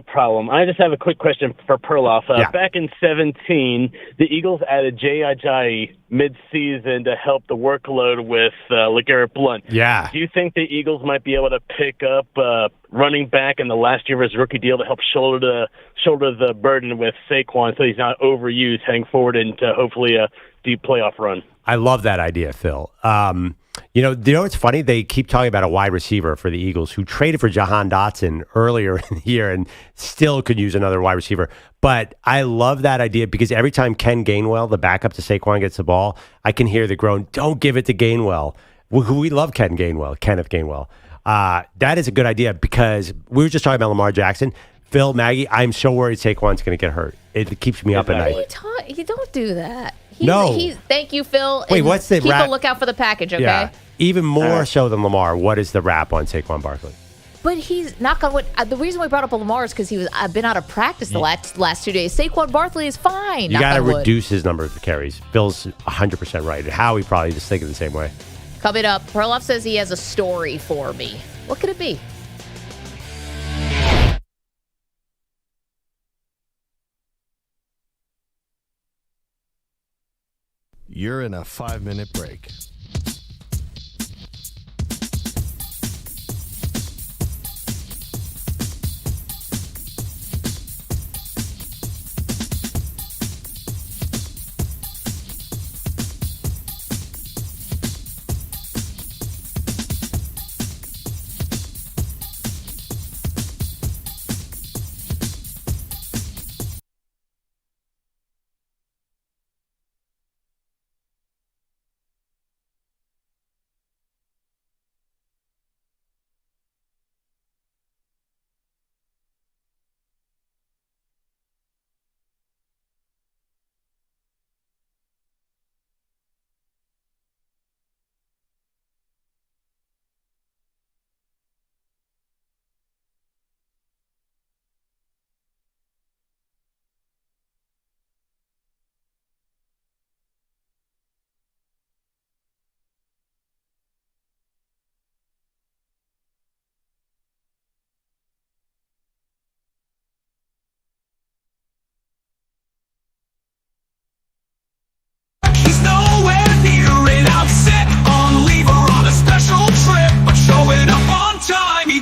problem. I just have a quick question for Perloff. Back in 2017, the Eagles added Jay Ajayi mid-season to help the workload with LeGarrette Blount. Yeah. Do you think the Eagles might be able to pick up running back in the last year of his rookie deal to help shoulder the burden with Saquon so he's not overused heading forward into hopefully a deep playoff run? I love that idea, Phil. You know what's funny? They keep talking about a wide receiver for the Eagles who traded for Jahan Dotson earlier in the year and still could use another wide receiver. But I love that idea because every time Ken Gainwell, the backup to Saquon, gets the ball, I can hear the groan, "Don't give it to Gainwell." We love Kenneth Gainwell. That is a good idea because we were just talking about Lamar Jackson. Phil, Maggie, I'm so worried Saquon's going to get hurt. It keeps me up at night. You don't do that. Thank you, Phil. Wait, and what's the keep rap? a lookout for the package, okay? Yeah. Even more so than Lamar, what is the rap on Saquon Barkley? But he's knock on wood. The reason we brought up Lamar is because he's been out of practice the last 2 days. Saquon Barkley is fine. You got to reduce his number of carries. Bill's 100% right. Howie probably just thinking the same way. Coming up, Perloff says he has a story for me. What could it be? You're in a 5-minute break.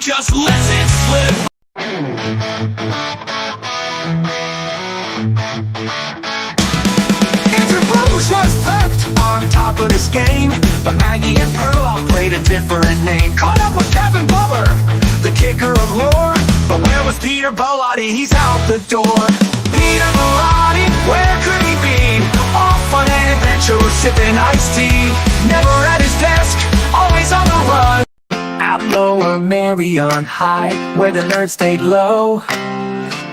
Just lets it slip. Andrew Bogusch was perked on top of this game, but Maggie and Perloff played a different name. Caught up with Kevin Butler, the kicker of lore. But where was Peter Bellotti? He's out the door. Peter Bellotti, where could he be? Off on an adventure, sipping iced tea. Never at his desk, always on the run. At Lower Marion High, where the nerds stayed low.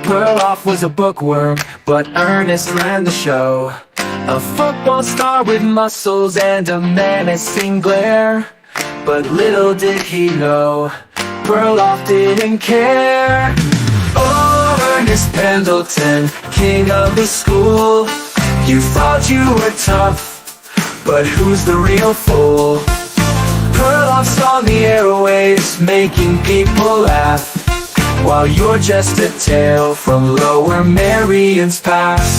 Perloff was a bookworm, but Ernest ran the show. A football star with muscles and a menacing glare. But little did he know, Perloff didn't care. Oh, Ernest Pendleton, king of the school. You thought you were tough, but who's the real fool? Perloff's on the airwaves, making people laugh, while you're just a tale from Lower Marion's past.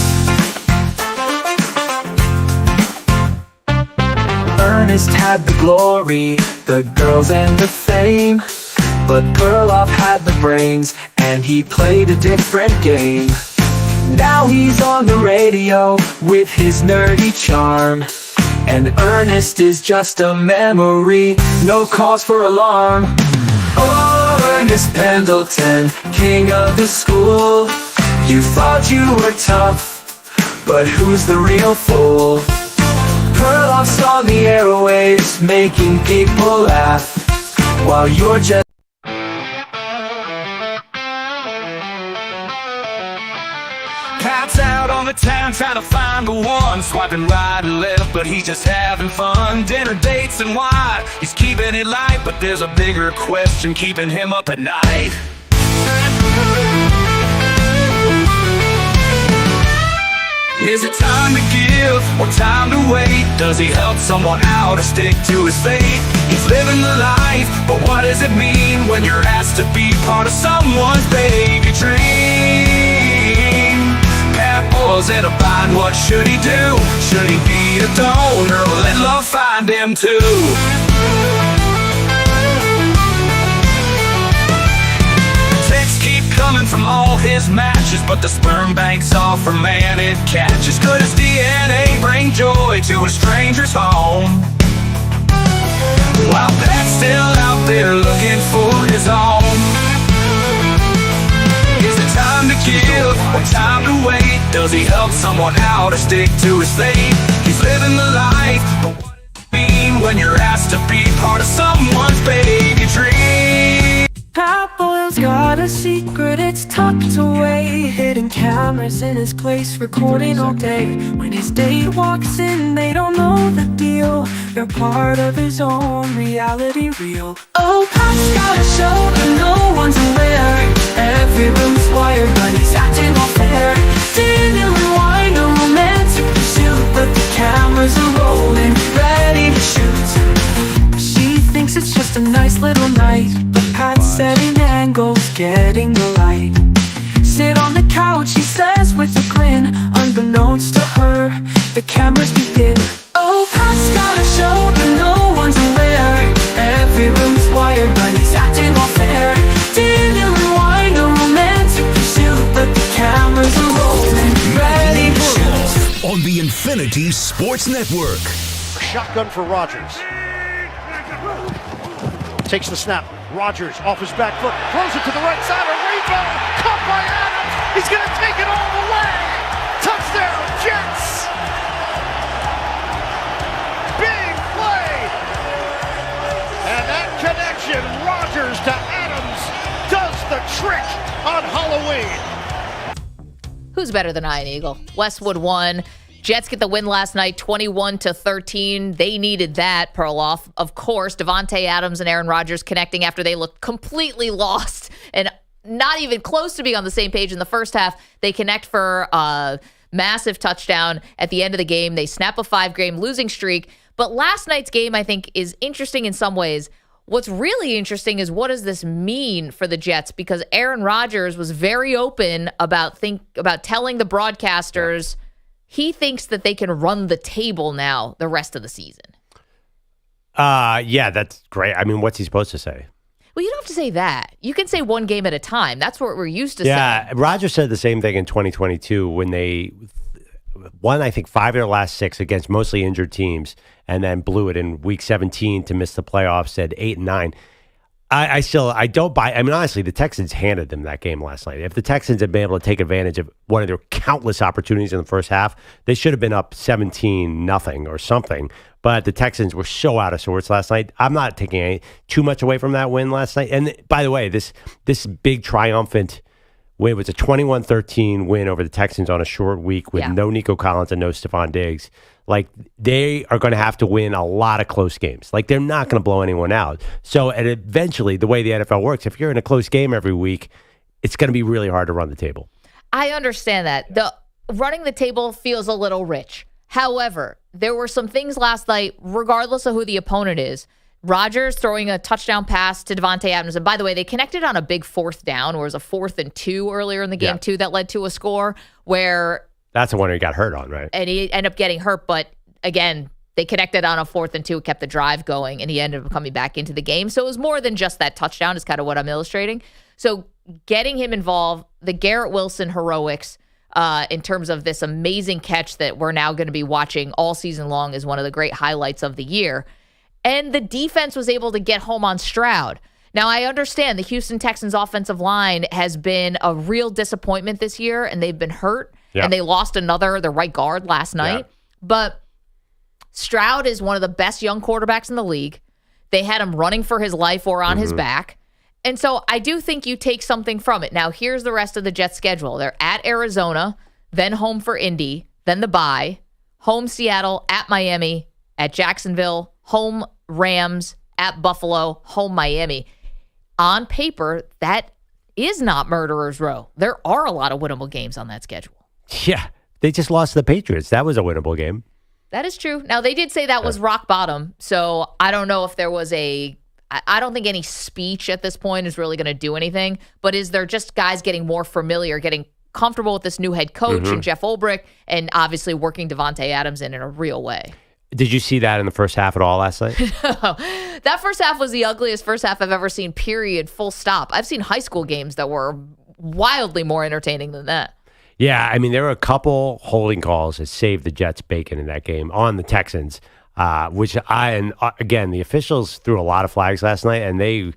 Ernest had the glory, the girls and the fame, but Perloff had the brains, and he played a different game. Now he's on the radio with his nerdy charm, and Ernest is just a memory, no cause for alarm. Oh, Ernest Pendleton, king of the school. You thought you were tough, but who's the real fool? Perloff's on the airwaves, making people laugh, while you're just... Pat's out on the town trying to find the one, swiping right and left, but he's just having fun. Dinner dates and why he's keeping it light, but there's a bigger question keeping him up at night. Is it time to give or time to wait? Does he help someone out or stick to his fate? He's living the life, but what does it mean when you're asked to be part of someone's baby dream? Pat boils in a bind, what should he do? Should he be a donor or let love find him too? Coming from all his matches, but the sperm bank's off for man it catches. Could his DNA bring joy to a stranger's home? While Pat's still out there looking for his own. Is it time to give or time to wait? Does he help someone out or stick to his fate? He's living the life, but what does it mean when you're asked to be part of someone's baby dream? Pat boils got got a secret, it's tucked away. Hidden cameras in his place, recording all day. When his date walks in, they don't know the deal. They're part of his own reality reel. Oh, Pat's got a show, but no one's aware. Every room's wired, but he's acting all fair. Dinner and wine, a romantic pursuit, but the cameras are rolling, ready to shoot. She thinks it's just a nice little night, but Pat's setting angles, getting the light. Sit on the couch, he says with a grin. Unbeknownst to her, the cameras begin. Oh, Pat's got a show, but no one's aware. Every room's wired, but he's acting all fair. Dinner and wine, a romantic pursuit, but the cameras are rolling, ready to shoot. On the Infinity Sports Network. Shotgun for Rodgers. Takes the snap. Rodgers off his back foot. Throws it to the right side. A rainbow. Caught by Adams. He's going to take it all the way. Touchdown, Jets. Big play. And that connection, Rodgers to Adams, does the trick on Halloween. Who's better than Iron Eagle? Westwood won. Jets get the win last night, 21-13. They needed that, Perloff. Of course, Davante Adams and Aaron Rodgers connecting after they looked completely lost and not even close to being on the same page in the first half. They connect for a massive touchdown at the end of the game. They snap a 5-game losing streak. But last night's game, I think, is interesting in some ways. What's really interesting is what does this mean for the Jets? Because Aaron Rodgers was very open about telling the broadcasters he thinks that they can run the table now the rest of the season. Yeah, that's great. I mean, what's he supposed to say? Well, you don't have to say that. You can say one game at a time. That's what we're used to saying. Yeah, Rodgers said the same thing in 2022 when they won, I think, 5 of their last 6 against mostly injured teams and then blew it in week 17 to miss the playoffs, said 8 and 9. I don't buy. I mean, honestly, the Texans handed them that game last night. If the Texans had been able to take advantage of one of their countless opportunities in the first half, they should have been up 17-0 or something. But the Texans were so out of sorts last night. I'm not taking too much away from that win last night. And by the way, this big triumphant win was a 21-13 win over the Texans on a short week with no Nico Collins and no Stephon Diggs. Like, they are going to have to win a lot of close games. Like, they're not going to blow anyone out. So, and eventually, the way the NFL works, if you're in a close game every week, it's going to be really hard to run the table. I understand that. The running the table feels a little rich. However, there were some things last night, regardless of who the opponent is. Rodgers throwing a touchdown pass to Davante Adams. And by the way, they connected on a big 4th down, where it was a 4th and 2 earlier in the game, too, that led to a score where... That's the one he got hurt on, right? And he ended up getting hurt, but again, they connected on a 4th and 2, kept the drive going, and he ended up coming back into the game. So it was more than just that touchdown is kind of what I'm illustrating. So getting him involved, the Garrett Wilson heroics in terms of this amazing catch that we're now going to be watching all season long is one of the great highlights of the year. And the defense was able to get home on Stroud. Now, I understand the Houston Texans offensive line has been a real disappointment this year, and they've been hurt. And they lost their right guard last night. But Stroud is one of the best young quarterbacks in the league. They had him running for his life or on his back. And so I do think you take something from it. Now, here's the rest of the Jets' schedule. They're at Arizona, then home for Indy, then the bye, home Seattle, at Miami, at Jacksonville, home Rams, at Buffalo, home Miami. On paper, that is not murderer's row. There are a lot of winnable games on that schedule. Yeah, they just lost to the Patriots. That was a winnable game. That is true. Now, they did say that was rock bottom, so I don't know if there was I don't think any speech at this point is really going to do anything, but is there just guys getting more familiar, getting comfortable with this new head coach and Jeff Ulbrich, and obviously working Davante Adams in a real way? Did you see that in the first half at all last night? That first half was the ugliest first half I've ever seen, period, full stop. I've seen high school games that were wildly more entertaining than that. Yeah, I mean, there were a couple holding calls that saved the Jets' bacon in that game on the Texans, again, the officials threw a lot of flags last night, and the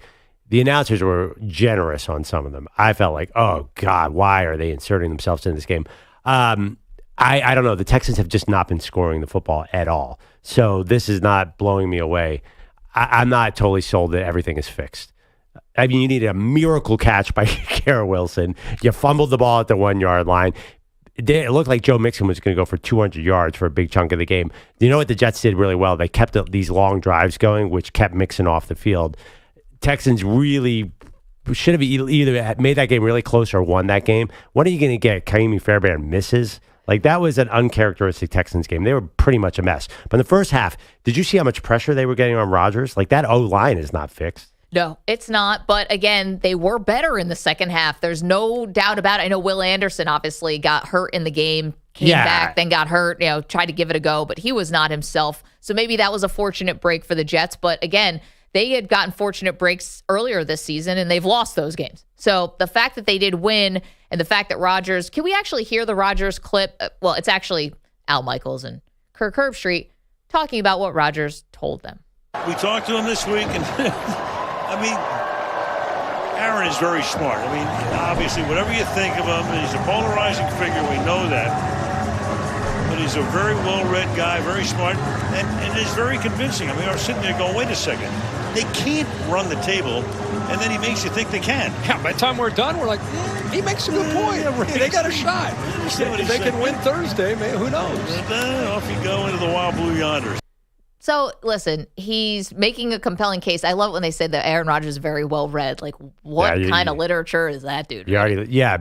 announcers were generous on some of them. I felt like, oh, God, why are they inserting themselves in this game? I don't know. The Texans have just not been scoring the football at all. So this is not blowing me away. I'm not totally sold that everything is fixed. I mean, you needed a miracle catch by Garrett Wilson. You fumbled the ball at the 1 yard line. It looked like Joe Mixon was going to go for 200 yards for a big chunk of the game. You know what the Jets did really well? They kept these long drives going, which kept Mixon off the field. Texans really should have either made that game really close or won that game. What are you going to get? Kaimi Fairbairn misses? Like, that was an uncharacteristic Texans game. They were pretty much a mess. But in the first half, did you see how much pressure they were getting on Rodgers? Like, that O-line is not fixed. No, it's not. But again, they were better in the second half. There's no doubt about it. I know Will Anderson obviously got hurt in the game, came back, then got hurt, tried to give it a go, but he was not himself. So maybe that was a fortunate break for the Jets. But again, they had gotten fortunate breaks earlier this season, and they've lost those games. So the fact that they did win and the fact that Rodgers, can we actually hear the Rodgers clip? Well, it's actually Al Michaels and Kirk Herbstreit talking about what Rodgers told them. We talked to him this week, and I mean, Aaron is very smart. I mean, obviously, whatever you think of him, he's a polarizing figure. We know that. But he's a very well-read guy, very smart, and is very convincing. I mean, we're sitting there going, wait a second. They can't run the table, and then he makes you think they can. Yeah, by the time we're done, we're like, he makes a good point. Yeah, right. They got a shot. If they can win Thursday, man, who knows? And off you go into the wild blue yonder. So, listen, he's making a compelling case. I love it when they say that Aaron Rodgers is very well-read. Like, what kind of literature is that, dude?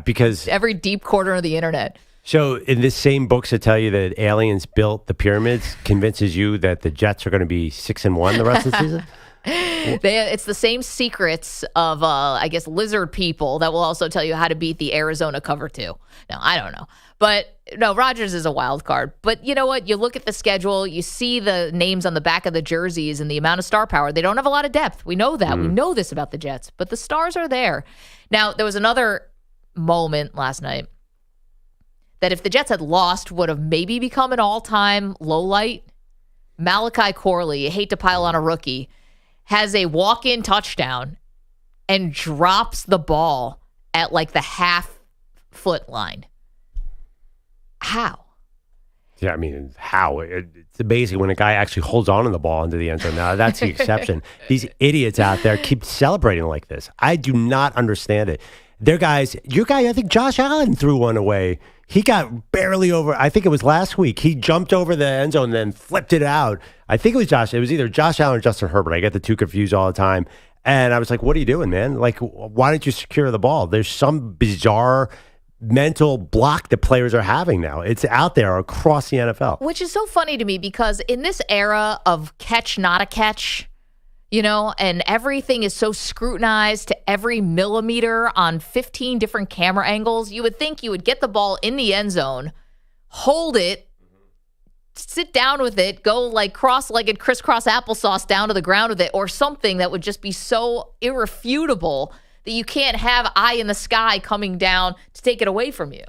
Because every deep corner of the internet. So in this same books that tell you that aliens built the pyramids convinces you that the Jets are going to be 6-1 the rest of the season? It's the same secrets of, I guess, lizard people that will also tell you how to beat the Arizona cover 2. No, I don't know. But, no, Rodgers is a wild card. But you know what? You look at the schedule, you see the names on the back of the jerseys and the amount of star power. They don't have a lot of depth. We know that. We know this about the Jets. But the stars are there. Now, there was another moment last night that if the Jets had lost would have maybe become an all-time low-light. Malachi Corley, I hate to pile on a rookie, has a walk-in touchdown and drops the ball at like the half-foot line. How? Yeah, I mean, how? It's amazing when a guy actually holds on to the ball into the end zone. Now, that's the exception. These idiots out there keep celebrating like this. I do not understand it. Their guys, your guy, I think Josh Allen threw one away. He got barely over, I think it was last week. He jumped over the end zone and then flipped it out. I think it was Josh. It was either Josh Allen or Justin Herbert. I get the two confused all the time. And I was like, what are you doing, man? Like, why don't you secure the ball? There's some bizarre mental block that players are having now. It's out there across the NFL. Which is so funny to me because in this era of catch, not a catch, and everything is so scrutinized to every millimeter on 15 different camera angles, you would think you would get the ball in the end zone, hold it, sit down with it, go like cross-legged crisscross applesauce down to the ground with it, or something that would just be so irrefutable that you can't have eye in the sky coming down to take it away from you.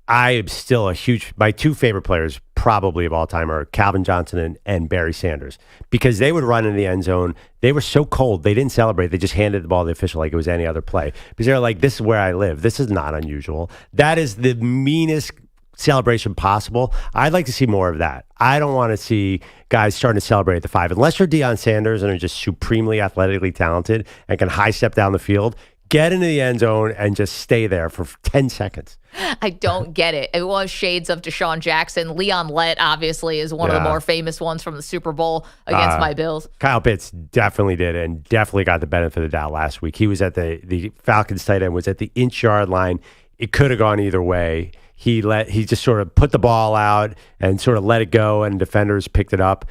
I am still my two favorite players probably of all time are Calvin Johnson and Barry Sanders, because they would run in the end zone. They were so cold. They didn't celebrate. They just handed the ball to the official like it was any other play, because they're like, this is where I live. This is not unusual. That is the meanest celebration possible. I'd like to see more of that. I don't want to see guys starting to celebrate at the 5. Unless you're Deion Sanders and are just supremely athletically talented and can high step down the field, get into the end zone and just stay there for 10 seconds. I don't get it. It was shades of Deshaun Jackson. Leon Lett, obviously, is one of the more famous ones from the Super Bowl against my Bills. Kyle Pitts definitely did, and definitely got the benefit of the doubt last week. He was at the Falcons tight end was at the inch-yard line. It could have gone either way. He just sort of put the ball out and sort of let it go, and defenders picked it up.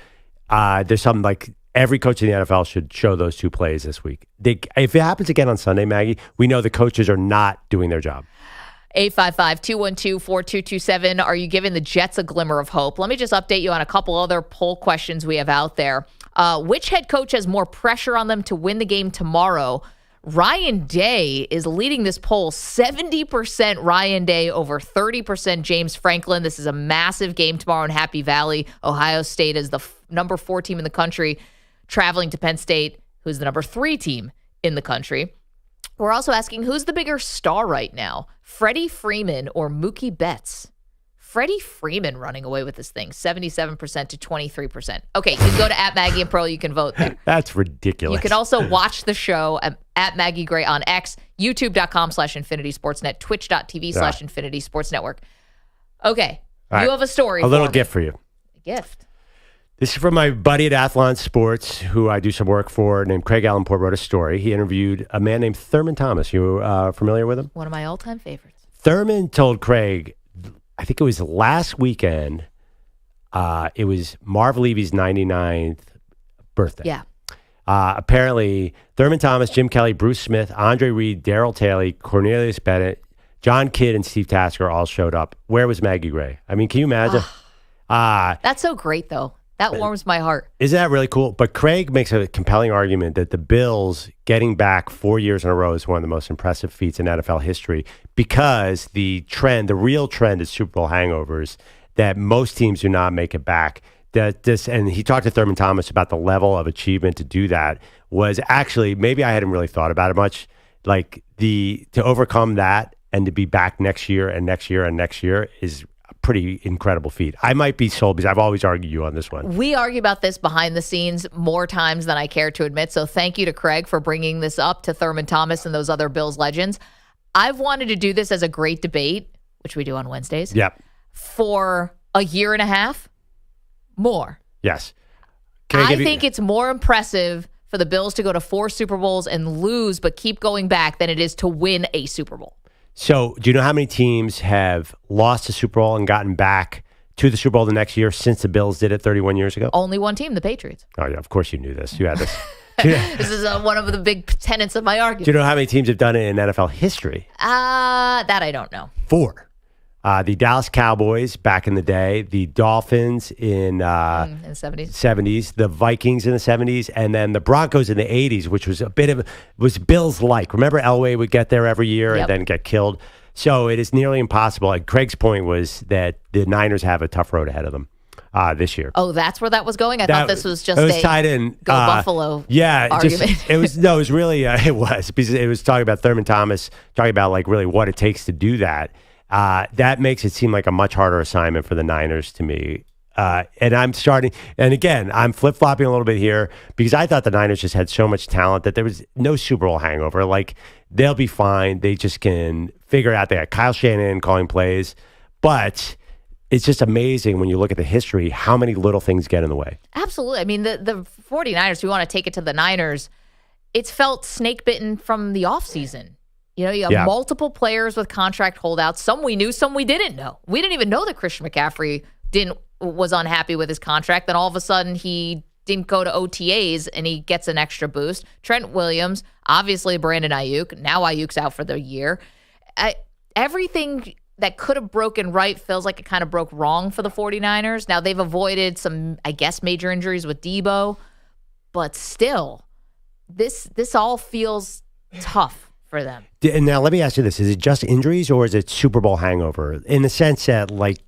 There's something like every coach in the NFL should show those two plays this week. If it happens again on Sunday, Maggie, we know the coaches are not doing their job. 855-212-4227. Are you giving the Jets a glimmer of hope? Let me just update you on a couple other poll questions we have out there. Which head coach has more pressure on them to win the game tomorrow? Ryan Day is leading this poll. 70% Ryan Day over 30% James Franklin. This is a massive game tomorrow in Happy Valley. Ohio State is the number 4 team in the country, traveling to Penn State, who's the number 3 team in the country. We're also asking, who's the bigger star right now? Freddie Freeman or Mookie Betts? Freddie Freeman running away with this thing, 77% to 23%. Okay, you can go to @Maggie and Pearl. You can vote there. That's ridiculous. You can also watch the show at Maggie Gray on X, youtube.com/Infinity Sportsnet, twitch.tv/Infinity Sports Network. Okay, All you right. have a story. A little for me. gift for you. A gift. This is from my buddy at Athlon Sports, who I do some work for, named Craig Allenport, wrote a story. He interviewed a man named Thurman Thomas. You familiar with him? One of my all-time favorites. Thurman told Craig, I think it was last weekend, it was Marv Levy's 99th birthday. Yeah. Apparently, Thurman Thomas, Jim Kelly, Bruce Smith, Andre Reed, Darryl Taylor, Cornelius Bennett, John Kidd, and Steve Tasker all showed up. Where was Maggie Gray? I mean, can you imagine? That's so great, though. That warms my heart. Isn't that really cool? But Craig makes a compelling argument that the Bills getting back 4 years in a row is one of the most impressive feats in NFL history because the real trend is Super Bowl hangovers, that most teams do not make it back. And he talked to Thurman Thomas about the level of achievement to do that was actually, maybe I hadn't really thought about it much, like to overcome that and to be back next year and next year and next year is pretty incredible feat. I might be sold because I've always argued you on this one. We argue about this behind the scenes more times than I care to admit. So thank you to Craig for bringing this up to Thurman Thomas and those other Bills legends. I've wanted to do this as a great debate, which we do on Wednesdays. Yep. For a year and a half more. Yes. I think it's more impressive for the Bills to go to 4 Super Bowls and lose but keep going back than it is to win a Super Bowl. So, do you know how many teams have lost a Super Bowl and gotten back to the Super Bowl the next year since the Bills did it 31 years ago? Only one team, the Patriots. Oh, yeah, of course you knew this. You had this. This is one of the big tenets of my argument. Do you know how many teams have done it in NFL history? That I don't know. 4. The Dallas Cowboys back in the day, the Dolphins in the 70s, the Vikings in the 70s, and then the Broncos in the 80s, which was was Bills-like. Remember Elway would get there every year and then get killed? So it is nearly impossible. And Craig's point was that the Niners have a tough road ahead of them this year. Oh, that's where that was going? I thought this was just it was tied in, go Buffalo argument. It was really, it was, because it was talking about Thurman Thomas, talking about like really what it takes to do that. That makes it seem like a much harder assignment for the Niners to me. And again, I'm flip-flopping a little bit here because I thought the Niners just had so much talent that there was no Super Bowl hangover. Like, they'll be fine. They just can figure it out. They got Kyle Shanahan calling plays. But it's just amazing when you look at the history, how many little things get in the way. Absolutely. I mean, the 49ers, we want to take it to the Niners. It's felt snake-bitten from the offseason. You know, you have multiple players with contract holdouts. Some we knew, some we didn't know. We didn't even know that Christian McCaffrey was unhappy with his contract. Then all of a sudden he didn't go to OTAs and he gets an extra boost. Trent Williams, obviously Brandon Ayuk. Now Ayuk's out for the year. Everything that could have broken right feels like it kind of broke wrong for the 49ers. Now they've avoided some, I guess, major injuries with Debo. But still, this all feels tough for them. And now let me ask you this. Is it just injuries or is it Super Bowl hangover? In the sense that, like,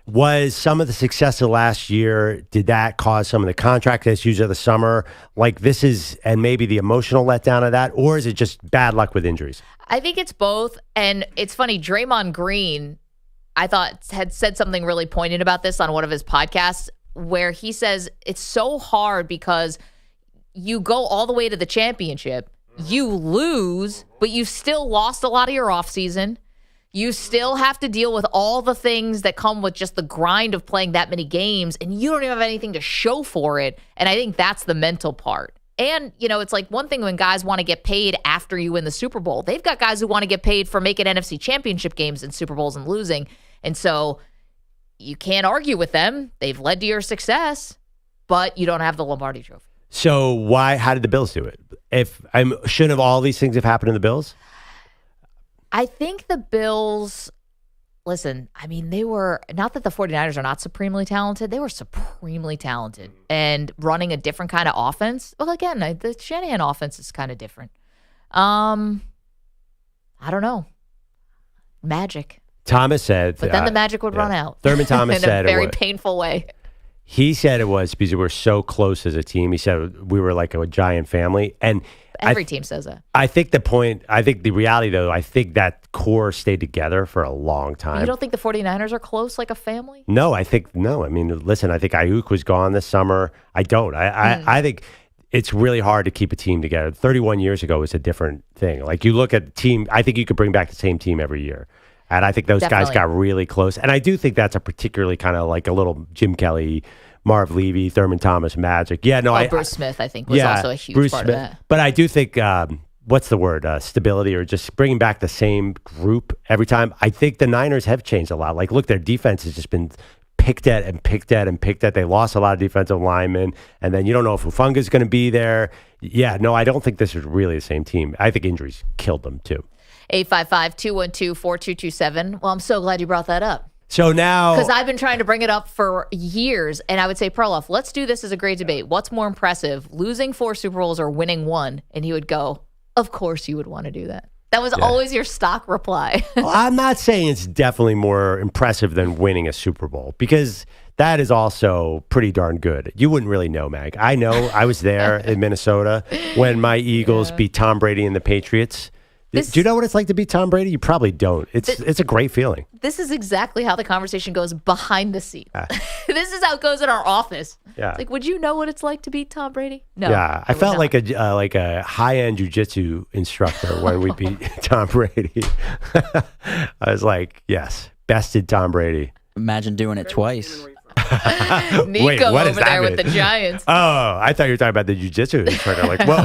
was some of the success of last year, did that cause some of the contract issues of the summer? Like this is, and maybe the emotional letdown of that, or is it just bad luck with injuries? I think it's both. And it's funny, Draymond Green, I thought, had said something really poignant about this on one of his podcasts where he says it's so hard because you go all the way to the championship, you lose, but you still lost a lot of your offseason. You still have to deal with all the things that come with just the grind of playing that many games, and you don't even have anything to show for it. And I think that's the mental part. And, you know, it's like one thing when guys want to get paid after you win the Super Bowl. They've got guys who want to get paid for making NFC championship games and Super Bowls and losing. And so you can't argue with them. They've led to your success, but you don't have the Lombardi Trophy. So how did the Bills do it? Shouldn't have all these things have happened to the Bills? I think the Bills, listen, I mean, they were, not that the 49ers are not supremely talented, they were supremely talented and running a different kind of offense. Well, again, the Shanahan offense is kind of different. I don't know. Magic. Thomas said. But then the magic would run out. Thurman Thomas in said. In a very painful way. He said it was because we were so close as a team. He said we were like a giant family. And Every team says that. I think the reality, though, I think that core stayed together for a long time. You don't think the 49ers are close like a family? No, I mean, listen, I think Ayuk was gone this summer. I don't. I think it's really hard to keep a team together. 31 years ago was a different thing. Like you look at the team, I think you could bring back the same team every year. And I think those guys got really close. And I do think that's a particularly kind of like a little Jim Kelly, Marv Levy, Thurman Thomas magic. Yeah, no, Bruce Smith, I think, was also a huge part of that. But I do think, what's the word? Stability, or just bringing back the same group every time. I think the Niners have changed a lot. Like, look, their defense has just been picked at and picked at and picked at. They lost a lot of defensive linemen, and then you don't know if Hufunga's going to be there. Yeah, no, I don't think this is really the same team. I think injuries killed them, too. 855-212-4227. Well, I'm so glad you brought that up. So now... Because I've been trying to bring it up for years, and I would say, Perloff, let's do this as a great debate. What's more impressive, losing 4 Super Bowls or winning 1? And he would go, of course you would want to do that. That was always your stock reply. Well, I'm not saying it's definitely more impressive than winning a Super Bowl, because that is also pretty darn good. You wouldn't really know, Mag. I know. I was there in Minnesota when my Eagles beat Tom Brady and the Patriots. Do you know what it's like to beat Tom Brady? You probably don't. It's a great feeling. This is exactly how the conversation goes behind the scenes. This is how it goes in our office. Yeah. It's like, would you know what it's like to beat Tom Brady? No. Yeah, I felt like a high-end jiu-jitsu instructor when we beat Tom Brady. I was like, yes, bested Tom Brady. Imagine doing it twice. Nico Wait, what over there with the Giants. Oh, I thought you were talking about the jiu-jitsu instructor. Like, whoa,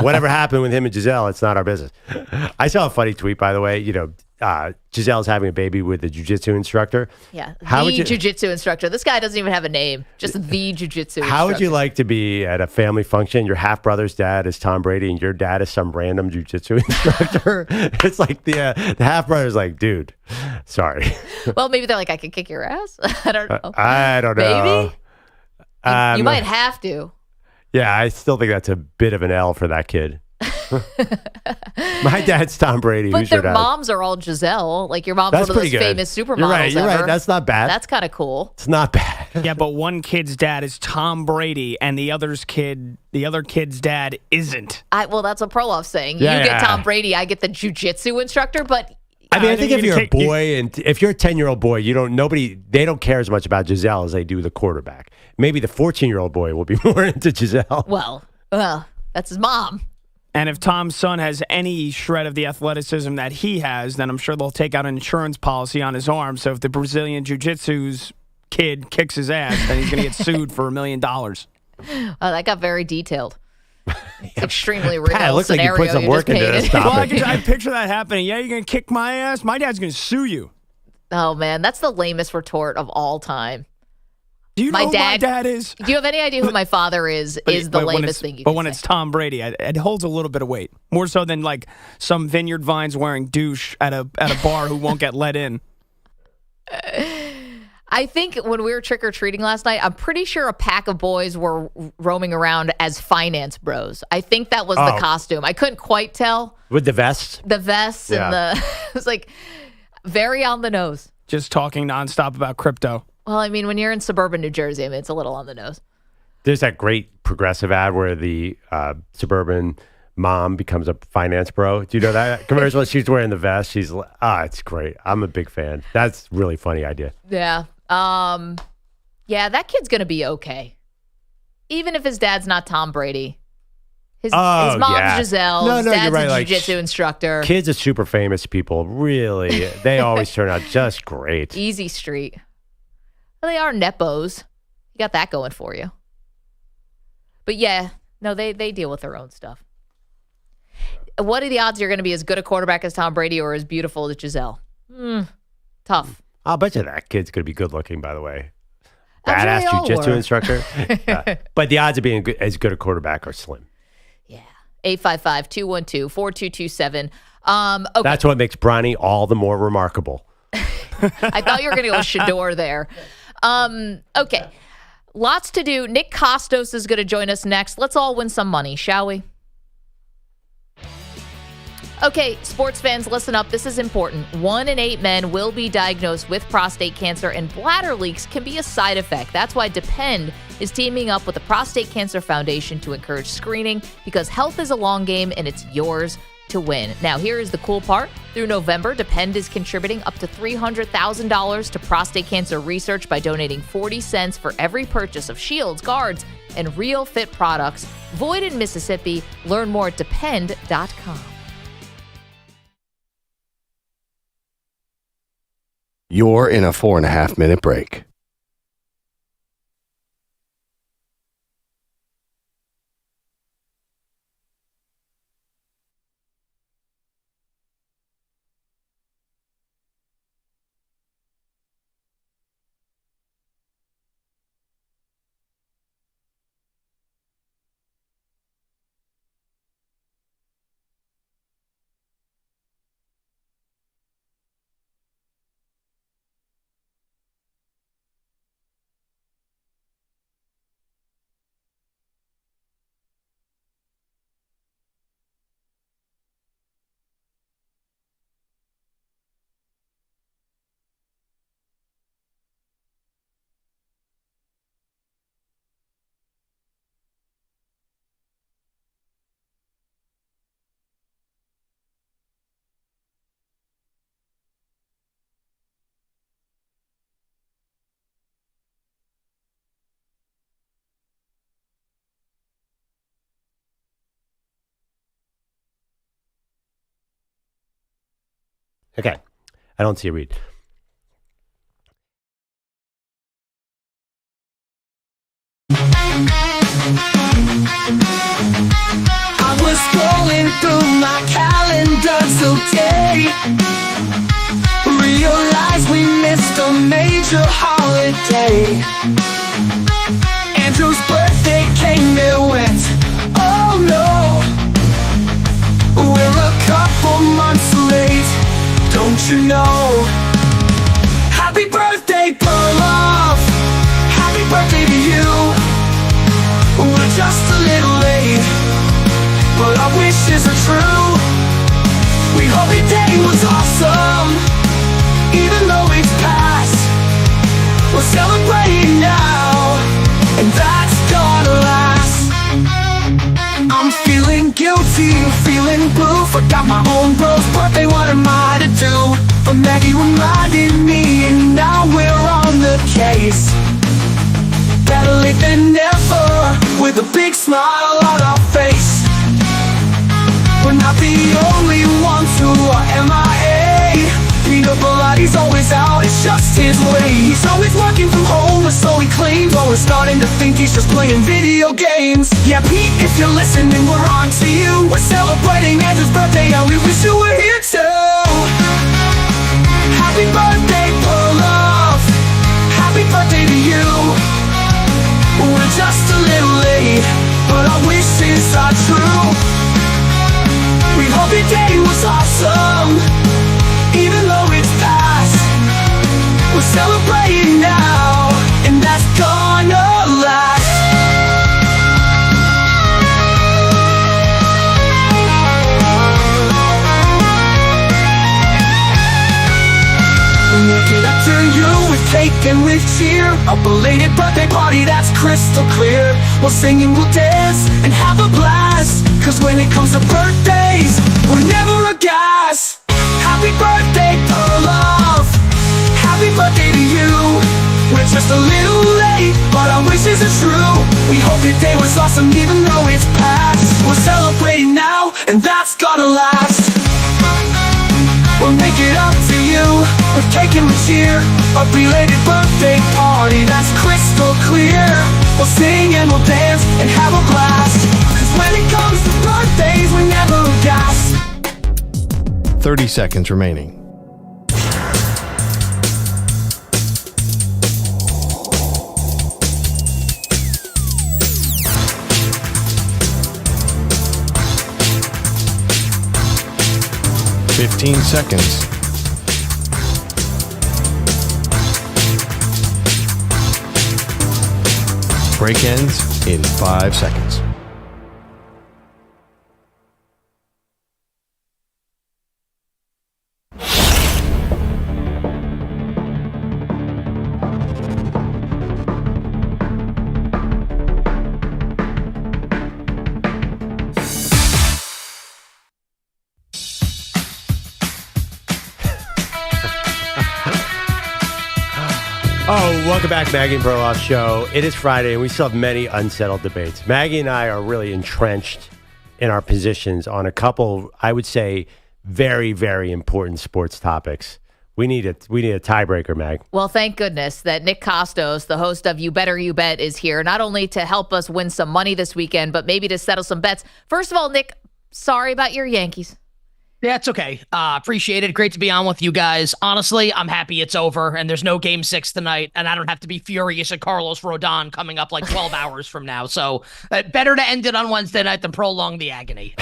whatever happened with him and Giselle, it's not our business. I saw a funny tweet, by the way. You know, Giselle's having a baby with a jiu-jitsu instructor. Yeah, jiu-jitsu instructor. This guy doesn't even have a name, just the jiu-jitsu instructor. How would you like to be at a family function? Your half-brother's dad is Tom Brady, and your dad is some random jiu-jitsu instructor? It's like the half-brother's like, dude, sorry. Well, maybe they're like, I can kick your ass. I don't know. I don't know. Maybe? You might have to. Yeah, I still think that's a bit of an L for that kid. My dad's Tom Brady. But who's your their dad? moms are all Giselle. Like your mom's That's one of those pretty good. famous supermodels. You're right. That's not bad. That's kind of cool. It's not bad. Yeah, but one kid's dad is Tom Brady, and the other kid's dad isn't. Well, that's what Perloff's saying. Yeah, you get Tom Brady, I get the jiu-jitsu instructor, but I mean, I think if you're a boy and if you're a 10-year-old boy, they don't care as much about Giselle as they do the quarterback. Maybe the 14-year-old boy will be more into Giselle. Well, that's his mom. And if Tom's son has any shred of the athleticism that he has, then I'm sure they'll take out an insurance policy on his arm. So if the Brazilian jiu-jitsu's kid kicks his ass, then he's going to get sued for $1 million. That got very detailed. It's extremely real. Pat, it looks like you put some work into this topic. Well, I picture that happening. Yeah, you're going to kick my ass? My dad's going to sue you. Oh, man. That's the lamest retort of all time. Do you know who my dad is? Do you have any idea who my father is? Is the lamest thing you can say. But when it's Tom Brady, it holds a little bit of weight. More so than like some Vineyard Vines wearing douche at a bar who won't get let in. I think when we were trick-or-treating last night, I'm pretty sure a pack of boys were roaming around as finance bros. I think that was the costume. I couldn't quite tell. With the vests? The vests and it was like very on the nose. Just talking nonstop about crypto. Well, I mean, when you're in suburban New Jersey, I mean, it's a little on the nose. There's that great progressive ad where the suburban mom becomes a finance bro. Do you know that commercial? She's wearing the vest. She's it's great. I'm a big fan. That's a really funny idea. Yeah. Yeah, that kid's going to be okay. Even if his dad's not Tom Brady. His mom's Giselle. No, his you're dad's right. a jiu-jitsu instructor. Kids of super famous people, really, they always turn out just great. Easy street. Well, they are nepos. You got that going for you. But yeah, no, they deal with their own stuff. What are the odds you're going to be as good a quarterback as Tom Brady or as beautiful as Giselle? Tough. I'll bet you that kid's going to be good looking, by the way. Badass jiu-jitsu instructor. But the odds of being as good a quarterback are slim. 855-212-4227. Okay. That's what makes Bronny all the more remarkable. I thought you were going to go Shador there. Okay. Lots to do. Nick Kostos is going to join us next. Let's all win some money, shall we? Okay, sports fans, listen up. This is important. 1 in 8 men will be diagnosed with prostate cancer, and bladder leaks can be a side effect. That's why Depend is teaming up with the Prostate Cancer Foundation to encourage screening, because health is a long game and it's yours to win. Now, here is the cool part. Through November, Depend is contributing up to $300,000 to prostate cancer research by donating 40 cents for every purchase of shields, guards, and Real Fit products. Void in Mississippi. Learn more at depend.com. You're in a 4.5-minute break. Okay. I don't see a read. I was scrolling through my calendar today, realized we missed a major holiday. Andrew's birthday came and went. Oh no, we're a couple months late, don't you know? Happy birthday, Perloff. Happy birthday to you. We're just a little late, but our wishes are true. We hope your day was awesome, even though it's past. We're celebrating now, and that's gonna last. I'm feeling guilty, feeling blue. Forgot my own bro's birthday, what am I to do? But Maggie reminded me, and now we're on the case. Better late than never, with a big smile on our face. We're not the only ones who are MIA. Peter Pilati's always out, it's just his way. He's always working from home, or so he claims. Or we're starting to think he's just playing video games. Yeah, Pete, if you're listening, we're on to you. We're celebrating Andrew's birthday, and we wish you were here too. Happy birthday, Perloff. Happy birthday to you. We're just a little late, but our wishes are true. We hope your day was awesome, even though it's past. We're celebrating now, and that's gonna last. We'll get up to you with cake and with cheer. A belated birthday party that's crystal clear. We'll sing and we'll dance and have a blast, cause when it comes to birthdays, we're never a gas. Happy birthday, Perloff. Happy birthday to you. We're just a little late, but our wishes are true. We hope your day was awesome, even though it's past. We're celebrating now, and that's gonna last. We'll make it up to you with cake and with cheer. A belated birthday party that's crystal clear. We'll sing and we'll dance and have a blast, cause when it comes to birthdays, we never gas. 30 seconds remaining. Fifteen seconds. Break ends in 5 seconds. Oh, welcome back, Maggie and Perloff Show. It is Friday, and we still have many unsettled debates. Maggie and I are really entrenched in our positions on a couple, I would say, very, very important sports topics. We need a tiebreaker, Mag. Well, thank goodness that Nick Kostos, the host of You Better You Bet, is here, not only to help us win some money this weekend, but maybe to settle some bets. First of all, Nick, sorry about your Yankees. Yeah, it's okay. Appreciate it. Great to be on with you guys. Honestly, I'm happy it's over and there's no Game 6 tonight, and I don't have to be furious at Carlos Rodon coming up like 12 hours from now. So better to end it on Wednesday night than prolong the agony.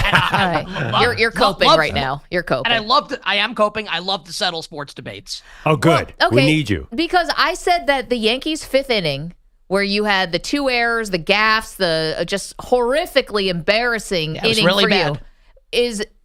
You're coping right now. You're coping. And I am coping. I love to settle sports debates. Oh, good. Well, okay, we need you. Because I said that the Yankees' fifth inning, where you had the 2 errors, the gaffes, the just horrifically embarrassing inning really for bad. you,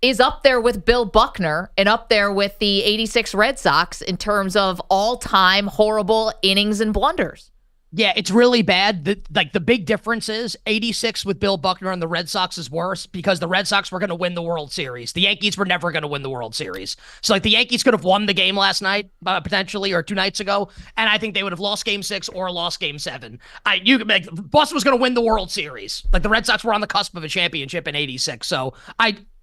is up there with Bill Buckner and up there with the 86 Red Sox in terms of all-time horrible innings and blunders. Yeah, it's really bad. The big difference is 86 with Bill Buckner and the Red Sox is worse because the Red Sox were going to win the World Series. The Yankees were never going to win the World Series. So the Yankees could have won the game last night, potentially, or 2 nights ago, and I think they would have lost Game 6 or lost Game 7. Boston was going to win the World Series. The Red Sox were on the cusp of a championship in 86. So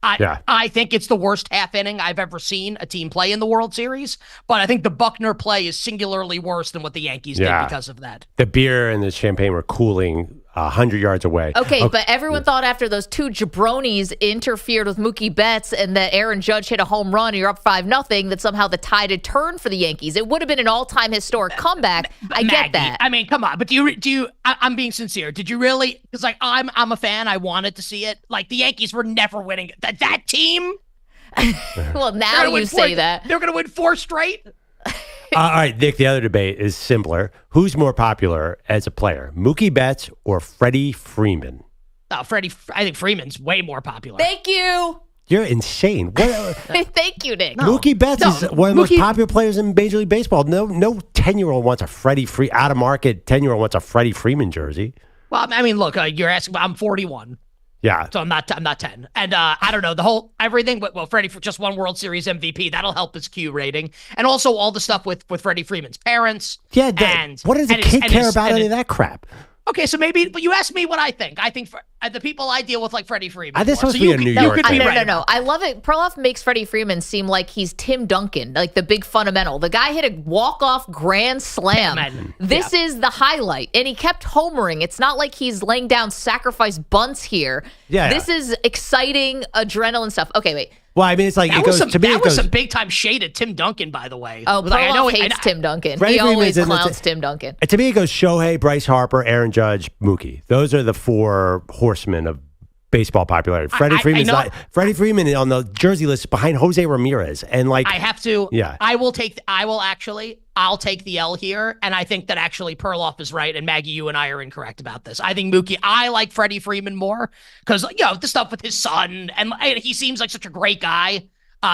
I think it's the worst half inning I've ever seen a team play in the World Series, but I think the Buckner play is singularly worse than what the Yankees did because of that. The beer and the champagne were cooling 100 yards away. Okay, but everyone thought after those 2 jabronis interfered with Mookie Betts and that Aaron Judge hit a home run and you're up 5-0, that somehow the tide had turned for the Yankees. It would have been an all-time historic comeback. I get that. I mean, come on. But do you? I'm being sincere. Did you really? Because I'm a fan. I wanted to see it. The Yankees were never winning. That team. Well, now you say that they're going to win 4 straight. All right, Nick, the other debate is simpler. Who's more popular as a player, Mookie Betts or Freddie Freeman? I think Freeman's way more popular. Thank you. You're insane. Thank you, Nick. Mookie Betts is one of the most popular players in Major League Baseball. No 10-year-old wants a out-of-market 10-year-old wants a Freddie Freeman jersey. Well, I mean, look, you're asking. I'm 41. Yeah. So I'm not 10. And I don't know, the whole everything, well, Freddie for just won World Series MVP, that'll help his Q rating. And also all the stuff with Freddie Freeman's parents. Yeah, what does a kid care about any of that crap? Okay, so maybe, but you asked me what I think. I think for the people I deal with, like Freddie Freeman. This must be a New York thing. No. I love it. Perloff makes Freddie Freeman seem like he's Tim Duncan, like the big fundamental. The guy hit a walk-off grand slam. This is the highlight, and he kept homering. It's not like he's laying down sacrifice bunts here. Yeah. This is exciting adrenaline stuff. Okay, wait. Well, I mean, it's like that it goes to me. That was some big time shade at Tim Duncan, by the way. Oh, Perloff hates Tim Duncan. He always clowns Tim Duncan. To me, it goes Shohei, Bryce Harper, Aaron Judge, Mookie. Those are the 4 horsemen of baseball popularity. Freddie Freeman on the jersey list behind Jose Ramirez, and I have to. Yeah, I'll take the L here, and I think that actually Perloff is right, and Maggie, you and I are incorrect about this. I think I like Freddie Freeman more because the stuff with his son, and he seems like such a great guy.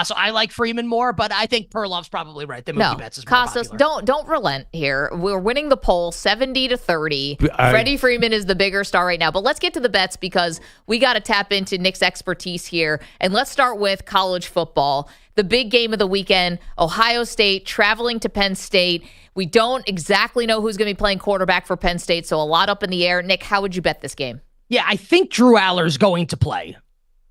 So I like Freeman more, but I think Perloff's probably right. That Mookie Betts is more Kostos, popular. don't relent here. We're winning the poll 70-30. Freddie Freeman is the bigger star right now. But let's get to the bets because we got to tap into Nick's expertise here. And let's start with college football. The big game of the weekend, Ohio State traveling to Penn State. We don't exactly know who's going to be playing quarterback for Penn State, so a lot up in the air. Nick, how would you bet this game? Yeah, I think Drew Aller's going to play.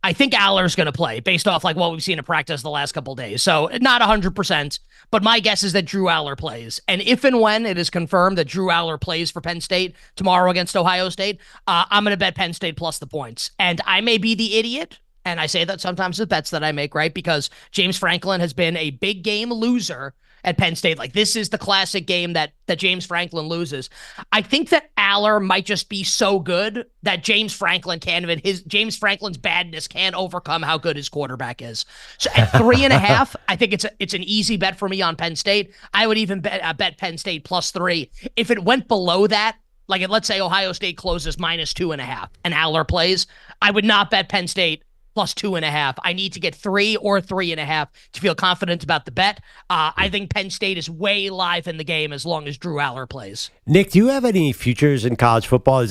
I think Aller's going to play based off what we've seen in practice the last couple of days. So not 100%, but my guess is that Drew Aller plays. And if and when it is confirmed that Drew Aller plays for Penn State tomorrow against Ohio State, I'm going to bet Penn State plus the points. And I may be the idiot, and I say that sometimes with bets that I make, right? Because James Franklin has been a big game loser at Penn State. This is the classic game that James Franklin loses. I think that Aller might just be so good that James Franklin's badness can't overcome how good his quarterback is. So at 3.5, I think it's an easy bet for me on Penn State. I would even bet Penn State plus 3. If it went below that, let's say Ohio State closes minus 2.5 and Aller plays, I would not bet Penn State plus 2.5. I need to get 3 or 3.5 to feel confident about the bet. I think Penn State is way live in the game as long as Drew Aller plays. Nick, do you have any futures in college football?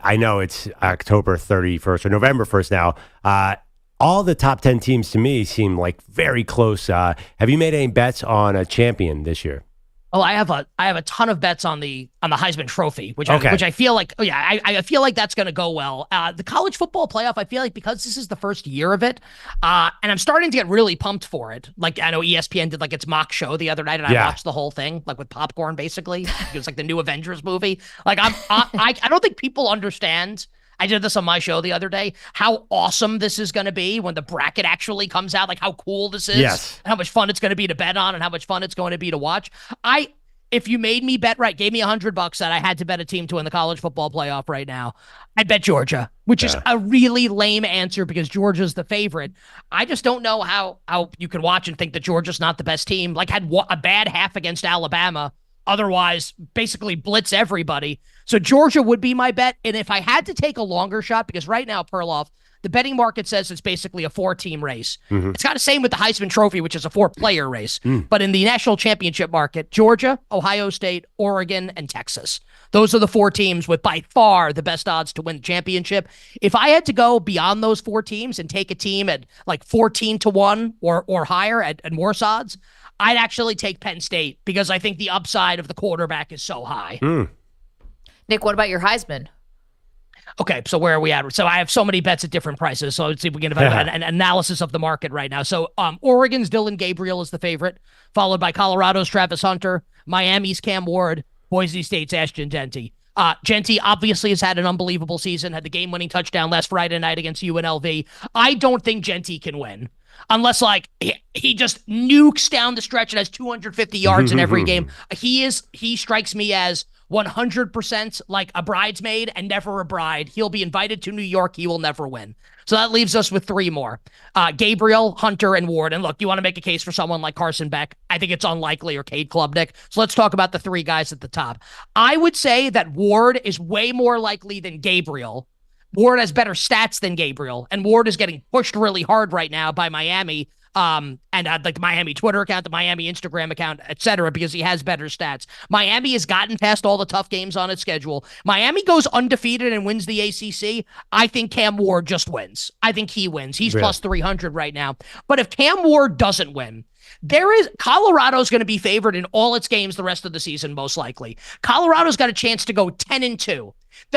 I know it's October 31st or November 1st now. All the top 10 teams to me seem like very close. Have you made any bets on a champion this year? Oh, I have a ton of bets on the Heisman Trophy, which I feel like I feel like that's going to go well. The college football playoff, I feel like because this is the first year of it, and I'm starting to get really pumped for it. Like I know ESPN did like its mock show the other night, and I watched the whole thing like with popcorn. Basically, it was like the new Avengers movie. Like I don't think people understand. I did this on my show the other day, how awesome this is going to be when the bracket actually comes out, like how cool this is, and how much fun it's going to be to bet on and how much fun it's going to be to watch. If you made me bet right, gave me $100 that I had to bet a team to win the college football playoff right now, I'd bet Georgia, which is a really lame answer because Georgia's the favorite. I just don't know how you can watch and think that Georgia's not the best team, like had a bad half against Alabama, otherwise basically blitz everybody. So Georgia would be my bet. And if I had to take a longer shot, because right now, Perloff, the betting market says it's basically a 4-team race. It's kind of same with the Heisman Trophy, which is a 4-player race. But in the national championship market, Georgia, Ohio State, Oregon, and Texas. Those are the 4 teams with by far the best odds to win the championship. If I had to go beyond those 4 teams and take a team at like 14-1 or higher at worse odds, I'd actually take Penn State because I think the upside of the quarterback is so high. Nick, what about your Heisman? Okay, so where are we at? So I have so many bets at different prices. So let's see if we can have an analysis of the market right now. So Oregon's Dylan Gabriel is the favorite, followed by Colorado's Travis Hunter, Miami's Cam Ward, Boise State's Ashton Jeanty. Jeanty obviously has had an unbelievable season, had the game-winning touchdown last Friday night against UNLV. I don't think Jeanty can win unless like he just nukes down the stretch and has 250 yards in every game. He strikes me as 100% like a bridesmaid and never a bride. He'll be invited to New York. He will never win. So that leaves us with 3 more. Gabriel, Hunter, and Ward. And look, you want to make a case for someone like Carson Beck. I think it's unlikely, or Cade Klubnik. So let's talk about the 3 guys at the top. I would say that Ward is way more likely than Gabriel. Ward has better stats than Gabriel, and Ward is getting pushed really hard right now by Miami. And like the Miami Twitter account, the Miami Instagram account, etc., because he has better stats. Miami has gotten past all the tough games on its schedule. Miami goes undefeated and wins the ACC. I think Cam Ward just wins. I think he wins. He's plus 300 right now. But if Cam Ward doesn't win, Colorado's going to be favored in all its games the rest of the season, most likely. Colorado's got a chance to go 10-2.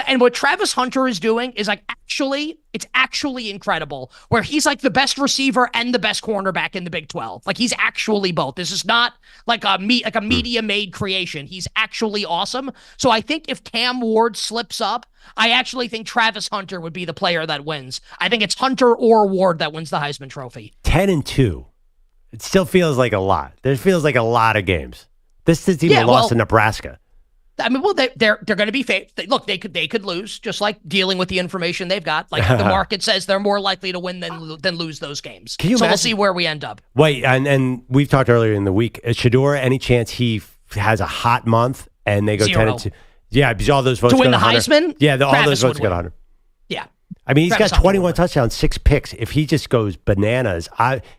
And what Travis Hunter is doing is it's actually incredible, where he's like the best receiver and the best cornerback in the Big 12. Like he's actually both. This is not like a media-made creation. He's actually awesome. So I think if Cam Ward slips up, I actually think Travis Hunter would be the player that wins. I think it's Hunter or Ward that wins the Heisman Trophy. 10-2. It still feels like a lot. There feels like a lot of games. This team lost to Nebraska. I mean, well, they're going to be look. They could lose, just like dealing with the information they've got. Like the market says, they're more likely to win than lose those games. So we'll see where we end up. Wait, and we've talked earlier in the week. Shedeur, any chance he has a hot month and they go 10-2? Yeah, because all those votes to win the Hunter. Heisman. Yeah, all those votes go to Hunter. Yeah. I mean, he's got 21 touchdowns, 6 picks. If he just goes bananas,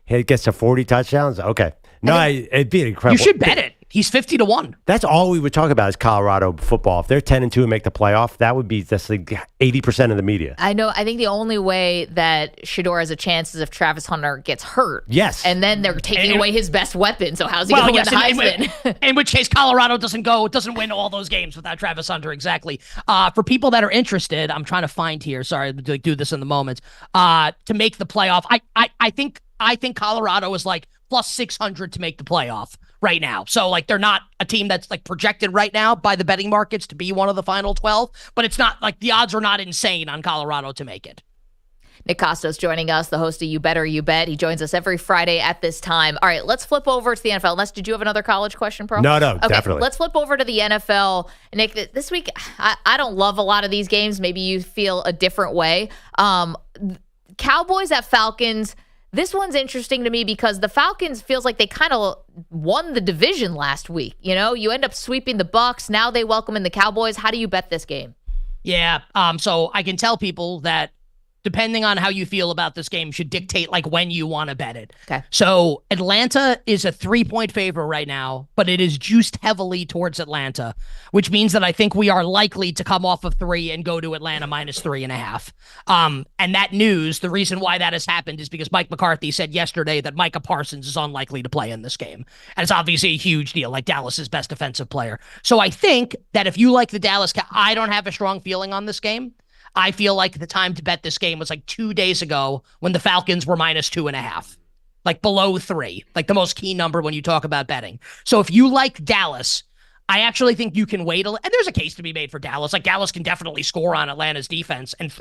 he gets to 40 touchdowns. Okay. No, it'd be incredible. You should bet it. He's 50-1. That's all we would talk about is Colorado football. If they're 10-2 and make the playoff, that would be just like 80% of the media. I know. I think the only way that Shedeur has a chance is if Travis Hunter gets hurt. Yes. And then they're taking away his best weapon. So how's he going to win the Heisman? In which case, Colorado doesn't win all those games without Travis Hunter. Exactly. For people that are interested, I'm trying to find here. Sorry to do this in the moment. To make the playoff, I think Colorado is like plus 600 to make the playoff right now. So like they're not a team that's like projected right now by the betting markets to be one of the final 12, but it's not like the odds are not insane on Colorado to make it. Nick Kostos joining us, the host of You Better You Bet. He joins us every Friday at this time. All right, let's flip over to the NFL. Unless, did you have another college question, Pro? No, okay, definitely. Let's flip over to the NFL. Nick, this week, I don't love a lot of these games. Maybe you feel a different way. Cowboys at Falcons. This one's interesting to me because the Falcons feels like they kind of won the division last week. You know, you end up sweeping the Bucs. Now they welcome in the Cowboys. How do you bet this game? Yeah. So I can tell people that depending on how you feel about this game, should dictate like when you want to bet it. Okay. So Atlanta is a 3-point favorite right now, but it is juiced heavily towards Atlanta, which means that I think we are likely to come off of 3 and go to Atlanta minus 3.5. And that news, the reason why that has happened is because Mike McCarthy said yesterday that Micah Parsons is unlikely to play in this game. And it's obviously a huge deal, like Dallas's best defensive player. So I think that if you like the Dallas, I don't have a strong feeling on this game. I feel like the time to bet this game was like 2 days ago when the Falcons were minus 2.5, like below 3, like the most key number when you talk about betting. So if you like Dallas, I actually think you can wait. And there's a case to be made for Dallas. Like Dallas can definitely score on Atlanta's defense, and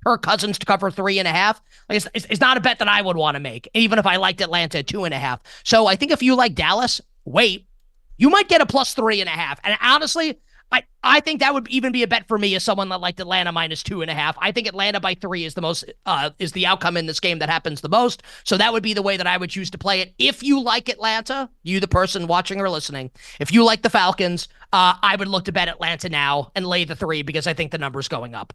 Kirk Cousins to cover 3.5. Like it's not a bet that I would want to make, even if I liked Atlanta at 2.5. So I think if you like Dallas, wait, you might get a plus 3.5. And honestly, I think that would even be a bet for me as someone that liked Atlanta minus 2.5. I think Atlanta by 3 is the most is the outcome in this game that happens the most. So that would be the way that I would choose to play it. If you like Atlanta, you the person watching or listening, if you like the Falcons, I would look to bet Atlanta now and lay the 3 because I think the number's going up.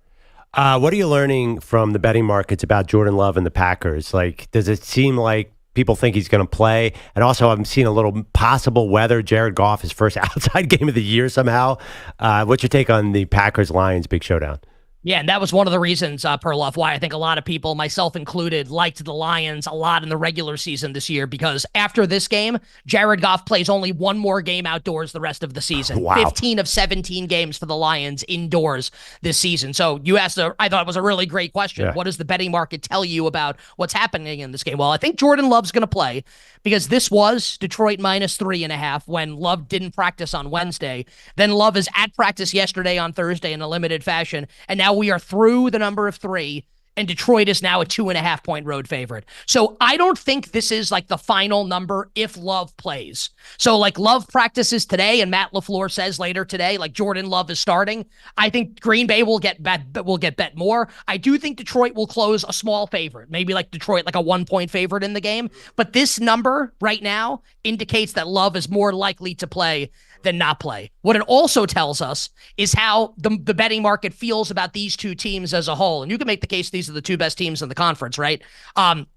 What are you learning from the betting markets about Jordan Love and the Packers? Like, does it seem like people think he's going to play? And also, I'm seeing a little possible weather. Jared Goff, his first outside game of the year somehow. What's your take on the Packers-Lions big showdown? Yeah, and that was one of the reasons, Perloff, why I think a lot of people, myself included, liked the Lions a lot in the regular season this year, because after this game, Jared Goff plays only one more game outdoors the rest of the season. Wow. 15 of 17 games for the Lions indoors this season. So you asked, I thought it was a really great question. Yeah. What does the betting market tell you about what's happening in this game? Well, I think Jordan Love's going to play because this was Detroit minus 3.5 when Love didn't practice on Wednesday. Then Love is at practice yesterday on Thursday in a limited fashion. And now we are through the number of 3, and Detroit is now a 2.5-point road favorite. So I don't think this is like the final number if Love plays. So like Love practices today, and Matt LaFleur says later today, like Jordan Love is starting. I think Green Bay will get bet more. I do think Detroit will close a small favorite, maybe like Detroit, like a 1-point favorite in the game. But this number right now indicates that Love is more likely to play than not play. What it also tells us is how the betting market feels about these two teams as a whole. And you can make the case these are the two best teams in the conference, right?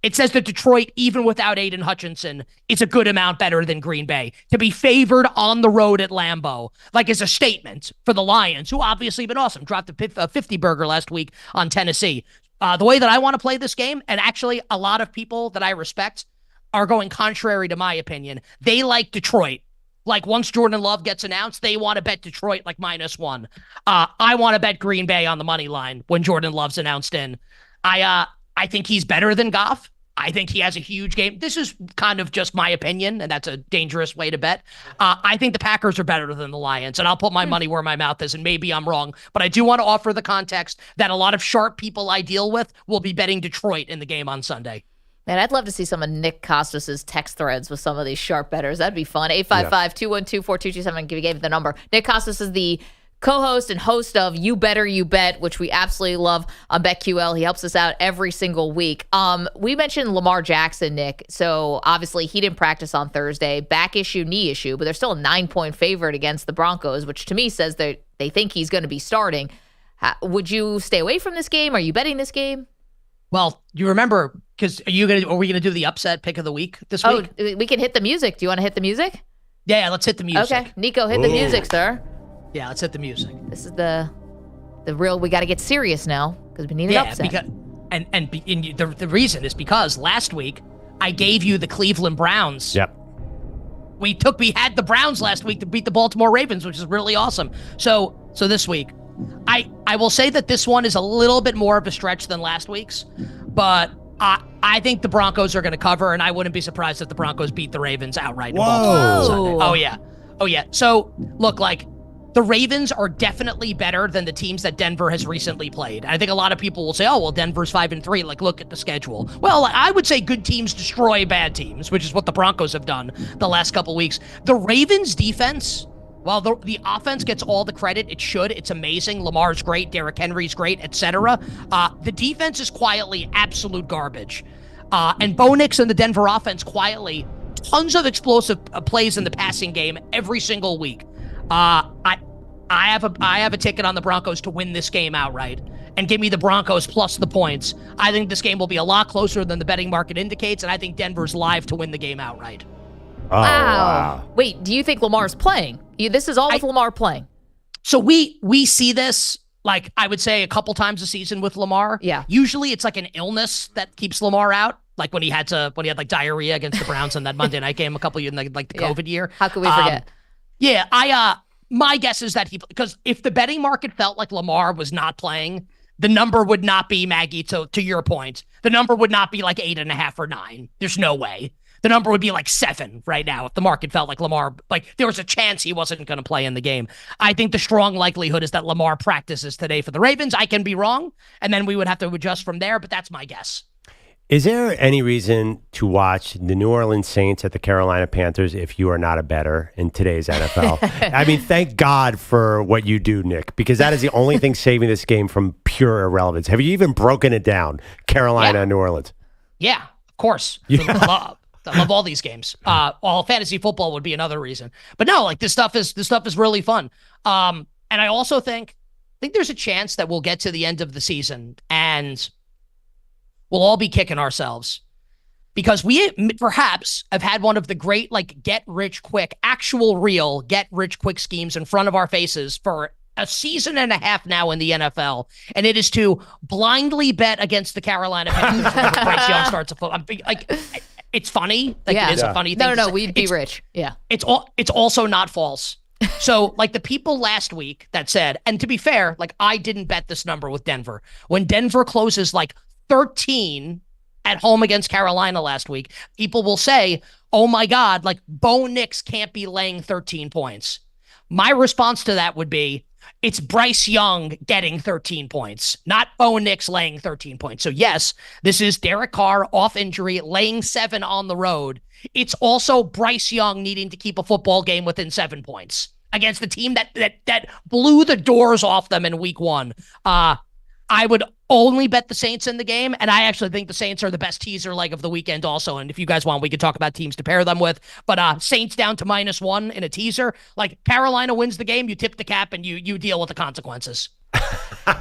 It says that Detroit, even without Aiden Hutchinson, is a good amount better than Green Bay. To be favored on the road at Lambeau, like, is a statement for the Lions, who obviously have been awesome. Dropped a 50-burger last week on Tennessee. The way that I want to play this game, and actually a lot of people that I respect are going contrary to my opinion. They like Detroit. Like, once Jordan Love gets announced, they want to bet Detroit like -1. I want to bet Green Bay on the money line when Jordan Love's announced in. I think he's better than Goff. I think he has a huge game. This is kind of just my opinion, and that's a dangerous way to bet. I think the Packers are better than the Lions, and I'll put my money where my mouth is, and maybe I'm wrong. But I do want to offer the context that a lot of sharp people I deal with will be betting Detroit in the game on Sunday. Man, I'd love to see some of Nick Kostos' text threads with some of these sharp bettors. That'd be fun. 855-212-4227. Give you the number. Nick Kostos is the co-host and host of You Better You Bet, which we absolutely love on BetQL. He helps us out every single week. We mentioned Lamar Jackson, Nick. So obviously he didn't practice on Thursday. Back issue, knee issue, but they're still a 9-point favorite against the Broncos, which to me says that they think he's going to be starting. Would you stay away from this game? Are you betting this game? Well, you remember, because are we gonna do the upset pick of the week this week? Oh, we can hit the music. Do you want to hit the music? Yeah, let's hit the music. Okay, Nico, hit the music, sir. Yeah, let's hit the music. This is the real. We got to get serious now because we need an upset. The reason is because last week I gave you the Cleveland Browns. Yep. We had the Browns last week to beat the Baltimore Ravens, which is really awesome. So this week, I will say that this one is a little bit more of a stretch than last week's, but I think the Broncos are going to cover, and I wouldn't be surprised if the Broncos beat the Ravens outright. Whoa. Oh yeah. So look, like, the Ravens are definitely better than the teams that Denver has recently played. I think a lot of people will say, oh, well, Denver's 5-3. Like, look at the schedule. Well, I would say good teams destroy bad teams, which is what the Broncos have done the last couple weeks. The Ravens defense, while the offense gets all the credit it should, it's amazing. Lamar's great, Derrick Henry's great, etc. The defense is quietly absolute garbage. And Bo Nix and the Denver offense quietly, tons of explosive plays in the passing game every single week. I have a ticket on the Broncos to win this game outright. and give me the Broncos plus the points. I think this game will be a lot closer than the betting market indicates, and I think Denver's live to win the game outright. Oh, wow. Wait, do you think Lamar's playing? This is all with Lamar playing. So we see this, like, I would say a couple times a season with Lamar. Yeah. Usually it's like an illness that keeps Lamar out. Like when he had like diarrhea against the Browns in that Monday night game a couple of years, like the COVID year. How could we forget? My guess is that because if the betting market felt like Lamar was not playing, the number would not be, Maggie, to your point, the number would not be like 8.5 or 9. There's no way. The number would be like 7 right now if the market felt like Lamar, like there was a chance he wasn't going to play in the game. I think the strong likelihood is that Lamar practices today for the Ravens. I can be wrong, and then we would have to adjust from there, but that's my guess. Is there any reason to watch the New Orleans Saints at the Carolina Panthers if you are not a bettor in today's NFL? I mean, thank God for what you do, Nick, because that is the only thing saving this game from pure irrelevance. Have you even broken it down, Carolina and New Orleans? Yeah, of course. I love all these games. All fantasy football would be another reason. But no, like this stuff is really fun. And I also think there's a chance that we'll get to the end of the season and we'll all be kicking ourselves because we perhaps have had one of the great, like, get rich quick schemes in front of our faces for a season and a half now in the NFL, and it is to blindly bet against the Carolina Panthers when Bryce Young starts a football. Like, it's funny. Like, it is a funny thing. No, we'd be rich. Yeah. It's also not false. So, like, the people last week that said, and to be fair, like, I didn't bet this number with Denver. When Denver closes, like, 13 at home against Carolina last week, people will say, oh my God, like Bo Nix can't be laying 13 points. My response to that would be, it's Bryce Young getting 13 points, not Bo Nix laying 13 points. So yes, this is Derek Carr off injury, laying 7 on the road. It's also Bryce Young needing to keep a football game within 7 points against the team that blew the doors off them in week 1. I would only bet the Saints in the game, and I actually think the Saints are the best teaser leg of the weekend also, and if you guys want, we could talk about teams to pair them with, but Saints down to -1 in a teaser. Like, Carolina wins the game, you tip the cap, and you deal with the consequences.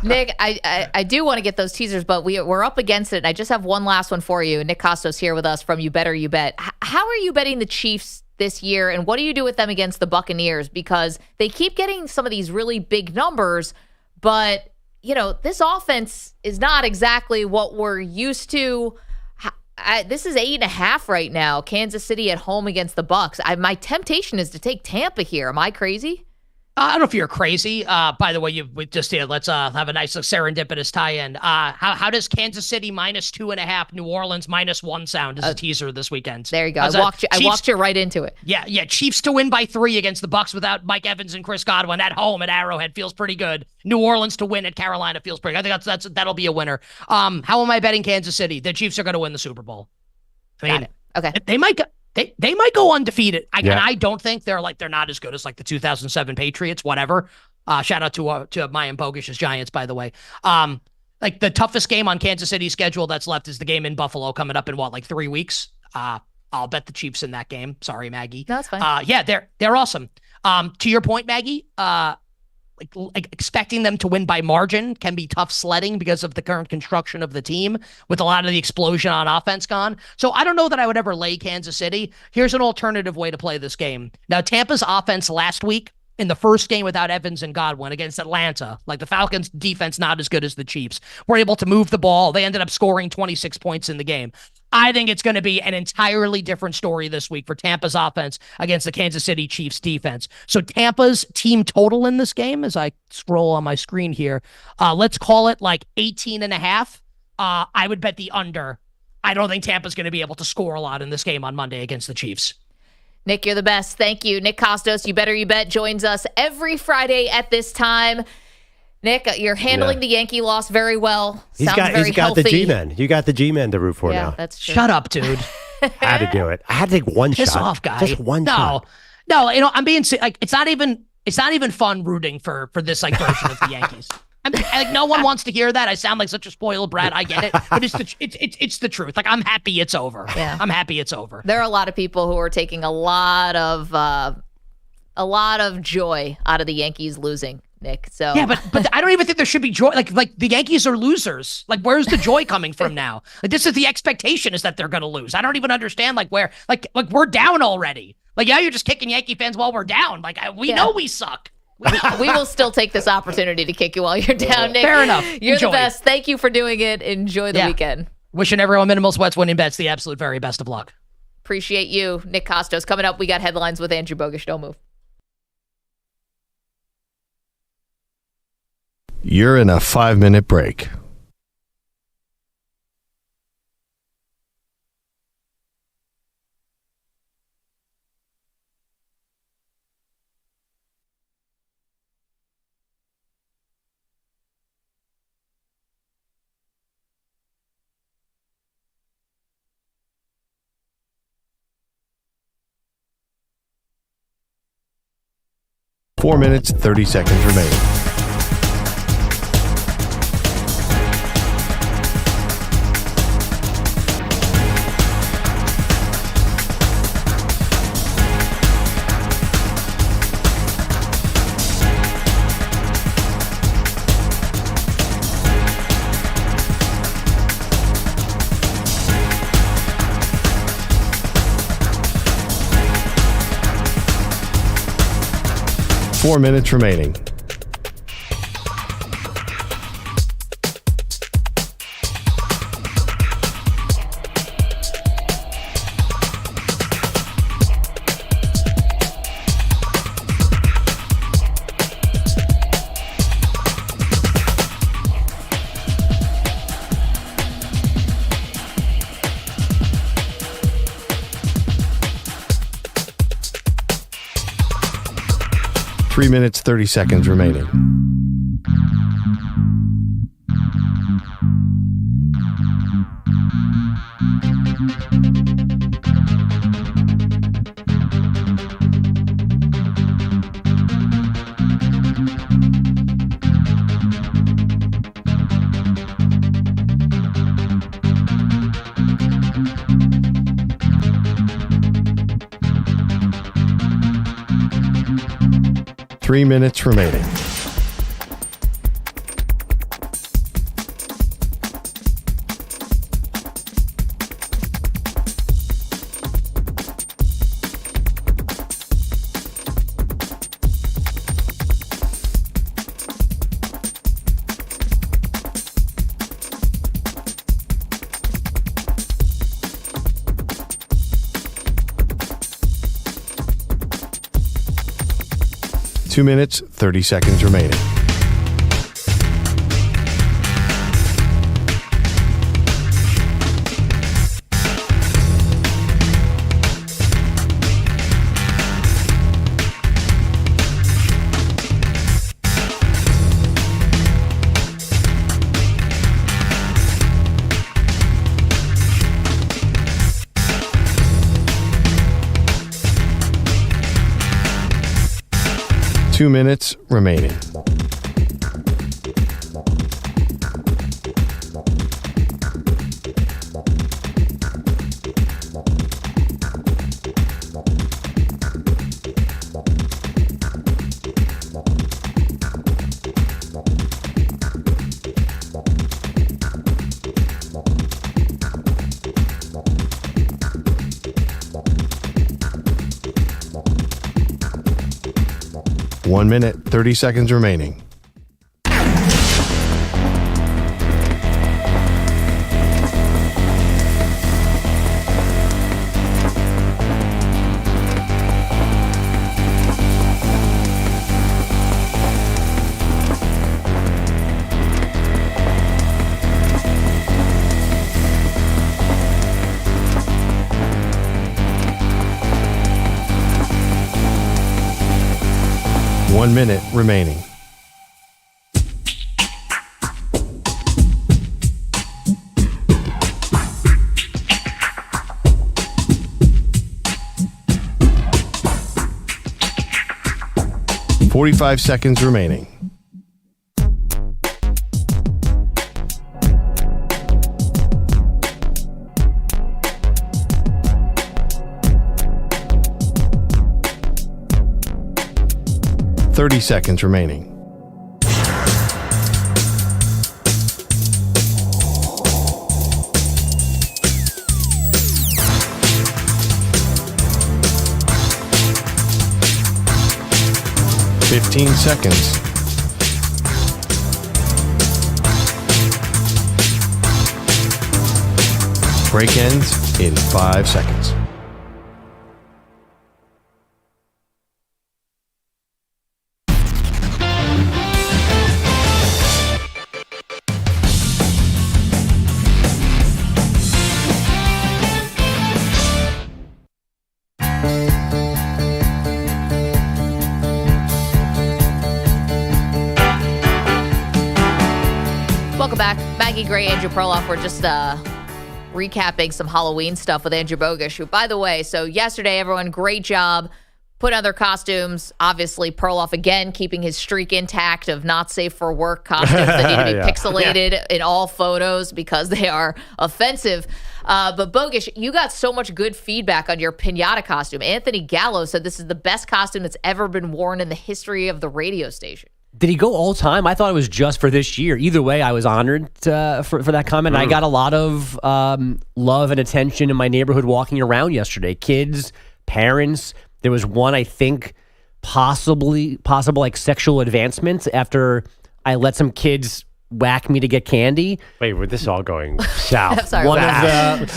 Nick, I do want to get those teasers, but we're up against it, and I just have one last one for you. Nick Kostos here with us from You Bet or You Bet. How are you betting the Chiefs this year, and what do you do with them against the Buccaneers? Because they keep getting some of these really big numbers, but you know, this offense is not exactly what we're used to. This is 8.5 right now. Kansas City at home against the Bucs. My temptation is to take Tampa here. Am I crazy? I don't know if you're crazy. By the way, we just did. Let's have a nice serendipitous tie-in. How does Kansas City -2.5, New Orleans -1 sound as a teaser this weekend? There you go. I walked you right into it. Yeah. Chiefs to win by 3 against the Bucs without Mike Evans and Chris Godwin at home at Arrowhead feels pretty good. New Orleans to win at Carolina feels pretty good. I think that'll be a winner. How am I betting Kansas City? The Chiefs are going to win the Super Bowl. I mean, okay. They might go. They might go undefeated. And I don't think they're not as good as like the 2007 Patriots, whatever. Shout out to my and Bogusch's Giants, by the way. Like the toughest game on Kansas City's schedule that's left is the game in Buffalo coming up in 3 weeks. I'll bet the Chiefs in that game. Sorry, Maggie. No, that's fine. Yeah, they're awesome. To your point, Maggie, like expecting them to win by margin can be tough sledding because of the current construction of the team with a lot of the explosion on offense gone. So I don't know that I would ever lay Kansas City. Here's an alternative way to play this game. Now, Tampa's offense last week in the first game without Evans and Godwin against Atlanta, like the Falcons defense, not as good as the Chiefs, were able to move the ball. They ended up scoring 26 points in the game. I think it's going to be an entirely different story this week for Tampa's offense against the Kansas City Chiefs defense. So Tampa's team total in this game, as I scroll on my screen here, let's call it like 18.5. I would bet the under. I don't think Tampa's going to be able to score a lot in this game on Monday against the Chiefs. Nick, you're the best. Thank you. Nick Kostos, You Bet or You Bet, joins us every Friday at this time. Nick, you're handling the Yankee loss very well. He's got the G-men. You got the G-men to root for now. That's true. Shut up, dude. I had to do it. I had to take one Piss shot. off, guy. Just one shot. No, I'm being like, it's not even fun rooting for this like version of the Yankees. Like no one wants to hear that. I sound like such a spoiled brat. I get it, but it's the truth. Like I'm happy it's over. Yeah. I'm happy it's over. There are a lot of people who are taking a lot of joy out of the Yankees losing. Nick. So yeah, but I don't even think there should be joy. Like the Yankees are losers. Like, where's the joy coming from now? Like, this is the expectation is that they're going to lose. I don't even understand where we're down already. Like, yeah, you're just kicking Yankee fans while we're down. Like, we know we suck. We will still take this opportunity to kick you while you're down, Nick. Fair enough. You're Enjoy. the best. Thank you for doing it. Enjoy the weekend. Wishing everyone minimal sweats, winning bets, the absolute very best of luck. Appreciate you, Nick Kostos. Coming up, we got headlines with Andrew Bogusch. Don't move. You're in a 5-minute break. Four minutes, 30 seconds remaining. Four minutes remaining. Three minutes, 30 seconds remaining. Three minutes remaining. Two minutes, 30 seconds remaining. Two minutes remaining. One minute, 30 seconds remaining. One minute remaining. .45 seconds remaining. .30 seconds remaining. 15 seconds. Break ends in 5 seconds. Welcome back. Maggie Gray, Andrew Perloff. We're just recapping some Halloween stuff with Andrew Bogusch, who, by the way, so yesterday, everyone, great job. Put on their costumes. Obviously, Perloff, again, keeping his streak intact of not safe for work costumes that need to be pixelated in all photos because they are offensive. But Bogusch, you got so much good feedback on your pinata costume. Anthony Gallo said this is the best costume that's ever been worn in the history of the radio station. Did he go all time? I thought it was just for this year. Either way, I was honored for that comment. I got a lot of love and attention in my neighborhood walking around yesterday. Kids, parents. There was one, I think, possible like sexual advancement after I let some kids whack me to get candy. Wait, were this all going south? Sorry,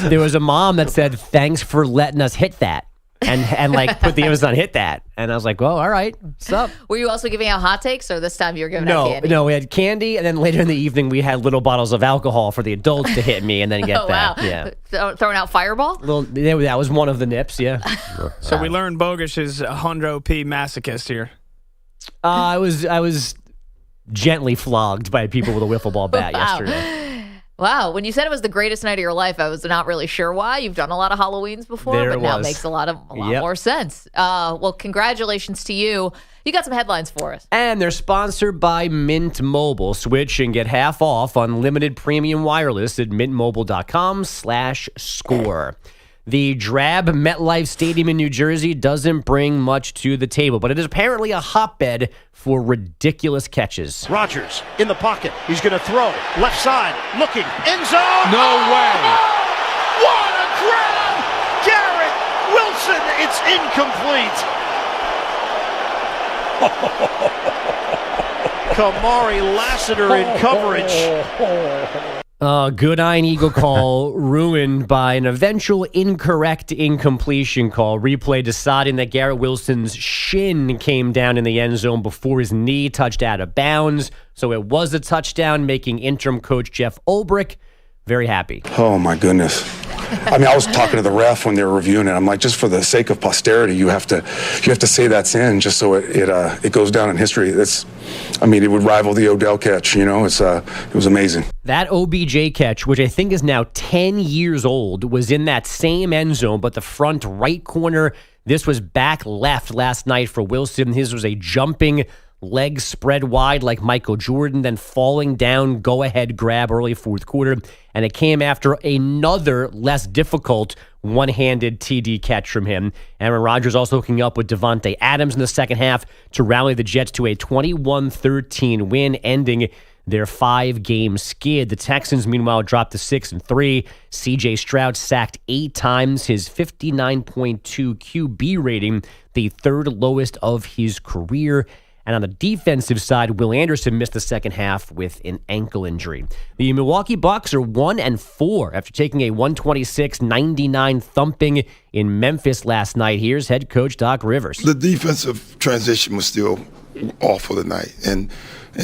there was a mom that said, "Thanks for letting us hit that." And like put the emphasis on hit that. And I was like, well, all right, what's up? Were you also giving out hot takes, or this time you were giving out candy? No, we had candy, and then later in the evening we had little bottles of alcohol for the adults to hit me and then get that. Wow. Yeah. Throwing out Fireball? That was one of the nips, yeah. So we learned Bogusch is a Hundo P masochist here. I was gently flogged by people with a wiffle ball bat Wow. yesterday. Wow, when you said it was the greatest night of your life, I was not really sure why. You've done a lot of Halloweens before, There but now it was. makes a lot more sense. Well, congratulations to you. You got some headlines for us. And they're sponsored by Mint Mobile. Switch and get half off unlimited premium wireless at mintmobile.com/score. The drab MetLife Stadium in New Jersey doesn't bring much to the table, but it is apparently a hotbed for ridiculous catches. Rodgers in the pocket. He's going to throw. Left side. Looking. End zone. No way. What a grab. Garrett Wilson. It's incomplete. Kamari Lassiter in coverage. Good Iron Eagle call ruined by an eventual incorrect incompletion call. Replay deciding that Garrett Wilson's shin came down in the end zone before his knee touched out of bounds. So it was a touchdown, making interim coach Jeff Ulbrich very happy. Oh, my goodness. I mean, I was talking to the ref when they were reviewing it. I'm like, just for the sake of posterity, you have to say that's in, just so it goes down in history. It would rival the Odell catch. It was amazing. That OBJ catch, which I think is now 10 years old, was in that same end zone, but the front right corner. This was back left last night for Wilson. His was a jumping leg spread wide like Michael Jordan, then falling down, go-ahead grab early fourth quarter, and it came after another less difficult one-handed TD catch from him. Aaron Rodgers also hooking up with Devontae Adams in the second half to rally the Jets to a 21-13 win, ending their 5-game skid. The Texans, meanwhile, dropped to 6-3. C.J. Stroud sacked 8 times, his 59.2 QB rating, the third lowest of his career. And on the defensive side, Will Anderson missed the second half with an ankle injury. The Milwaukee Bucks are 1-4 after taking a 126-99 thumping in Memphis last night. Here's head coach Doc Rivers. The defensive transition was still awful tonight. And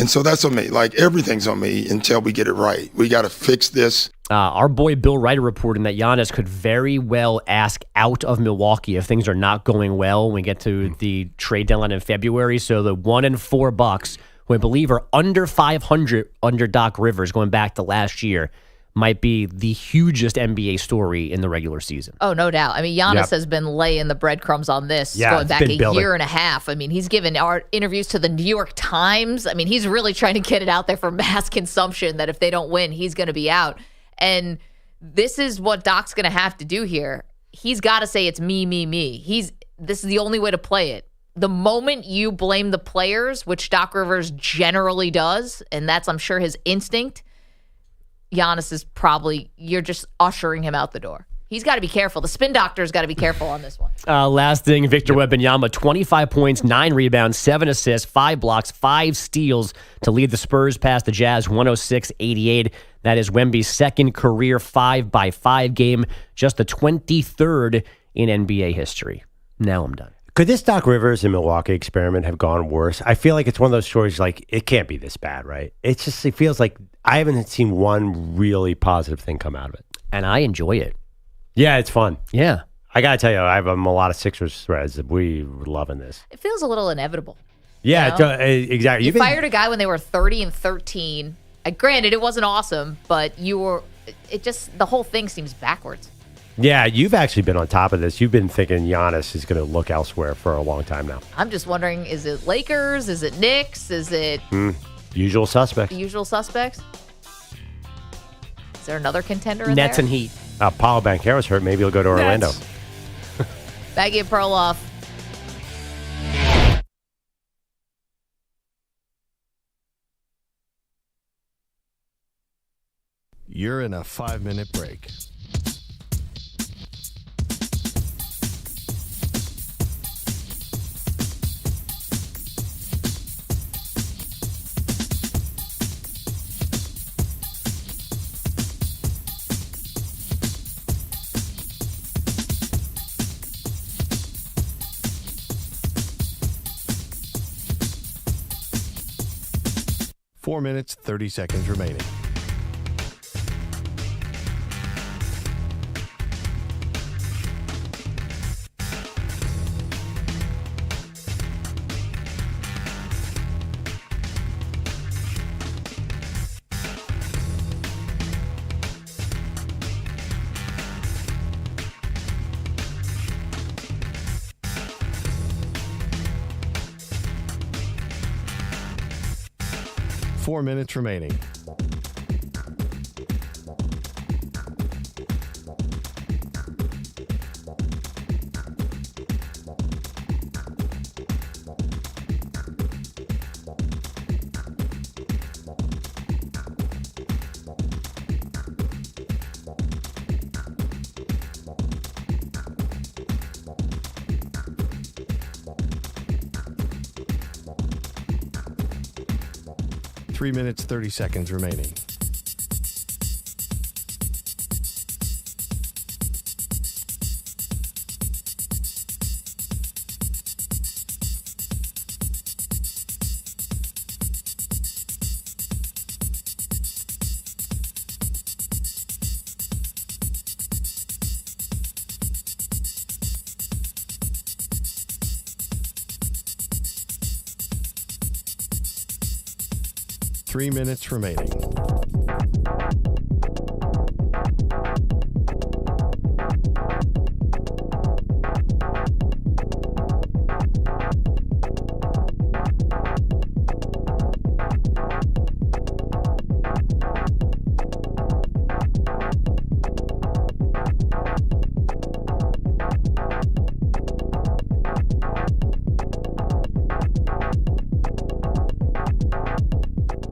so that's on me. Like, everything's on me until we get it right. We got to fix this. Our boy Bill Ryder reporting that Giannis could very well ask out of Milwaukee if things are not going well when we get to the trade deadline in February. So the 1-4 Bucks, who I believe are under 500 under Doc Rivers going back to last year, might be the hugest NBA story in the regular season. Oh, no doubt. I mean, Giannis has been laying the breadcrumbs on this going back a year and a half. I mean, he's given our interviews to the New York Times. I mean, he's really trying to get it out there for mass consumption that if they don't win, he's going to be out. And this is what Doc's going to have to do here. He's got to say it's me, me, me. This is the only way to play it. The moment you blame the players, which Doc Rivers generally does, and that's, I'm sure, his instinct, Giannis is you're just ushering him out the door. He's got to be careful. The spin doctor's got to be careful on this one. Last thing, Victor Wembanyama, 25 points, 9 rebounds, 7 assists, 5 blocks, 5 steals to lead the Spurs past the Jazz 106-88. That is Wemby's second career 5-by-5 game, just the 23rd in NBA history. Now I'm done. Could this Doc Rivers and Milwaukee experiment have gone worse? I feel like it's one of those stories like it can't be this bad, right? It feels like I haven't seen one really positive thing come out of it. And I enjoy it. Yeah, it's fun. Yeah. I got to tell you, I have a lot of Sixers threads. We're loving this. It feels a little inevitable. Yeah, you know? Exactly. You fired a guy when they were 30-13. Granted, it wasn't awesome, but the whole thing seems backwards. Yeah, you've actually been on top of this. You've been thinking Giannis is going to look elsewhere for a long time now. I'm just wondering, is it Lakers? Is it Knicks? Is it usual suspects? The usual suspects? Is there another contender in Nets there? and Heat. Paulo Banchero's hurt. Maybe he'll go to Orlando. Maggie and Perloff. You're in a 5-minute break. Four minutes, 30 seconds remaining. Four minutes remaining. Three minutes, 30 seconds remaining. Three minutes remaining.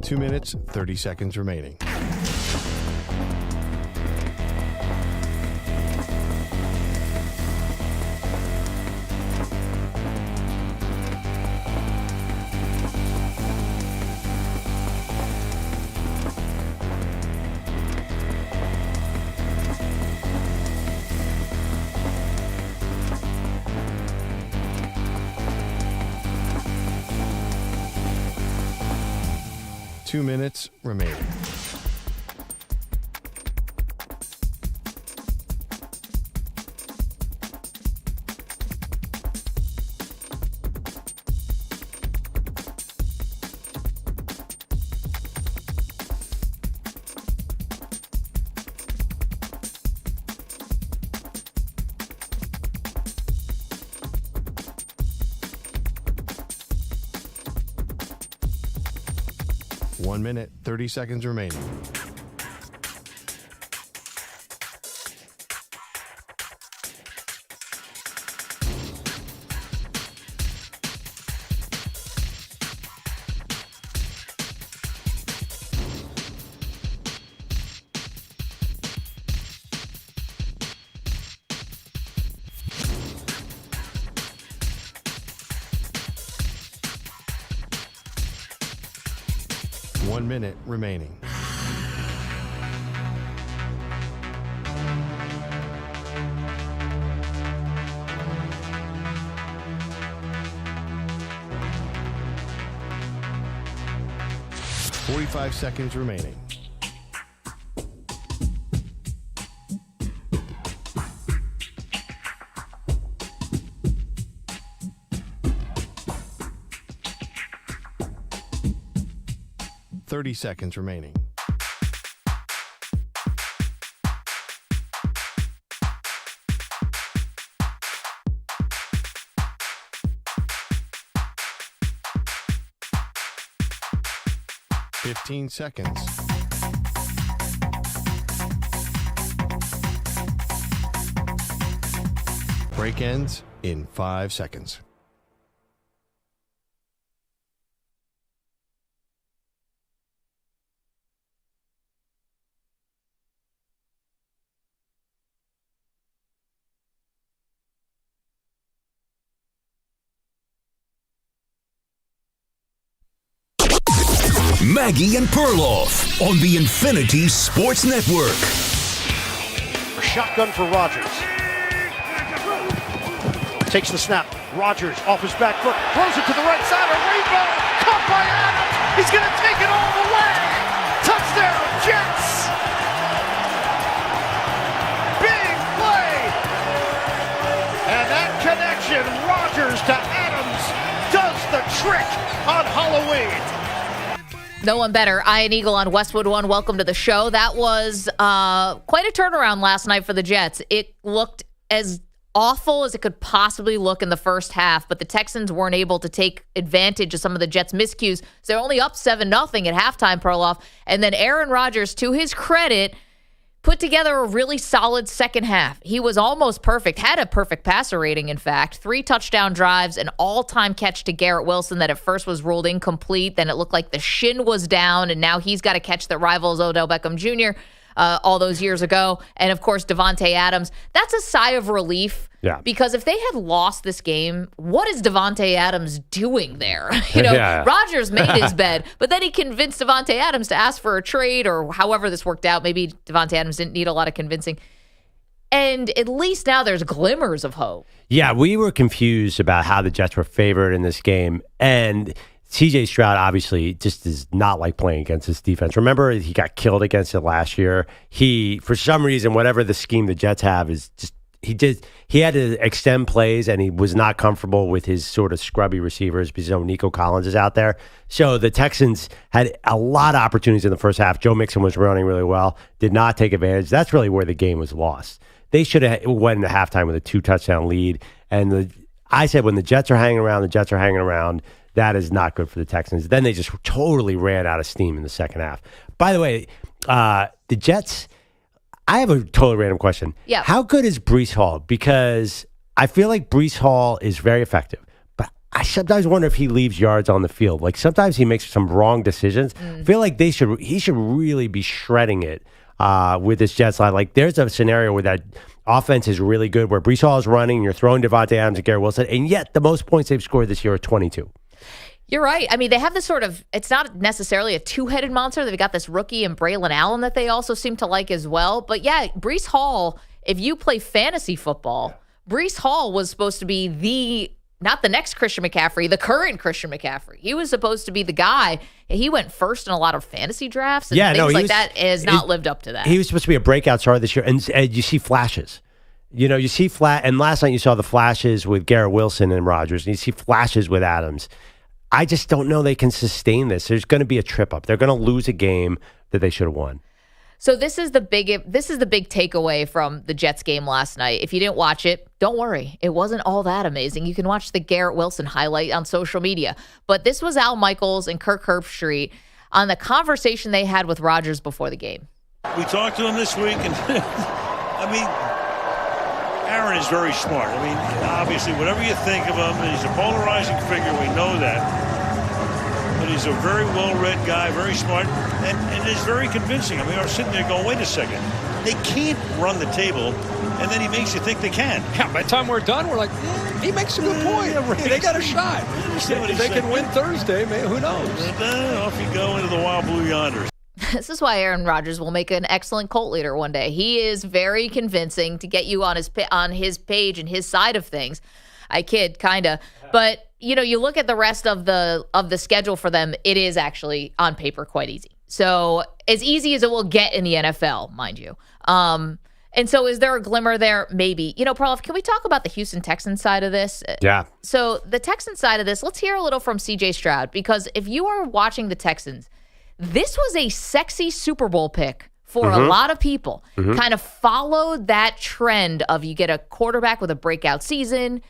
Two minutes, 30 seconds remaining. Two minutes remaining. One minute, 30 seconds remaining. 1 minute remaining. $45 seconds remaining. $30 seconds remaining. $15 seconds. Break ends in 5 seconds. Maggie and Perloff on the Infinity Sports Network. Shotgun for Rodgers. Takes the snap. Rodgers off his back foot. Throws it to the right side. A rainbow. Caught by Adams. He's going to take it all the way. Touchdown, Jets. Big play. And that connection, Rodgers to Adams, does the trick on Halloween. No one better. Ian Eagle on Westwood One. Welcome to the show. That was quite a turnaround last night for the Jets. It looked as awful as it could possibly look in the first half, but the Texans weren't able to take advantage of some of the Jets' miscues. So they're only up 7-0 at halftime, Perloff. And then Aaron Rodgers, to his credit, put together a really solid second half. He was almost perfect, had a perfect passer rating, in fact. 3 touchdown drives, an all-time catch to Garrett Wilson that at first was ruled incomplete. Then it looked like the shin was down, and now he's got a catch that rivals Odell Beckham Jr. All those years ago. And, of course, Davante Adams. That's a sigh of relief. Yeah. Because if they had lost this game, what is Davante Adams doing there? Rodgers made his bed, but then he convinced Davante Adams to ask for a trade, or however this worked out. Maybe Davante Adams didn't need a lot of convincing. And at least now there's glimmers of hope. Yeah, we were confused about how the Jets were favored in this game. And C.J. Stroud obviously just does not like playing against this defense. Remember, he got killed against it last year. He, for some reason, whatever the scheme the Jets have is just, he had to extend plays, and he was not comfortable with his sort of scrubby receivers because Nico Collins is out there. So the Texans had a lot of opportunities in the first half. Joe Mixon was running really well, did not take advantage. That's really where the game was lost. They should have went into halftime with a 2-touchdown lead. And I said when the Jets are hanging around, that is not good for the Texans. Then they just totally ran out of steam in the second half. By the way, the Jets, I have a totally random question. Yeah. How good is Breece Hall? Because I feel like Breece Hall is very effective, but I sometimes wonder if he leaves yards on the field. Like sometimes he makes some wrong decisions. I feel like he should really be shredding it with this Jets line. Like there's a scenario where that offense is really good, where Breece Hall is running, you're throwing Davante Adams and Garrett Wilson, and yet the most points they've scored this year are 22. You're right. I mean, they have this sort of, it's not necessarily a two-headed monster. They've got this rookie and Braylon Allen that they also seem to like as well. But yeah, Breece Hall, if you play fantasy football, Breece Hall was supposed to be not the next Christian McCaffrey, the current Christian McCaffrey. He was supposed to be the guy. He went first in a lot of fantasy drafts and things like that. Has not lived up to that. He was supposed to be a breakout star this year, and you see flashes. You see and last night you saw the flashes with Garrett Wilson and Rodgers, and you see flashes with Adams. I just don't know they can sustain this. There's going to be a trip up. They're going to lose a game that they should have won. So this is the big takeaway from the Jets game last night. If you didn't watch it, don't worry. It wasn't all that amazing. You can watch the Garrett Wilson highlight on social media. But this was Al Michaels and Kirk Herbstreit on the conversation they had with Rodgers before the game. We talked to him this week, and I mean, Aaron is very smart. I mean, obviously, whatever you think of him, he's a polarizing figure. We know that. But he's a very well-read guy, very smart, and is very convincing. I mean, I was sitting there going, wait a second. they can't run the table, and then he makes you think they can. Yeah, by the time we're done, we're like, he makes a good point. Yeah, right. They got a shot. If they can win Thursday, man, who knows? And off you go into the wild blue yonder. This is why Aaron Rodgers will make an excellent cult leader one day. He is very convincing to get you on his page and his side of things. I kid, kind of. But, you look at the rest of the schedule for them, it is actually on paper quite easy. So as easy as it will get in the NFL, mind you. And so is there a glimmer there? Maybe. Perloff, can we talk about the Houston Texans side of this? Yeah. So the Texans side of this, let's hear a little from C.J. Stroud, because if you are watching the Texans, this was a sexy Super Bowl pick for a lot of people. Kind of followed that trend of you get a quarterback with a breakout season,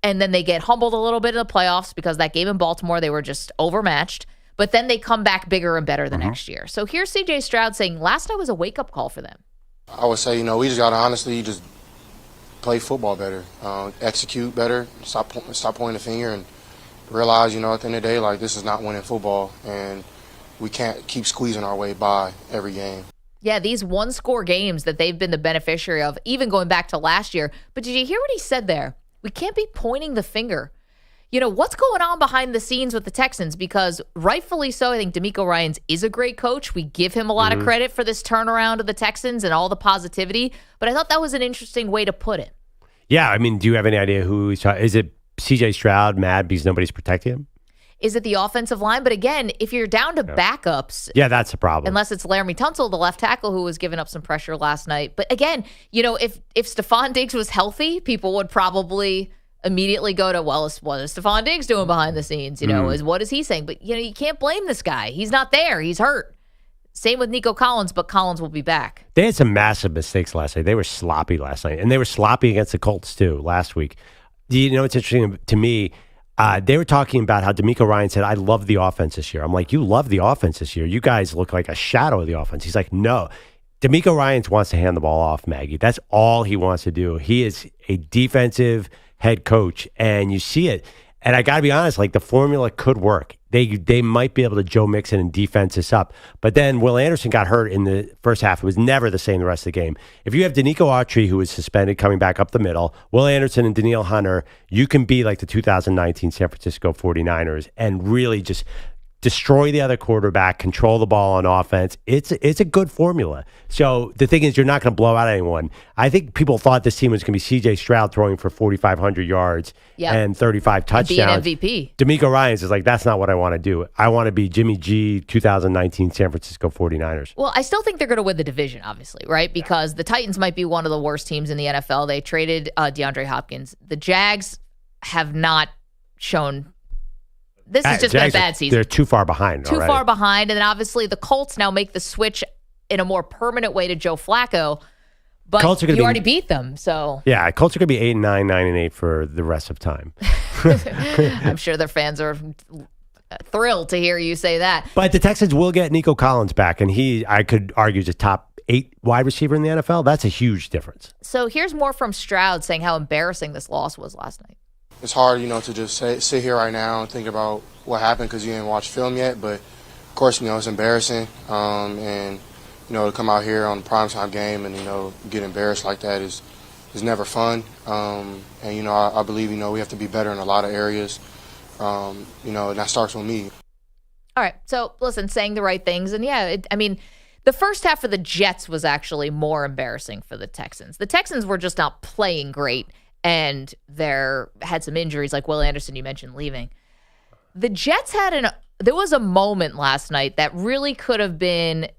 and then they get humbled a little bit in the playoffs because that game in Baltimore, they were just overmatched. But then they come back bigger and better the next year. So here's C.J. Stroud saying last night was a wake-up call for them. I would say, we just got to honestly just play football better, execute better, stop pointing the finger, and realize, at the end of the day, this is not winning football, and we can't keep squeezing our way by every game. Yeah, these one-score games that they've been the beneficiary of, even going back to last year. But did you hear what he said there? We can't be pointing the finger. What's going on behind the scenes with the Texans? Because rightfully so, I think DeMeco Ryans is a great coach. We give him a lot of credit for this turnaround of the Texans and all the positivity. But I thought that was an interesting way to put it. Yeah, do you have any idea who he's talking? Is it C.J. Stroud mad because nobody's protecting him? Is it the offensive line? But again, if you're down to backups. Yeah, that's a problem. Unless it's Laramie Tunsil, the left tackle, who was giving up some pressure last night. But again, if Stephon Diggs was healthy, people would probably immediately go to, what is Stephon Diggs doing behind the scenes? What is he saying? But, you can't blame this guy. He's not there. He's hurt. Same with Nico Collins, but Collins will be back. They had some massive mistakes last night. They were sloppy last night, and they were sloppy against the Colts, too, last week. It's interesting to me. They were talking about how DeMeco Ryans said, I love the offense this year. I'm like, you love the offense this year. You guys look like a shadow of the offense. He's like, no. DeMeco Ryans wants to hand the ball off, Maggie. That's all he wants to do. He is a defensive head coach, and you see it. And I got to be honest, the formula could work. They might be able to Joe Mixon and defense this up. But then Will Anderson got hurt in the first half. It was never the same the rest of the game. If you have Danico Autry, who is suspended, coming back up the middle, Will Anderson and Danielle Hunter, you can be like the 2019 San Francisco 49ers and really just destroy the other quarterback, control the ball on offense. It's a good formula. So the thing is, you're not going to blow out anyone. I think people thought this team was going to be C.J. Stroud throwing for 4,500 yards and 35 touchdowns. Be an MVP. DeMeco Ryans is like, that's not what I want to do. I want to be Jimmy G, 2019 San Francisco 49ers. Well, I still think they're going to win the division, obviously, right? Because the Titans might be one of the worst teams in the NFL. They traded DeAndre Hopkins. The Jags have not shown... This has just been a bad season. They're too far behind. Too far behind. And then obviously the Colts now make the switch in a more permanent way to Joe Flacco. But you already beat them. So yeah, Colts are going to be 8-9, 9-8 for the rest of time. I'm sure their fans are thrilled to hear you say that. But the Texans will get Nico Collins back. And I could argue, is a top 8 wide receiver in the NFL. That's a huge difference. So here's more from Stroud saying how embarrassing this loss was last night. It's hard, to just sit here right now and think about what happened because you didn't watch film yet. But, of course, it's embarrassing. And, to come out here on a primetime game and, get embarrassed like that is never fun. And, I believe, we have to be better in a lot of areas, and that starts with me. All right. So, listen, saying the right things. And, yeah, the first half of the Jets was actually more embarrassing for the Texans. The Texans were just not playing great. And had some injuries, like Will Anderson, you mentioned, leaving. The Jets there was a moment last night that really could have been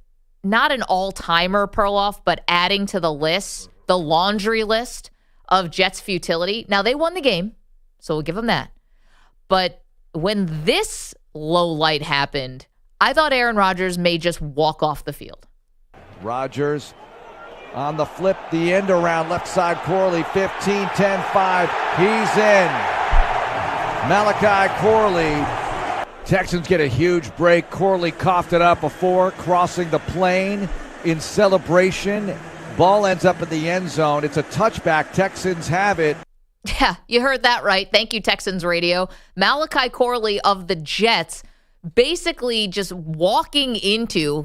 not an all-timer, Perloff, but adding to the list, the laundry list of Jets futility. Now, they won the game, so we'll give them that. But when this low light happened, I thought Aaron Rodgers may just walk off the field. Rodgers on the flip, the end around, left side Corley, 15, 10, 5. He's in. Malachi Corley. Texans get a huge break. Corley coughed it up before crossing the plane in celebration. Ball ends up in the end zone. It's a touchback. Texans have it. Yeah, you heard that right. Thank you, Texans Radio. Malachi Corley of the Jets basically just walking into...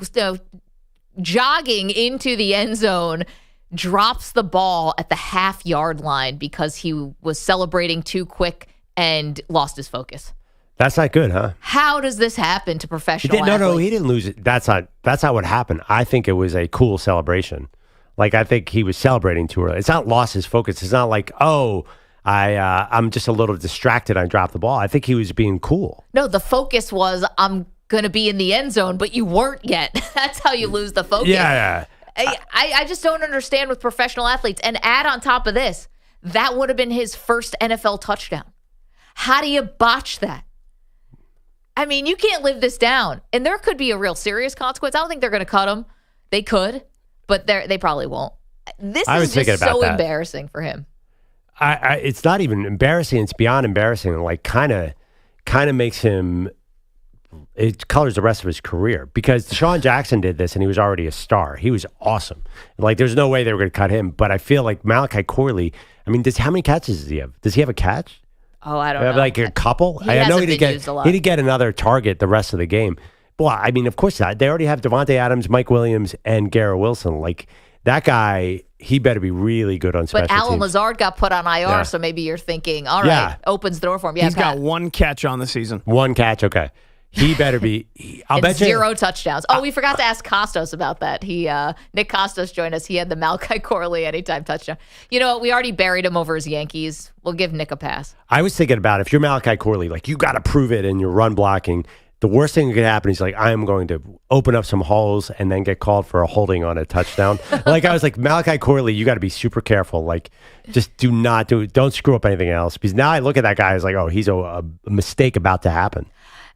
jogging into the end zone, drops the ball at the half-yard line because he was celebrating too quick and lost his focus. That's not good, huh? How does this happen to professional athletes? No, he didn't lose it. That's not what happened. I think it was a cool celebration. Like, I think he was celebrating too early. It's not lost his focus. It's not like, I'm just a little distracted. I dropped the ball. I think he was being cool. No, the focus was, I'm going to be in the end zone, but you weren't yet. That's how you lose the focus. Yeah. I just don't understand with professional athletes. And add on top of this, that would have been his first NFL touchdown. How do you botch that? I mean, you can't live this down. And there could be a real serious consequence. I don't think they're going to cut him. They could, but they probably won't. This is just so embarrassing for him. It's not even embarrassing. It's beyond embarrassing. Like, kind of makes him, it colors the rest of his career. Because Deshaun Jackson did this, and he was already a star. He was awesome. Like, there's no way they were going to cut him. But I feel like Malachi Corley, I mean, how many catches does he have? Does he have a catch? Oh, I don't know. Like a couple? I know he didn't get another target the rest of the game. Well, I mean, of course not. They already have Devontae Adams, Mike Williams, and Garrett Wilson. Like, that guy, he better be really good on special teams. But Alan teams. Lazard got put on IR, so maybe you're thinking, all right, opens the door for him. Yeah, He's got one catch on the season. One catch, okay. He better be. I'll bet you 0 touchdowns. Oh, we forgot to ask Kostos about that. Nick Kostos joined us. He had the Malachi Corley anytime touchdown. You know what? We already buried him over his Yankees. We'll give Nick a pass. I was thinking about if you're Malachi Corley, like, you got to prove it in your run blocking. The worst thing that could happen is, like, I'm going to open up some holes and then get called for a holding on a touchdown. Like, I was like, Malachi Corley, you got to be super careful. Like, just don't screw up anything else. Because now I look at that guy as like, oh, he's a mistake about to happen.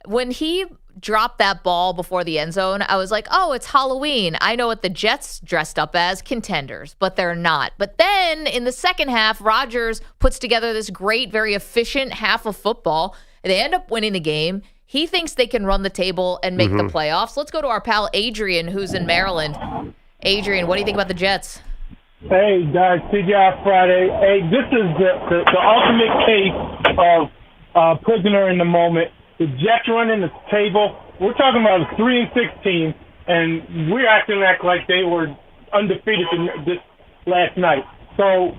When he dropped that ball before the end zone, I was like, oh, it's Halloween. I know what the Jets dressed up as, contenders, but they're not. But then in the second half, Rodgers puts together this great, very efficient half of football. They end up winning the game. He thinks they can run the table and make the playoffs. Let's go to our pal Adrian, who's in Maryland. Adrian, what do you think about the Jets? Hey, guys, TGI Friday. Hey, this is the ultimate case of prisoner in the moment. The Jets running the table. We're talking about a 3-6 team, and we're acting like they were undefeated this last night. So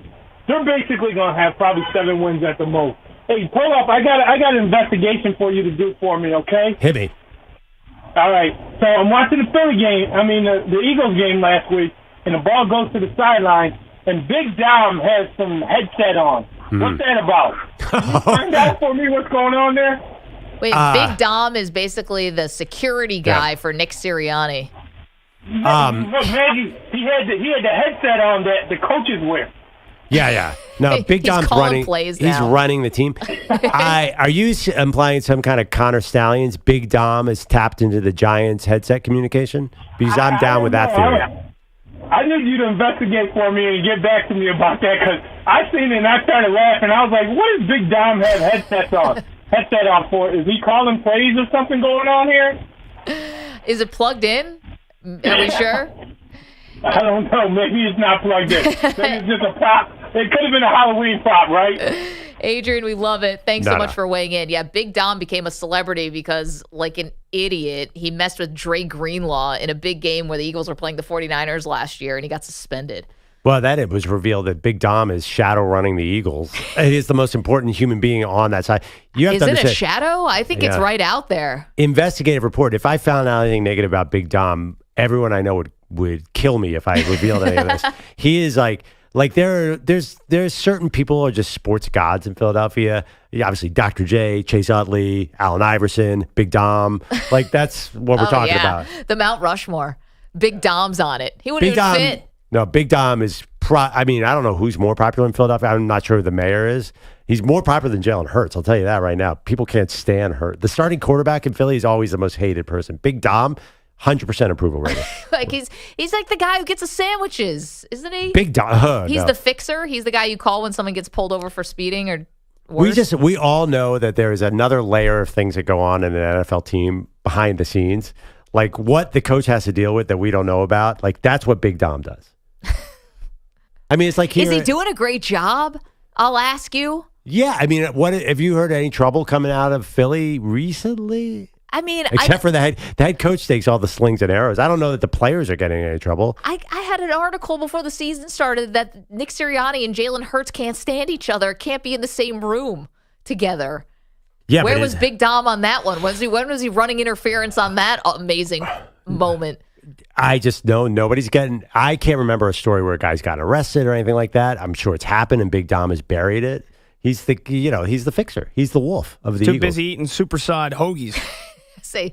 they're basically going to have probably 7 wins at the most. Hey, Perloff, I got an investigation for you to do for me, okay? Hit me. All right. So I'm watching the the Eagles game last week, and the ball goes to the sideline, and Big Dom has some headset on. What's that about? Can you find out for me what's going on there? Wait, Big Dom is basically the security guy for Nick Sirianni. Look, Maggie, he had the headset on that the coaches wear. Yeah. No, Big Dom's running. He's running the team. Are you implying some kind of Connor Stallions? Big Dom has tapped into the Giants' headset communication? Because I'm down with that theory. I need you to investigate for me and get back to me about that, because I seen it and I started laughing. I was like, what does Big Dom have headset on for? Is he calling plays or something going on here? Is it plugged in? Are we sure? I don't know. Maybe it's not plugged in. Maybe it's just a prop. It could have been a Halloween prop, right? Adrian, we love it. Thanks so much for weighing in. Yeah, Big Dom became a celebrity because, like an idiot, he messed with Dre Greenlaw in a big game where the Eagles were playing the 49ers last year, and he got suspended. Well, then it was revealed that Big Dom is shadow running the Eagles. He is the most important human being on that side. Is it a shadow? I think it's right out there. Investigative report. If I found out anything negative about Big Dom, everyone I know would kill me if I revealed any of this. He is like there's certain people who are just sports gods in Philadelphia. Yeah, obviously, Dr. J, Chase Utley, Allen Iverson, Big Dom. Like, that's what we're talking about. The Mount Rushmore. Big Dom's on it. He wouldn't even fit. No, Big Dom is, I don't know who's more popular in Philadelphia. I'm not sure who the mayor is. He's more popular than Jalen Hurts. I'll tell you that right now. People can't stand Hurts. The starting quarterback in Philly is always the most hated person. Big Dom, 100% approval rating. Like he's like the guy who gets the sandwiches, isn't he? Big Dom. He's the fixer. He's the guy you call when someone gets pulled over for speeding or worse. We all know that there is another layer of things that go on in an NFL team behind the scenes. Like what the coach has to deal with that we don't know about. Like that's what Big Dom does. I mean, it's like is he doing a great job? I'll ask you. Yeah, I mean, what have you heard any trouble coming out of Philly recently? I mean, Except for the head coach takes all the slings and arrows. I don't know that the players are getting in any trouble. I had an article before the season started that Nick Sirianni and Jalen Hurts can't stand each other, can't be in the same room together. Yeah, Where was Big Dom on that one? When was he running interference on that amazing moment? I just know nobody's getting. I can't remember a story where a guy's gotten arrested or anything like that. I'm sure it's happened, and Big Dom has buried it. He's the fixer. He's the wolf of the Too Eagles. busy eating superside hoagies. Say,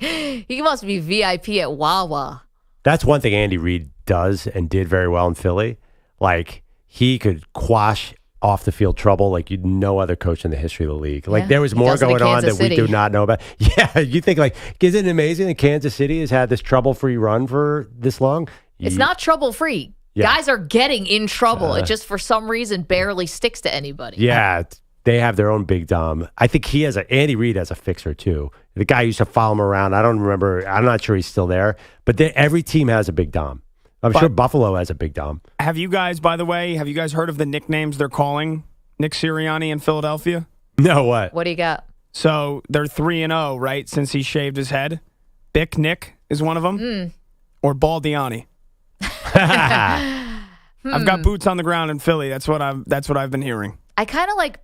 he must be VIP at Wawa. That's one thing Andy Reid does and did very well in Philly. Like, he could quash off the field trouble like no other coach in the history of the league. Like, there was more going on that we do not know about. Yeah, you think, like, isn't it amazing that Kansas City has had this trouble-free run for this long? It's not trouble-free. Yeah. Guys are getting in trouble. It just, for some reason, barely sticks to anybody. Yeah, they have their own Big Dom. I think Andy Reid has a fixer, too. The guy used to follow him around. I don't remember. I'm not sure he's still there. But every team has a Big Dom. I'm sure Buffalo has a Big Dom. Have you guys, by the way, heard of the nicknames they're calling Nick Sirianni in Philadelphia? No, what? What do you got? So they're 3-0, right, since he shaved his head. Bick Nick is one of them. Or Baldiani. I've got boots on the ground in Philly. That's what I've been hearing. I kind of like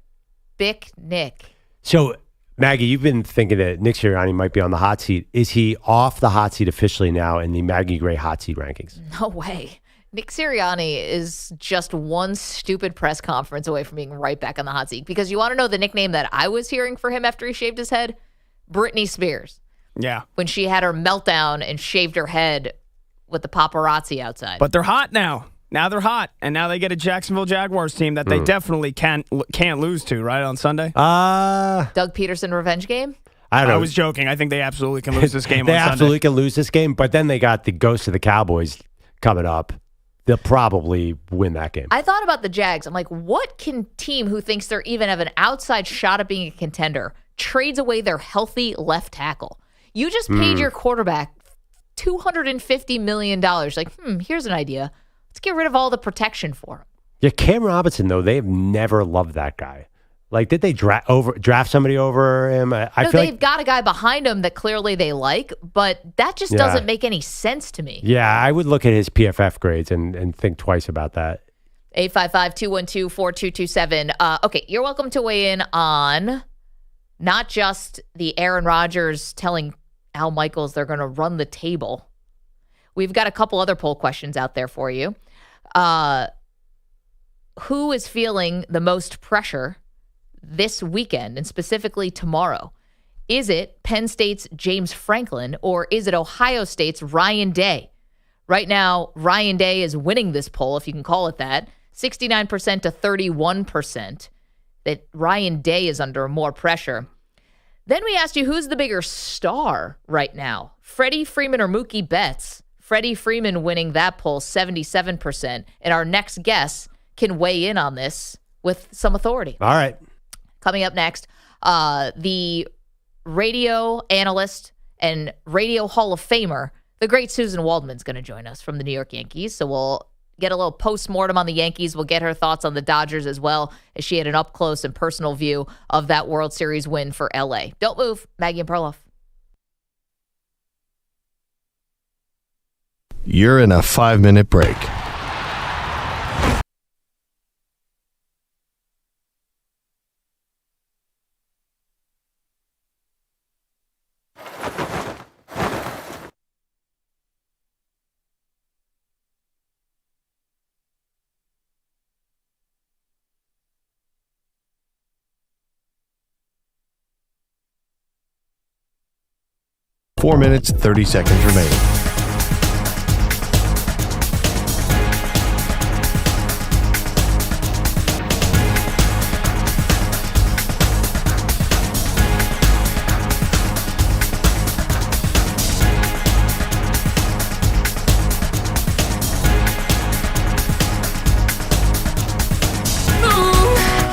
Bick Nick. So, Maggie, you've been thinking that Nick Sirianni might be on the hot seat. Is he off the hot seat officially now in the Maggie Gray hot seat rankings? No way. Nick Sirianni is just one stupid press conference away from being right back on the hot seat. Because you want to know the nickname that I was hearing for him after he shaved his head? Britney Spears. Yeah. When she had her meltdown and shaved her head with the paparazzi outside. But they're hot now. Now they're hot, and now they get a Jacksonville Jaguars team that they definitely can't lose to, right, on Sunday? Doug Peterson revenge game? I don't know. I was joking. I think they absolutely can lose this game They on Sunday. absolutely can lose this game, but then they got the ghost of the Cowboys coming up. They'll probably win that game. I thought about the Jags. I'm like, what team who thinks they're even have an outside shot at being a contender trades away their healthy left tackle? You just paid your quarterback $250 million. Like, here's an idea. Let's get rid of all the protection for him. Yeah, Cam Robinson, though, they've never loved that guy. Like, did they draft somebody over him? They've got a guy behind him that clearly they like, but that just doesn't make any sense to me. Yeah, I would look at his PFF grades and think twice about that. 855-212-4227. Okay, you're welcome to weigh in on not just the Aaron Rodgers telling Al Michaels they're going to run the table. We've got a couple other poll questions out there for you. Who is feeling the most pressure this weekend, and specifically tomorrow? Is it Penn State's James Franklin, or is it Ohio State's Ryan Day? Right now, Ryan Day is winning this poll, if you can call it that, 69% to 31%, that Ryan Day is under more pressure. Then we asked you, who's the bigger star right now? Freddie Freeman or Mookie Betts? Freddie Freeman winning that poll, 77%. And our next guest can weigh in on this with some authority. All right. Coming up next, the radio analyst and radio Hall of Famer, the great Suzyn Waldman, is going to join us from the New York Yankees. So we'll get a little post-mortem on the Yankees. We'll get her thoughts on the Dodgers as well, as she had an up-close and personal view of that World Series win for L.A. Don't move. Maggie and Perloff. You're in a 5-minute break. Four minutes, 30 seconds remaining.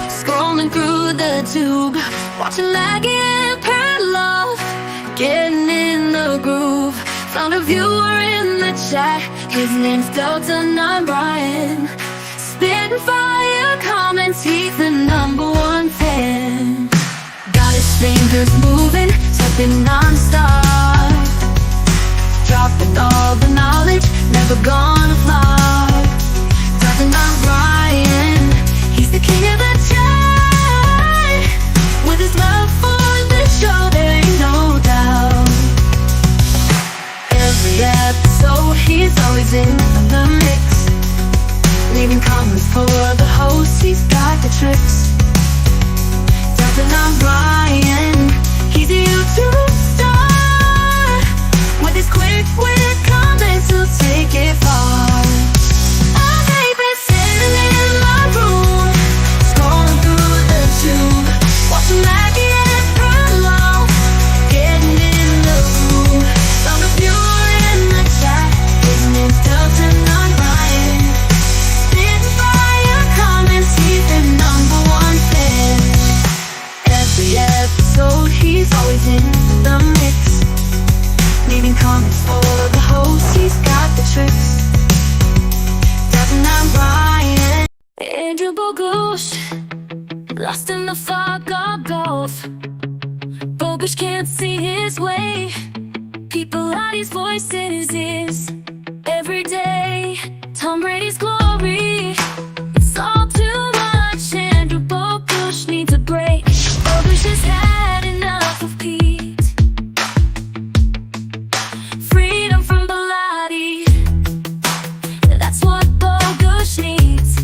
Scrolling through the tube, watching Maggie and Perloff, getting in the groove. Found a viewer in the chat, his name's Delta 9 Brian. Spitting fire comments, he's the #1 fan. Got his fingers moving, tapping non-stop. never gonna fly. Talking about Ryan, he's the king of the chat. With his love for the show, there ain't no doubt. Every episode, he's always in the mix. Leaving comments for the host, he's got the tricks. Talking about Ryan, he's a YouTube star. With his quick comments, he'll take it far. All day been sitting in my room, scrolling through the tube, watching Maggie and Perloff, getting in the room. Some of you are in the chat, his name's Delton, not Ryan. Sitting by your comments, he's the #1 fan. Every episode, he's always in the mix. Leaving comments for the host, he's got the tricks. Doesn't that Ryan? Andrew Bogusch, lost in the fog of golf. Bogusch can't see his way. People out his voice in his ears every day. Tom Brady's glory, it's all too much. Andrew Bogusch needs a break. Bogusch has had enough of Pete. Freedom from Bilotti, that's what Bogusch needs.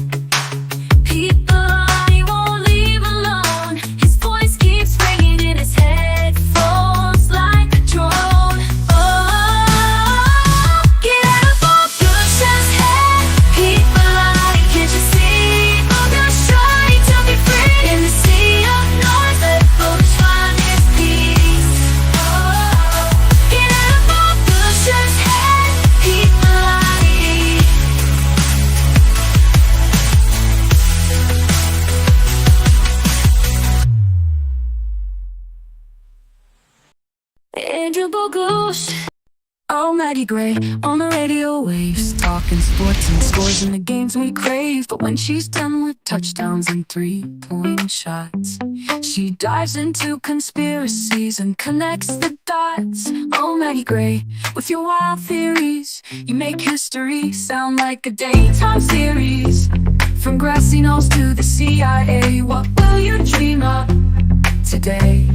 People he won't leave alone. His voice keeps ringing in his headphones like a drone. Oh, get out of Bogusch's head. People, can't you see? Bogusch trying to be free in the sea of noise. Let Bogusch find his peace. Oh, get out of Bogusch's head. People, Andrew Bogusch. Oh, Maggie Gray on the radio waves, talking sports and scores in the games we crave. But when she's done with touchdowns and three-point shots, she dives into conspiracies and connects the dots. Oh, Maggie Gray, with your wild theories, you make history sound like a daytime series. From grassy knolls to the CIA, what will you dream of today?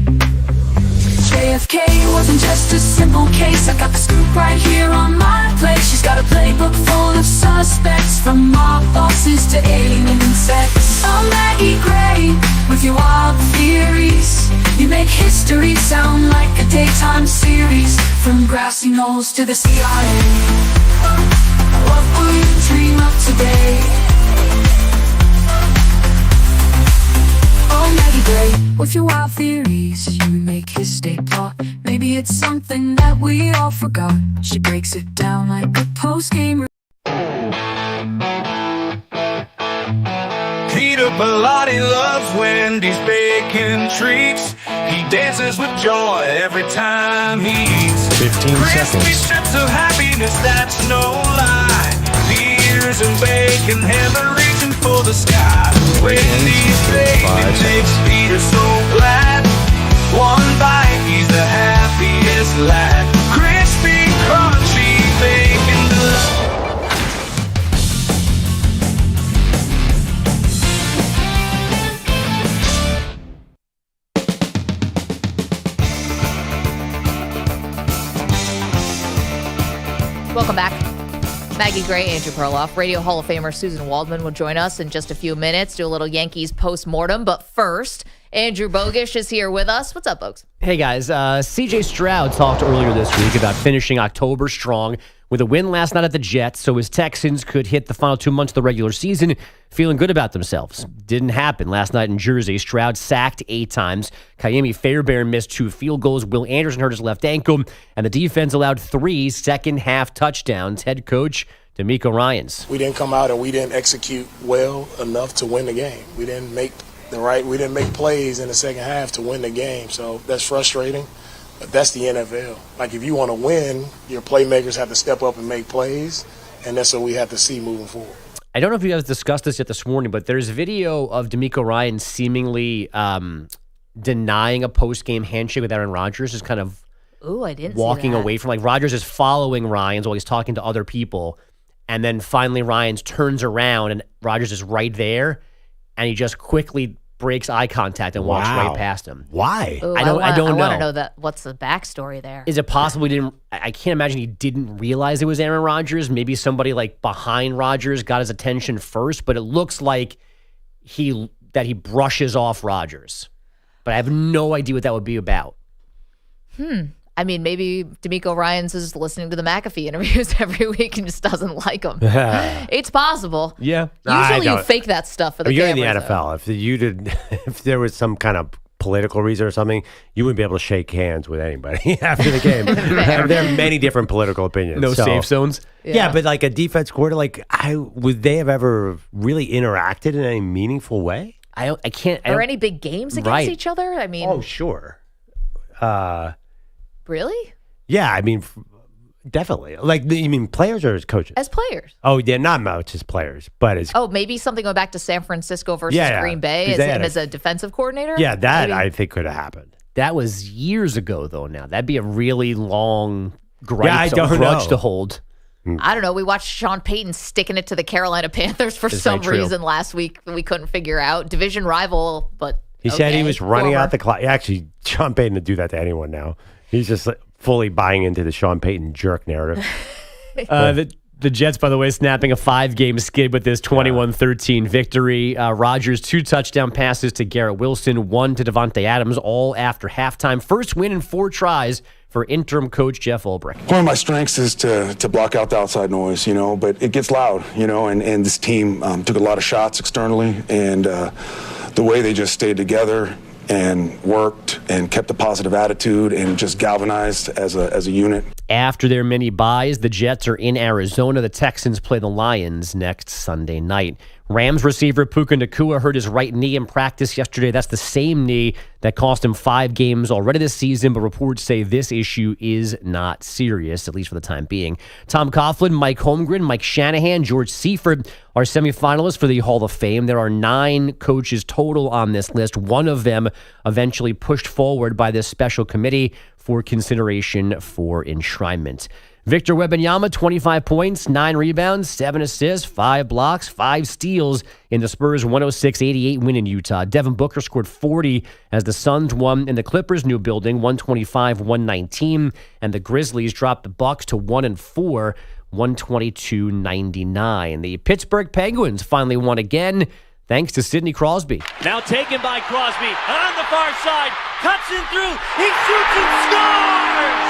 JFK wasn't just a simple case. I got the scoop right here on my plate. She's got a playbook full of suspects, from mob bosses to alien sex. Oh, Maggie Gray, with your wild theories, you make history sound like a daytime series. From grassy knolls to the CIA, what will you dream of today? Oh, Maggie Gray, with your wild theories, you make his state plot. Maybe it's something that we all forgot. She breaks it down like a post-game. Peter Bellotti loves Wendy's bacon treats. He dances with joy every time he eats 15 crispy seconds. strips of happiness, that's no lie. Beers and bacon, heaven reaching for the sky. Wendy's bacon makes Peter so glad. One bite, he's the happiest lad. Crispy, crunchy bacon delight. Welcome back. Maggie Gray, Andrew Perloff, Radio Hall of Famer Suzyn Waldman will join us in just a few minutes, do a little Yankees post-mortem. But first, Andrew Bogusch is here with us. What's up, Bogusch? Hey, guys. C.J. Stroud talked earlier this week about finishing October strong with a win last night at the Jets, so his Texans could hit the final 2 months of the regular season feeling good about themselves. Didn't happen last night in Jersey. Stroud sacked 8 times. Kayemi Fairbairn missed 2 field goals. Will Anderson hurt his left ankle, and the defense allowed 3 second-half touchdowns. Head coach DeMeco Ryans. We didn't come out and we didn't execute well enough to win the game. We didn't make plays in the second half to win the game, so that's frustrating. But that's the NFL. Like, if you want to win, your playmakers have to step up and make plays, and that's what we have to see moving forward. I don't know if you guys discussed this yet this morning, but there's video of DeMeco Ryans seemingly denying a post-game handshake with Aaron Rodgers, just kind of I didn't walking see that. away from, like, Rodgers is following Ryans while he's talking to other people, And then finally Ryans turns around and Rodgers is right there, and he just quickly breaks eye contact and walks right past him. Why? Ooh, I don't know. I want to know that. What's the backstory there? Is it possible he didn't? I can't imagine he didn't realize it was Aaron Rodgers. Maybe somebody like behind Rodgers got his attention first, but it looks like he brushes off Rodgers. But I have no idea what that would be about. I mean, maybe D'Amico Ryans is listening to the McAfee interviews every week and just doesn't like them. It's possible. Yeah. Usually you fake that stuff for the You're cameras. in the NFL. If there was some kind of political reason or something, you wouldn't be able to shake hands with anybody after the game. There are many different political opinions. No safe zones? Yeah, but like a defense coordinator, would they have ever really interacted in any meaningful way? I can't. Or any big games against each other? I mean, oh, sure. Really? Yeah, I mean, definitely. Like, you mean players or as coaches? As players. Oh, yeah, not much as players, but as Oh, maybe something going back to San Francisco versus Green Bay as a defensive coordinator? yeah, that Maybe? I think could have happened. That was years ago, though. Now that'd be a really long grudge know. to hold. I don't know. We watched Sean Payton sticking it to the Carolina Panthers for Is some that true? reason last week that we couldn't figure out. Division rival, but He said he okay, was running former. out the clock. Actually, Sean Payton would do that to anyone now. He's just like, fully buying into the Sean Payton jerk narrative. The Jets, by the way, snapping a 5-game skid with this 21-13 victory. Rodgers 2 touchdown passes to Garrett Wilson, 1 to Devontae Adams, all after halftime. First win in 4 tries for interim coach Jeff Ulbrich. One of my strengths is to block out the outside noise, but it gets loud, and this team took a lot of shots externally, and the way they just stayed together and worked and kept a positive attitude and just galvanized as a unit. After their many byes, the Jets are in Arizona. The Texans play the Lions next Sunday night. Rams receiver Puka Nacua hurt his right knee in practice yesterday. That's the same knee that cost him 5 games already this season, but reports say this issue is not serious, at least for the time being. Tom Coughlin, Mike Holmgren, Mike Shanahan, George Seifert are semifinalists for the Hall of Fame. There are 9 coaches total on this list. One of them eventually pushed forward by this special committee for consideration for enshrinement. Victor Wembanyama, 25 points, 9 rebounds, 7 assists, 5 blocks, 5 steals in the Spurs' 106-88 win in Utah. Devin Booker scored 40 as the Suns won in the Clippers' new building, 125-119, and the Grizzlies dropped the Bucks to 1-4, 122-99. The Pittsburgh Penguins finally won again, thanks to Sidney Crosby. Now taken by Crosby on the far side, cuts in through, he shoots and scores!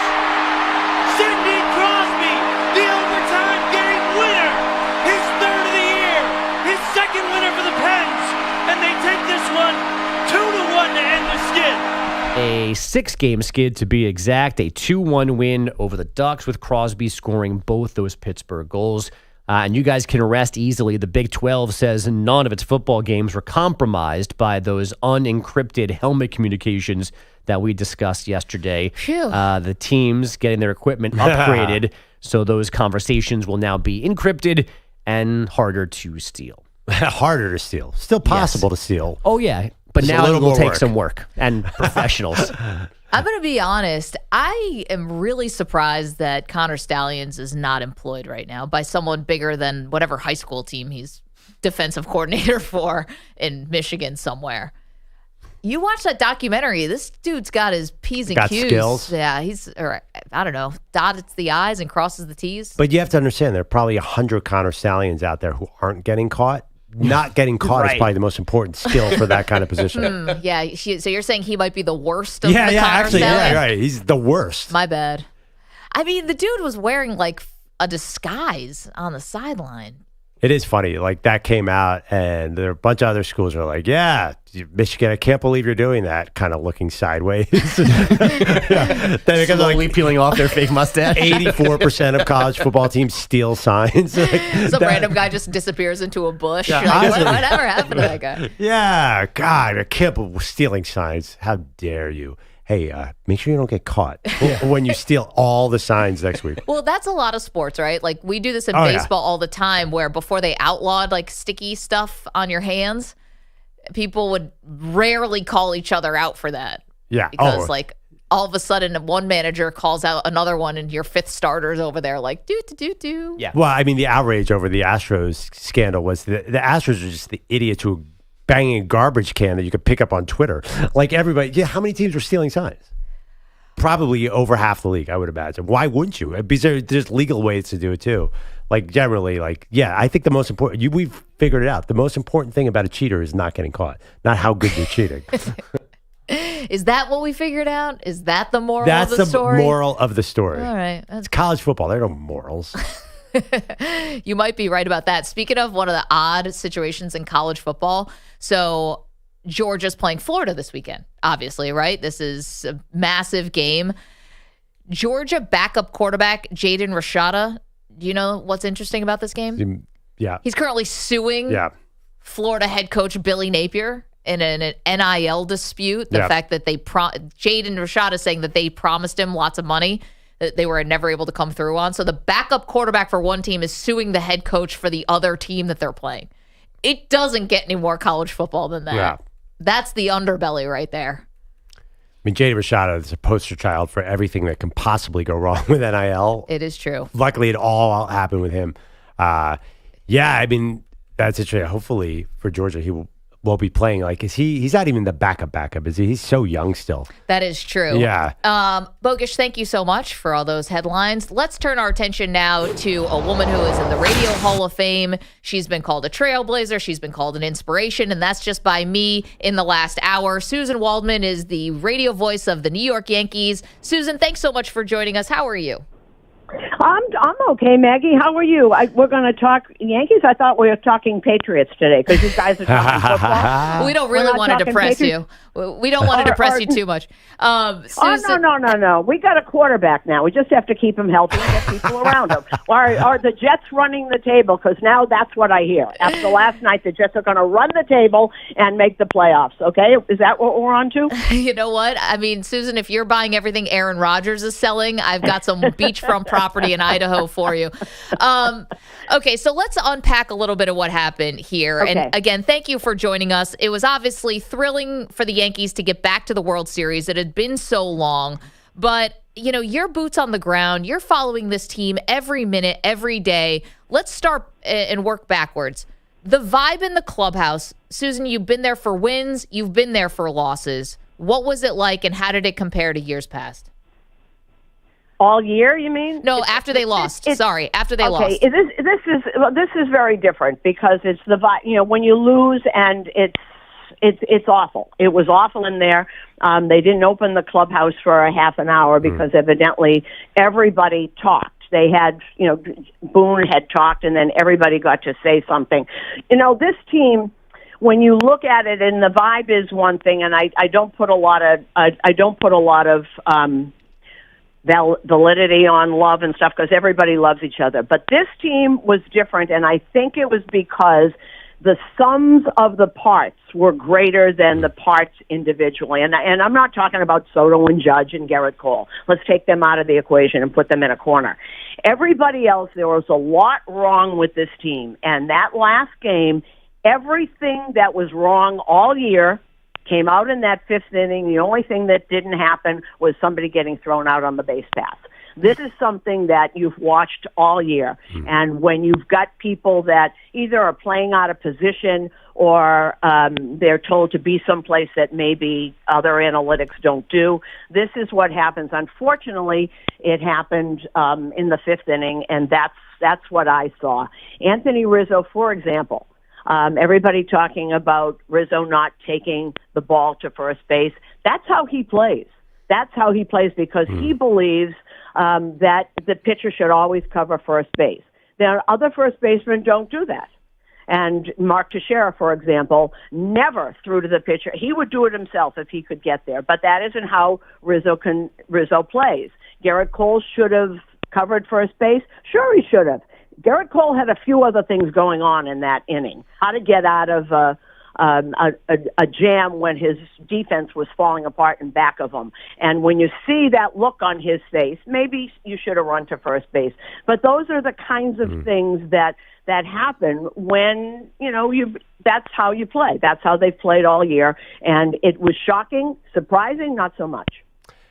Sidney Crosby, the overtime game winner, his 3rd of the year, his 2nd winner for the Pens, and they take this one 2-1 to end the skid. A 6-game skid to be exact, a 2-1 win over the Ducks with Crosby scoring both those Pittsburgh goals. And you guys can rest easily. The Big 12 says none of its football games were compromised by those unencrypted helmet communications that we discussed yesterday. The teams getting their equipment upgraded, so those conversations will now be encrypted and harder to steal. Harder to steal. Still possible to steal. Oh, yeah. But Just a now little it will more take work. some work and professionals. I'm going to be honest. I am really surprised that Connor Stallions is not employed right now by someone bigger than whatever high school team he's defensive coordinator for in Michigan somewhere. You watch that documentary, this dude's got his P's and Got Q's. skills. Yeah, I don't know, dots the I's and crosses the T's. But you have to understand, there are probably 100 Connor Stallions out there who aren't getting caught. Not getting caught is Right. probably the most important skill for that kind of position. Yeah, so you're saying he might be the worst of Yeah, the yeah, Connor actually, Stallions? right. He's the worst. My bad. I mean, the dude was wearing like a disguise on the sideline. It is funny. Like, that came out, and there are a bunch of other schools are like, yeah, Michigan, I can't believe you're doing that, kind of looking sideways. Slowly peeling off their fake mustache. 84% of college football teams steal signs. Some random guy just disappears into a bush. Yeah, You're like, honestly. whatever happened to that guy? Yeah, God, I can't believe stealing signs. How dare you? Hey, make sure you don't get caught when you steal all the signs next week. Well, that's a lot of sports, right? Like we do this in Oh, yeah. baseball all the time where before they outlawed like sticky stuff on your hands, people would rarely call each other out for that. Yeah. Because like all of a sudden one manager calls out another one and your fifth starter's over there like, do. Yeah. Well, I mean, the outrage over the Astros scandal was the Astros are just the idiots who were banging a garbage can that you could pick up on Twitter. Like everybody, yeah, how many teams were stealing signs? Probably over half the league, I would imagine. Why wouldn't you? Because there's legal ways to do it too. Like generally, like, yeah, I think the most important, we've figured it out. The most important thing about a cheater is not getting caught, not how good you're cheating. Is that what we figured out? Is that the moral That's of the story? That's the moral of the story. All right. It's college football. There are no morals. You might be right about that. Speaking of one of the odd situations in college football, so Georgia's playing Florida this weekend, obviously, right? This is a massive game. Georgia backup quarterback Jaden Rashada. Do you know what's interesting about this game? Yeah. He's currently suing Florida head coach Billy Napier in an NIL dispute. The fact that Jaden Rashada is saying that they promised him lots of money that they were never able to come through on. So the backup quarterback for one team is suing the head coach for the other team that they're playing. It doesn't get any more college football than that. Yeah. That's the underbelly right there. I mean, Jaden Rashada is a poster child for everything that can possibly go wrong with NIL. It is true. Luckily, it all happened with him. I mean, that's interesting. Hopefully for Georgia, he will be playing. Like, he's not even the backup, is he? He's so young still. That is true. Yeah. Bogusch, thank you so much for all those headlines. Let's turn our attention now to a woman who is in the Radio Hall of Fame. She's been called a trailblazer. She's been called an inspiration, and that's just by me in the last hour. Suzyn Waldman is the radio voice of the New York Yankees. Suzyn, thanks so much for joining us. How are you? I'm okay, Maggie. How are you? We're going to talk Yankees. I thought we were talking Patriots today because you guys are talking football. We don't really want to depress you. We don't want to depress you too much. No. We got a quarterback now. We just have to keep him healthy and get people around him. Are the Jets running the table? Because now that's what I hear. After last night, the Jets are going to run the table and make the playoffs. Okay? Is that what we're on to? You know what? I mean, Suzyn, if you're buying everything Aaron Rodgers is selling, I've got some beachfront property in Idaho for you. Okay, so let's unpack a little bit of what happened here. Okay. And again, thank you for joining us. It was obviously thrilling for the Yankees to get back to the World Series. It had been so long, but you know, your boots on the ground, you're following this team every minute, every day. Let's start and work backwards. The vibe in the clubhouse, Suzyn, you've been there for wins, you've been there for losses. What was it like, and how did it compare to years past? All year, you mean? No, after they lost. After they lost. Okay, this is very different because it's the vibe. You know, when you lose and it's awful. It was awful in there. They didn't open the clubhouse for a half an hour because evidently everybody talked. They had, Boone had talked, and then everybody got to say something. You know, this team, when you look at it, and the vibe is one thing, and I don't put a lot of validity on love and stuff because everybody loves each other. But this team was different, and I think it was because the sums of the parts were greater than the parts individually. And I'm not talking about Soto and Judge and Garrett Cole. Let's take them out of the equation and put them in a corner. Everybody else, there was a lot wrong with this team. And that last game, everything that was wrong all year came out in that fifth inning. The only thing that didn't happen was somebody getting thrown out on the base pass. This is something that you've watched all year. And when you've got people that either are playing out of position or they're told to be someplace that maybe other analytics don't do, this is what happens. Unfortunately, it happened in the fifth inning, and that's what I saw. Anthony Rizzo, for example, everybody talking about Rizzo not taking the ball to first base. That's how he plays. That's how he plays because he believes that the pitcher should always cover first base. Now, other first basemen don't do that. And Mark Teixeira, for example, never threw to the pitcher. He would do it himself if he could get there, but that isn't how Rizzo plays. Garrett Cole should have covered first base. Sure, he should have. Garrett Cole had a few other things going on in that inning. How to get out of a jam when his defense was falling apart in back of him. And when you see that look on his face, maybe you should have run to first base. But those are the kinds of things that happen when, that's how you play. That's how they've played all year. And it was shocking, surprising, not so much.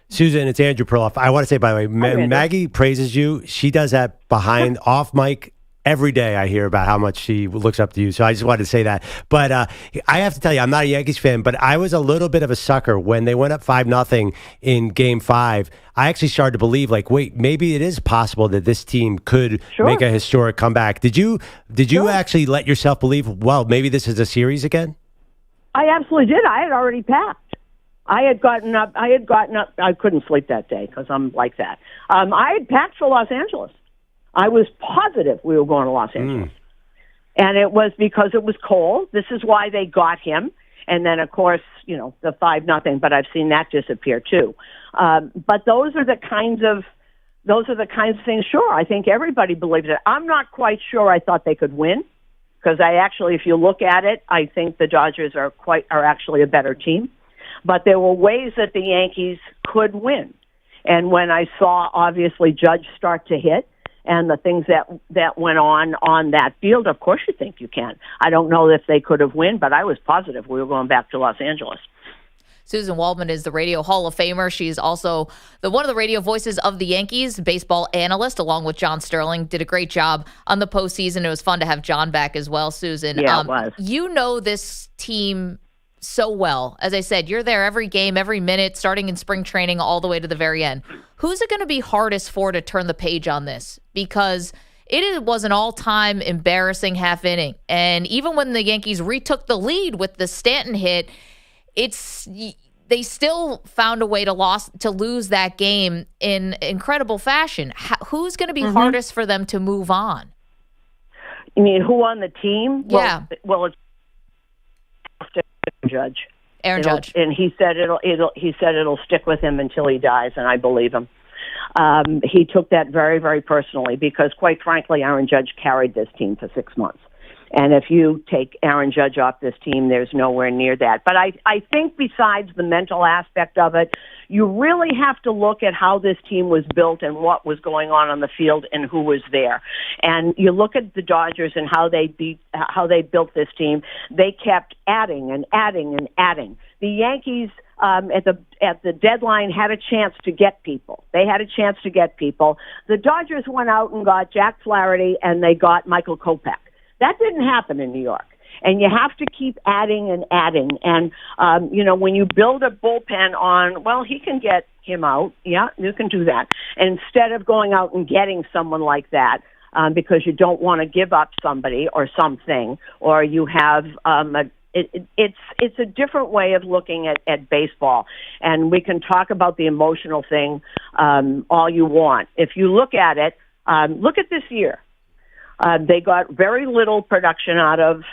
Suzyn, it's Andrew Perloff. I want to say, by the way, Maggie praises you. She does that behind, off mic. Every day I hear about how much she looks up to you. So I just wanted to say that. But I have to tell you, I'm not a Yankees fan, but I was a little bit of a sucker when they went up 5-0 in Game 5. I actually started to believe, like, wait, maybe it is possible that this team could make a historic comeback. Did you actually let yourself believe, well, maybe this is a series again? I absolutely did. I had already packed. I had gotten up. I couldn't sleep that day because I'm like that. I had packed for Los Angeles. I was positive we were going to Los Angeles. And it was because it was Cole. This is why they got him. And then, of course, the 5-0, but I've seen that disappear too. But those are the kinds of things. Sure, I think everybody believes it. I'm not quite sure I thought they could win because if you look at it, I think the Dodgers are actually a better team. But there were ways that the Yankees could win. And when I saw, obviously, Judge start to hit, and the things that went on that field, of course you think you can. I don't know if they could have won, but I was positive we were going back to Los Angeles. Suzyn Waldman is the Radio Hall of Famer. She's also one of the radio voices of the Yankees, baseball analyst, along with John Sterling. Did a great job on the postseason. It was fun to have John back as well, Suzyn. Yeah, it was. You know this team so well. As I said, you're there every game, every minute, starting in spring training all the way to the very end. Who's it going to be hardest for to turn the page on this? Because it was an all-time embarrassing half inning. And even when the Yankees retook the lead with the Stanton hit, they still found a way to lose that game in incredible fashion. Who's going to be hardest for them to move on? You mean who on the team? Yeah. Well, it's Aaron Judge, and he said it'll stick with him until he dies, and I believe him. He took that very, very personally because, quite frankly, Aaron Judge carried this team for 6 months. And if you take Aaron Judge off this team, there's nowhere near that. But I think besides the mental aspect of it, you really have to look at how this team was built and what was going on the field and who was there. And you look at the Dodgers and how they built this team. They kept adding and adding and adding. The Yankees at the deadline had a chance to get people. They had a chance to get people. The Dodgers went out and got Jack Flaherty and they got Michael Kopech. That didn't happen in New York. And you have to keep adding and adding. And, when you build a bullpen on, well, he can get him out. Yeah, you can do that. Instead of going out and getting someone like that, because you don't want to give up somebody or something, or you have it's a different way of looking at baseball. And we can talk about the emotional thing all you want. If you look at it, look at this year. They got very little production out of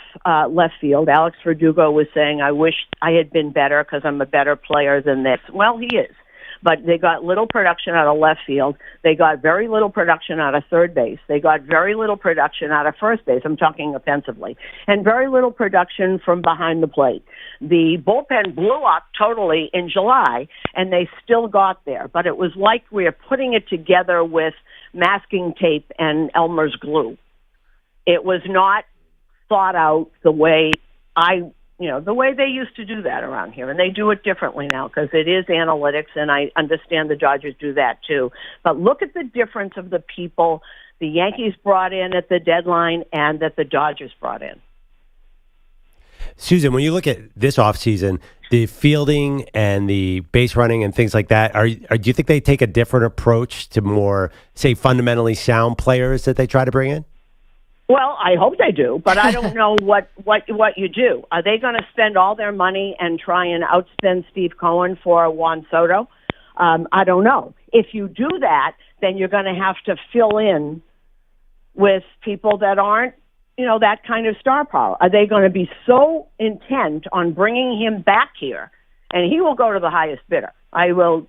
left field. Alex Verdugo was saying, I wish I had been better because I'm a better player than this. Well, he is. But they got little production out of left field. They got very little production out of third base. They got very little production out of first base. I'm talking offensively. And very little production from behind the plate. The bullpen blew up totally in July, and they still got there. But it was like we were putting it together with masking tape and Elmer's glue. It was not thought out the way the way they used to do that around here. And they do it differently now because it is analytics, and I understand the Dodgers do that too. But look at the difference of the people the Yankees brought in at the deadline and that the Dodgers brought in. Suzyn, when you look at this offseason, the fielding and the base running and things like that, do you think they take a different approach to more, say, fundamentally sound players that they try to bring in? Well, I hope they do, but I don't know what you do. Are they going to spend all their money and try and outspend Steve Cohen for Juan Soto? I don't know. If you do that, then you're going to have to fill in with people that aren't, that kind of star power. Are they going to be so intent on bringing him back here? And he will go to the highest bidder. He will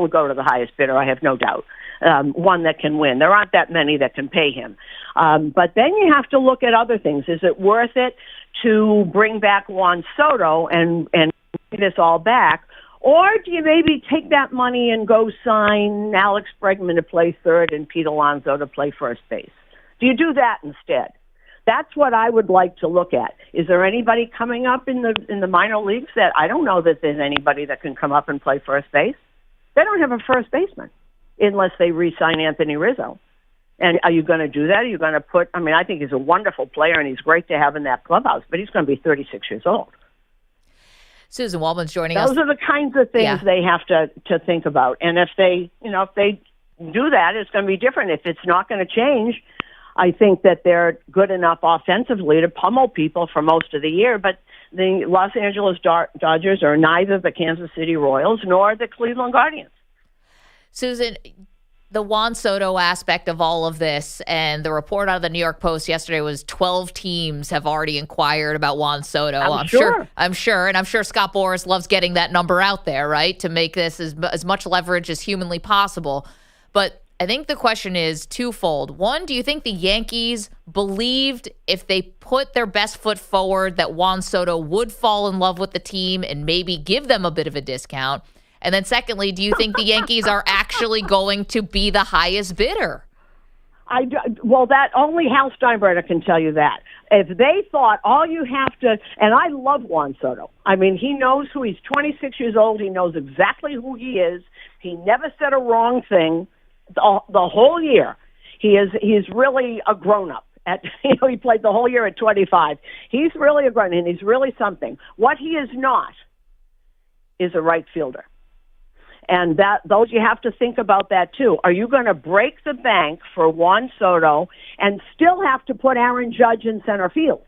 go to the highest bidder, I have no doubt. One that can win. There aren't that many that can pay him. But then you have to look at other things. Is it worth it to bring back Juan Soto and bring this all back? Or do you maybe take that money and go sign Alex Bregman to play third and Pete Alonso to play first base? Do you do that instead? That's what I would like to look at. Is there anybody coming up in the minor leagues that I don't know that there's anybody that can come up and play first base? They don't have a first baseman unless they re-sign Anthony Rizzo. And are you going to do that? Are you going to put, I mean, I think he's a wonderful player and he's great to have in that clubhouse, but he's going to be 36 years old. Suzyn Waldman's joining us. Those are the kinds of things they have to think about. And if they, if they do that, it's going to be different. If it's not going to change, I think that they're good enough offensively to pummel people for most of the year. But the Los Angeles Dodgers are neither the Kansas City Royals nor the Cleveland Guardians. Suzyn, the Juan Soto aspect of all of this, and the report out of the New York Post yesterday was 12 teams have already inquired about Juan Soto. I'm sure, and I'm sure Scott Boras loves getting that number out there, right, to make this as much leverage as humanly possible. But I think the question is twofold. One, do you think the Yankees believed if they put their best foot forward that Juan Soto would fall in love with the team and maybe give them a bit of a discount? And then secondly, do you think the Yankees are actually going to be the highest bidder? Well, that only Hal Steinbrenner can tell you that. If they thought all you have to, and I love Juan Soto. I mean, he knows who he's 26 years old. He knows exactly who he is. He never said a wrong thing the whole year. He's really a grown-up. He played the whole year at 25. He's really a grown-up, and he's really something. What he is not is a right fielder. And those you have to think about that too. Are you going to break the bank for Juan Soto and still have to put Aaron Judge in center field?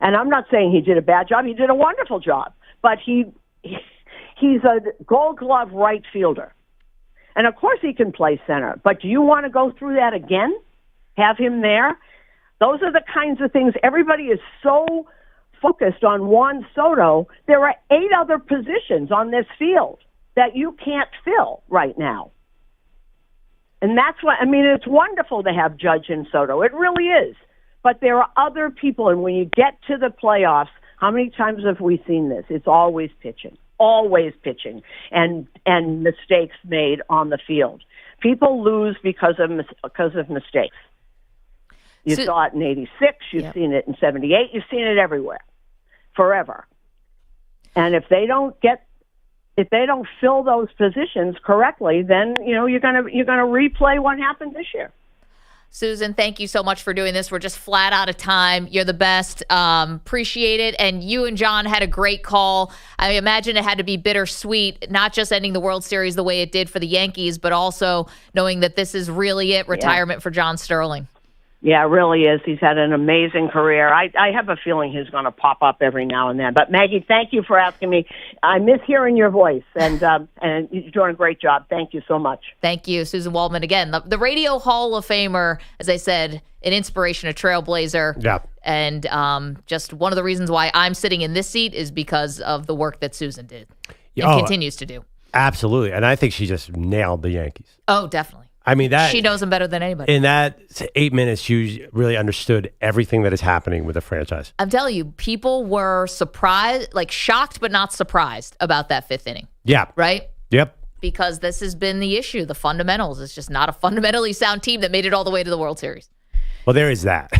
And I'm not saying he did a bad job. He did a wonderful job. But he's a Gold Glove right fielder. And of course he can play center. But do you want to go through that again? Have him there? Those are the kinds of things. Everybody is so focused on Juan Soto. There are 8 other positions on this field that you can't fill right now. And that's what, I mean, it's wonderful to have Judge and Soto. It really is. But there are other people, and when you get to the playoffs, how many times have we seen this? It's always pitching, and mistakes made on the field. People lose because of mistakes. You saw it in 86, you've seen it in 78, you've seen it everywhere, forever. And if they don't fill those positions correctly, then you're gonna replay what happened this year. Suzyn, thank you so much for doing this. We're just flat out of time. You're the best. Appreciate it. And you and John had a great call. I imagine it had to be bittersweet, not just ending the World Series the way it did for the Yankees, but also knowing that this is really it, retirement for John Sterling. Yeah, it really is. He's had an amazing career. I have a feeling he's going to pop up every now and then. But Maggie, thank you for asking me. I miss hearing your voice, and you're doing a great job. Thank you so much. Thank you, Suzyn Waldman. Again, the Radio Hall of Famer, as I said, an inspiration, a trailblazer. Yeah. And just one of the reasons why I'm sitting in this seat is because of the work that Suzyn did and continues to do. Absolutely. And I think she just nailed the Yankees. Oh, definitely. I mean, she knows them better than anybody. In that 8 minutes, she really understood everything that is happening with the franchise. I'm telling you, people were surprised, like shocked, but not surprised about that 5th inning. Yeah. Right? Yep. Because this has been the issue. The fundamentals. It's just not a fundamentally sound team that made it all the way to the World Series. Well, there is that.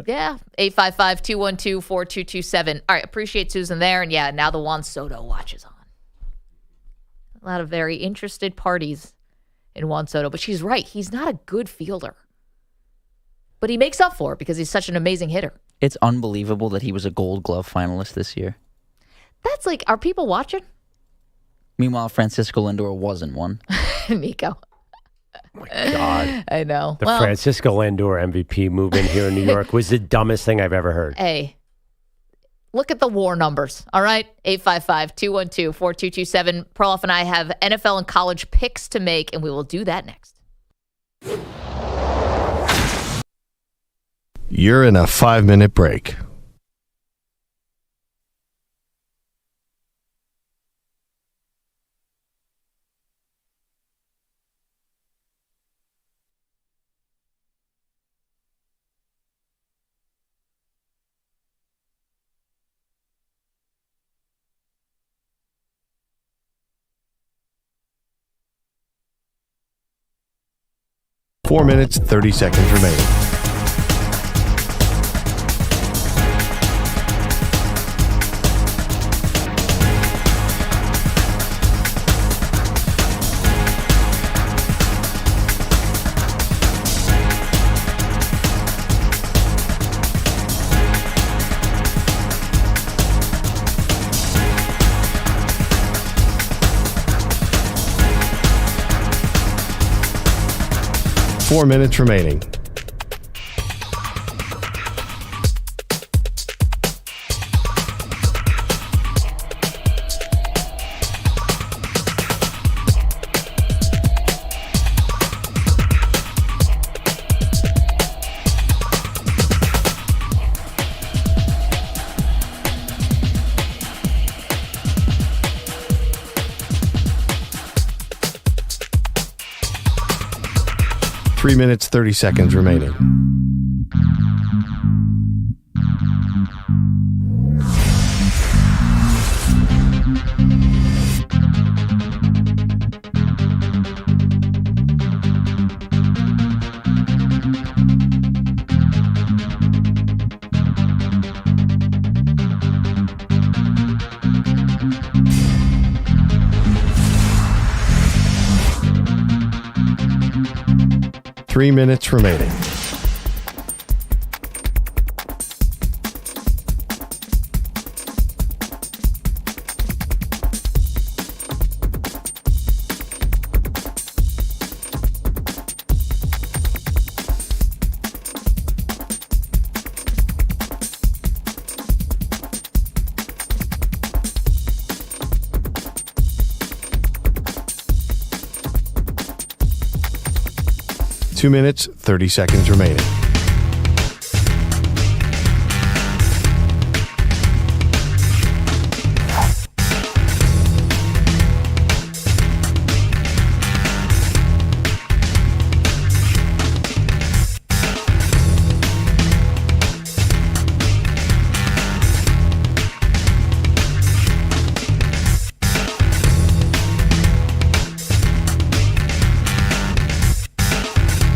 Yeah. 855-212-4227. All right. Appreciate Suzyn there. And yeah, now the Juan Soto watch is on. A lot of very interested parties in Juan Soto, but she's right. He's not a good fielder, but he makes up for it because he's such an amazing hitter. It's unbelievable that he was a Gold Glove finalist this year. That's like, are people watching? Meanwhile, Francisco Lindor wasn't one. Nico. Oh my God. I know. The Francisco Lindor MVP movement here in New York was the dumbest thing I've ever heard. Hey, look at the WAR numbers, all right? 855-212-4227. Perloff and I have NFL and college picks to make, and we will do that next. You're in a 5-minute break. Four minutes, 30 seconds remaining. 4 minutes remaining. Three minutes, 30 seconds remaining. Three minutes remaining. Two minutes, 30 seconds remaining.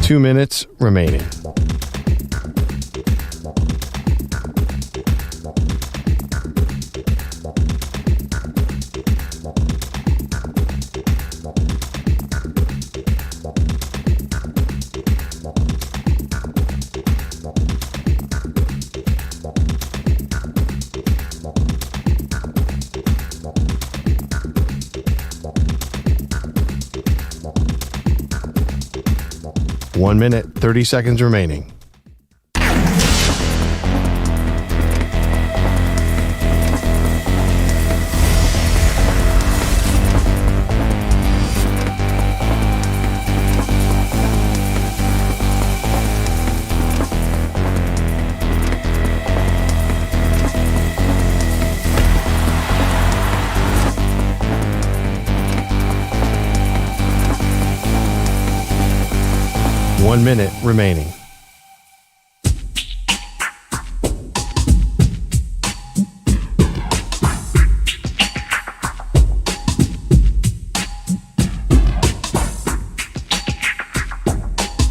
Two minutes remaining. One minute, 30 seconds remaining. One minute remaining.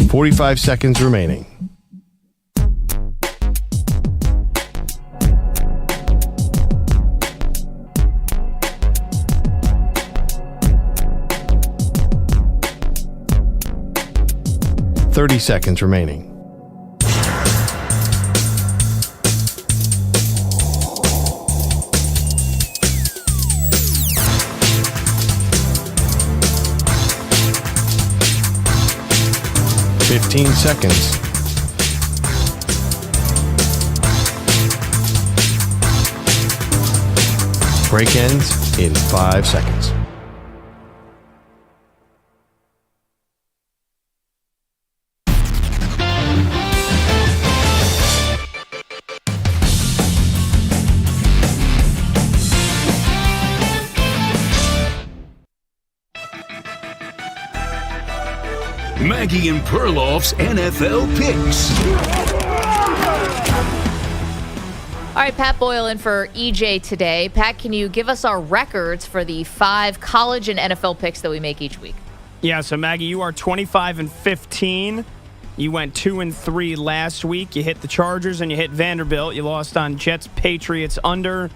.45 seconds remaining. .30 seconds remaining. .15 seconds. Break ends in 5 seconds. Maggie and Perloff's NFL picks. All right, Pat Boyle in for EJ today. Pat, can you give us our records for the 5 college and NFL picks that we make each week? Yeah, so Maggie, you are 25-15. You went 2-3 last week. You hit the Chargers and you hit Vanderbilt. You lost on Jets-Patriots under.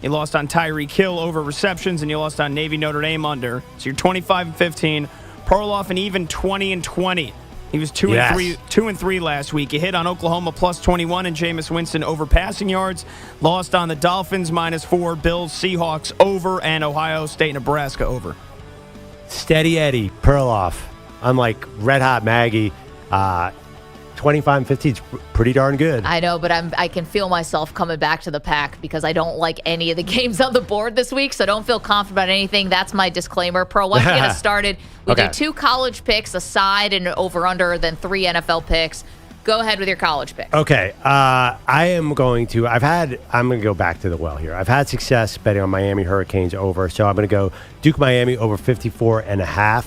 You lost on Tyreek Hill over receptions, and you lost on Navy-Notre Dame under. So you're 25-15. Perloff an even 20-20. He was 2-3 last week. You hit on Oklahoma plus 21 and Jameis Winston over passing yards. Lost on the Dolphins -4, Bills, Seahawks over, and Ohio State, Nebraska over. Steady Eddie, Perloff. Unlike Red Hot Maggie, 25-15 is pretty darn good. I know, but I can feel myself coming back to the pack because I don't like any of the games on the board this week, so don't feel confident about anything. That's my disclaimer. Pearl, why don't you get us started? We do 2 college picks, a side and over-under, then 3 NFL picks. Go ahead with your college pick. Okay. I'm going to go back to the well here. I've had success betting on Miami Hurricanes over, so I'm going to go Duke Miami over 54.5.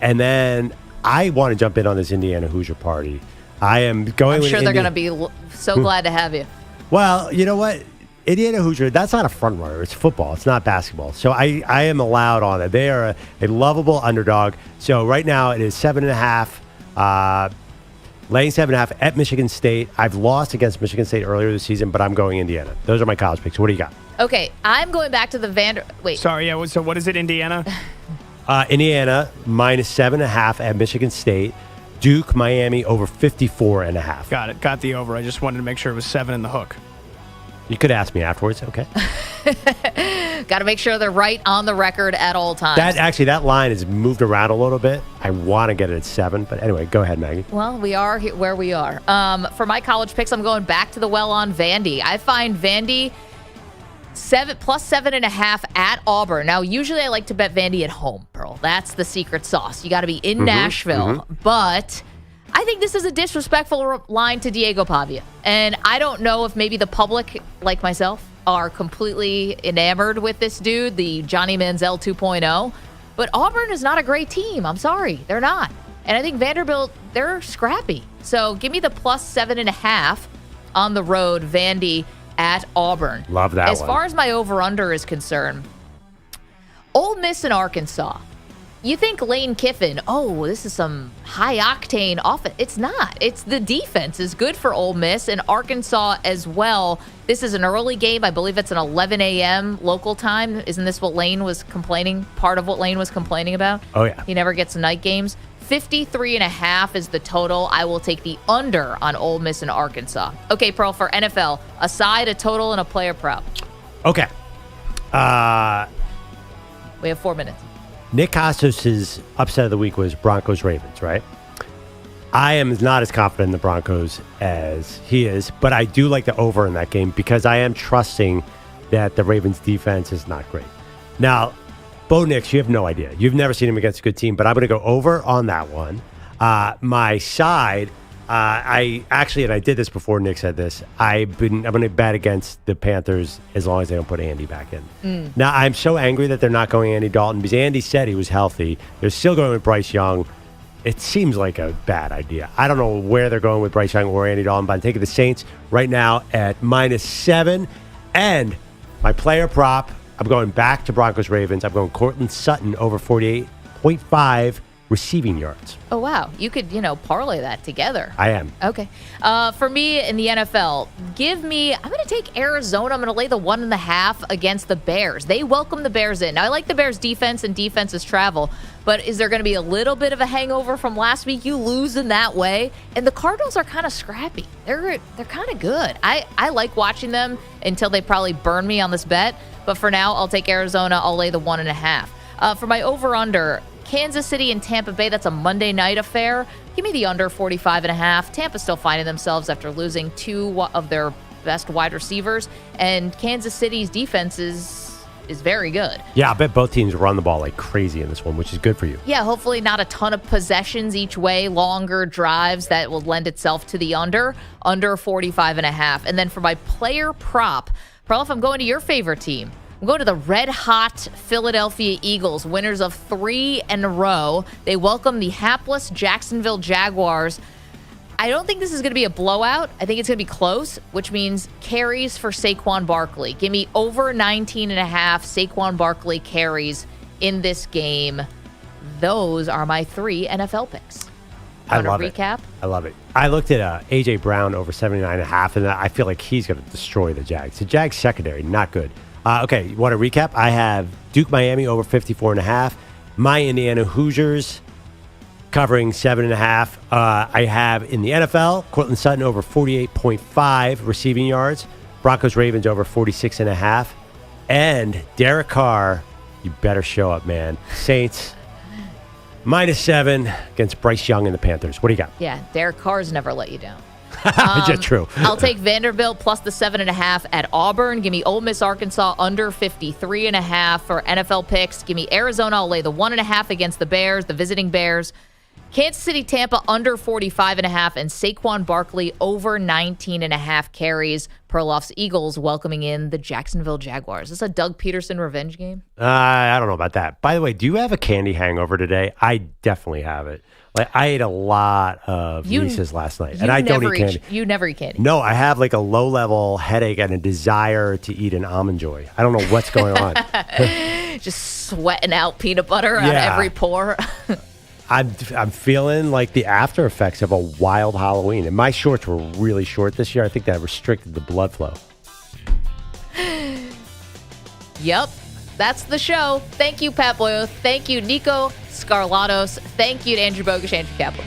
And then I want to jump in on this Indiana Hoosier party. I am going with I'm sure they're going to be so glad to have you. Well, you know what? Indiana Hoosier, that's not a front runner. It's football. It's not basketball. So I am allowed on it. They are a lovable underdog. So right now it is 7.5. Laying 7.5 at Michigan State. I've lost against Michigan State earlier this season, but I'm going Indiana. Those are my college picks. What do you got? Okay, I'm going back to the Wait. Sorry, yeah. So what is it, Indiana? Indiana minus 7.5 at Michigan State. Duke, Miami over 54.5. Got it. Got the over. I just wanted to make sure it was 7 in the hook. You could ask me afterwards. Okay. Got to make sure they're right on the record at all times. That line has moved around a little bit. I want to get it at 7, but anyway, go ahead, Maggie. Well, we are where we are. For my college picks, I'm going back to the well on Vandy. I find Vandy plus 7.5 at Auburn. Now, usually I like to bet Vandy at home, Pearl. That's the secret sauce. You got to be in Nashville, but I think this is a disrespectful line to Diego Pavia. And I don't know if maybe the public, like myself, are completely enamored with this dude, the Johnny Manziel 2.0. But Auburn is not a great team. I'm sorry. They're not. And I think Vanderbilt, they're scrappy. So give me the plus 7.5 on the road, Vandy at Auburn. Love that As far as my over-under is concerned, Ole Miss and Arkansas. You think Lane Kiffin, this is some high-octane offense. It's not. It's the defense is good for Ole Miss and Arkansas as well. This is an early game. I believe it's an 11 a.m. local time. Isn't this what Lane was part of what Lane was complaining about? Oh, yeah. He never gets night games. 53.5 is the total. I will take the under on Ole Miss and Arkansas. Okay, Pearl, for NFL, a side, a total, and a player prop. Okay. We have 4 minutes. Nick Kostos' upset of the week was Broncos-Ravens, right? I am not as confident in the Broncos as he is, but I do like the over in that game because I am trusting that the Ravens' defense is not great. Now, Bo Nix, you have no idea. You've never seen him against a good team, but I'm going to go over on that one. My side, I did this before Nick said this. I'm going to bet against the Panthers as long as they don't put Andy back in. Now, I'm so angry that they're not going Andy Dalton because Andy said he was healthy. They're still going with Bryce Young. It seems like a bad idea. I don't know where they're going with Bryce Young or Andy Dalton, but I'm taking the Saints right now at -7. And my player prop, I'm going back to Broncos-Ravens. I'm going Cortland Sutton over 48.5 receiving yards. Oh, wow. You could, parlay that together. I am. Okay. For me in the NFL, I'm going to take Arizona. I'm going to lay the 1.5 against the Bears. They welcome the Bears in. Now, I like the Bears' defense and defense's travel, but is there going to be a little bit of a hangover from last week? You lose in that way. And the Cardinals are kind of scrappy. They're kind of good. I like watching them until they probably burn me on this bet. But for now, I'll take Arizona. I'll lay the 1.5. For my over-under, Kansas City and Tampa Bay, that's a Monday night affair. Give me the under 45.5. Tampa's still finding themselves after losing 2 of their best wide receivers. And Kansas City's defense is very good. Yeah, I bet both teams run the ball like crazy in this one, which is good for you. Yeah, hopefully not a ton of possessions each way, longer drives that will lend itself to the under 45.5. And then for my player prop, Perloff, I'm going to your favorite team. I'm going to the red-hot Philadelphia Eagles, winners of 3 in a row. They welcome the hapless Jacksonville Jaguars. I don't think this is going to be a blowout. I think it's going to be close, which means carries for Saquon Barkley. Give me over 19.5 Saquon Barkley carries in this game. Those are my 3 NFL picks. I love recap? I love it. I looked at A.J. Brown over 79.5, and I feel like he's going to destroy the Jags. The Jags secondary, not good. Okay, you want to recap? I have Duke Miami over 54.5. My Indiana Hoosiers covering 7.5. I have in the NFL, Cortland Sutton over 48.5 receiving yards. Broncos Ravens over 46.5. And Derek Carr, you better show up, man. Saints -7 against Bryce Young and the Panthers. What do you got? Yeah, Derek Carr's never let you down. Yeah, true. I'll take Vanderbilt plus the 7.5 at Auburn. Give me Ole Miss, Arkansas under 53.5 for NFL picks. Give me Arizona. I'll lay the 1.5 against the Bears, the visiting Bears. Kansas City, Tampa under 45.5, and Saquon Barkley over 19.5 carries. Perloff's Eagles welcoming in the Jacksonville Jaguars. Is this a Doug Peterson revenge game? I don't know about that. By the way, do you have a candy hangover today? I definitely have it. Like I ate a lot of Reese's last night, and I don't eat candy. You never eat candy. No, I have like a low-level headache and a desire to eat an Almond Joy. I don't know what's going on. Just sweating out peanut butter on every pore. I'm feeling like the after effects of a wild Halloween. And my shorts were really short this year. I think that restricted the blood flow. Yep. That's the show. Thank you, Pat Boyle. Thank you, Nico Scarlatos. Thank you to Andrew Bogusch, Andrew Kaplan.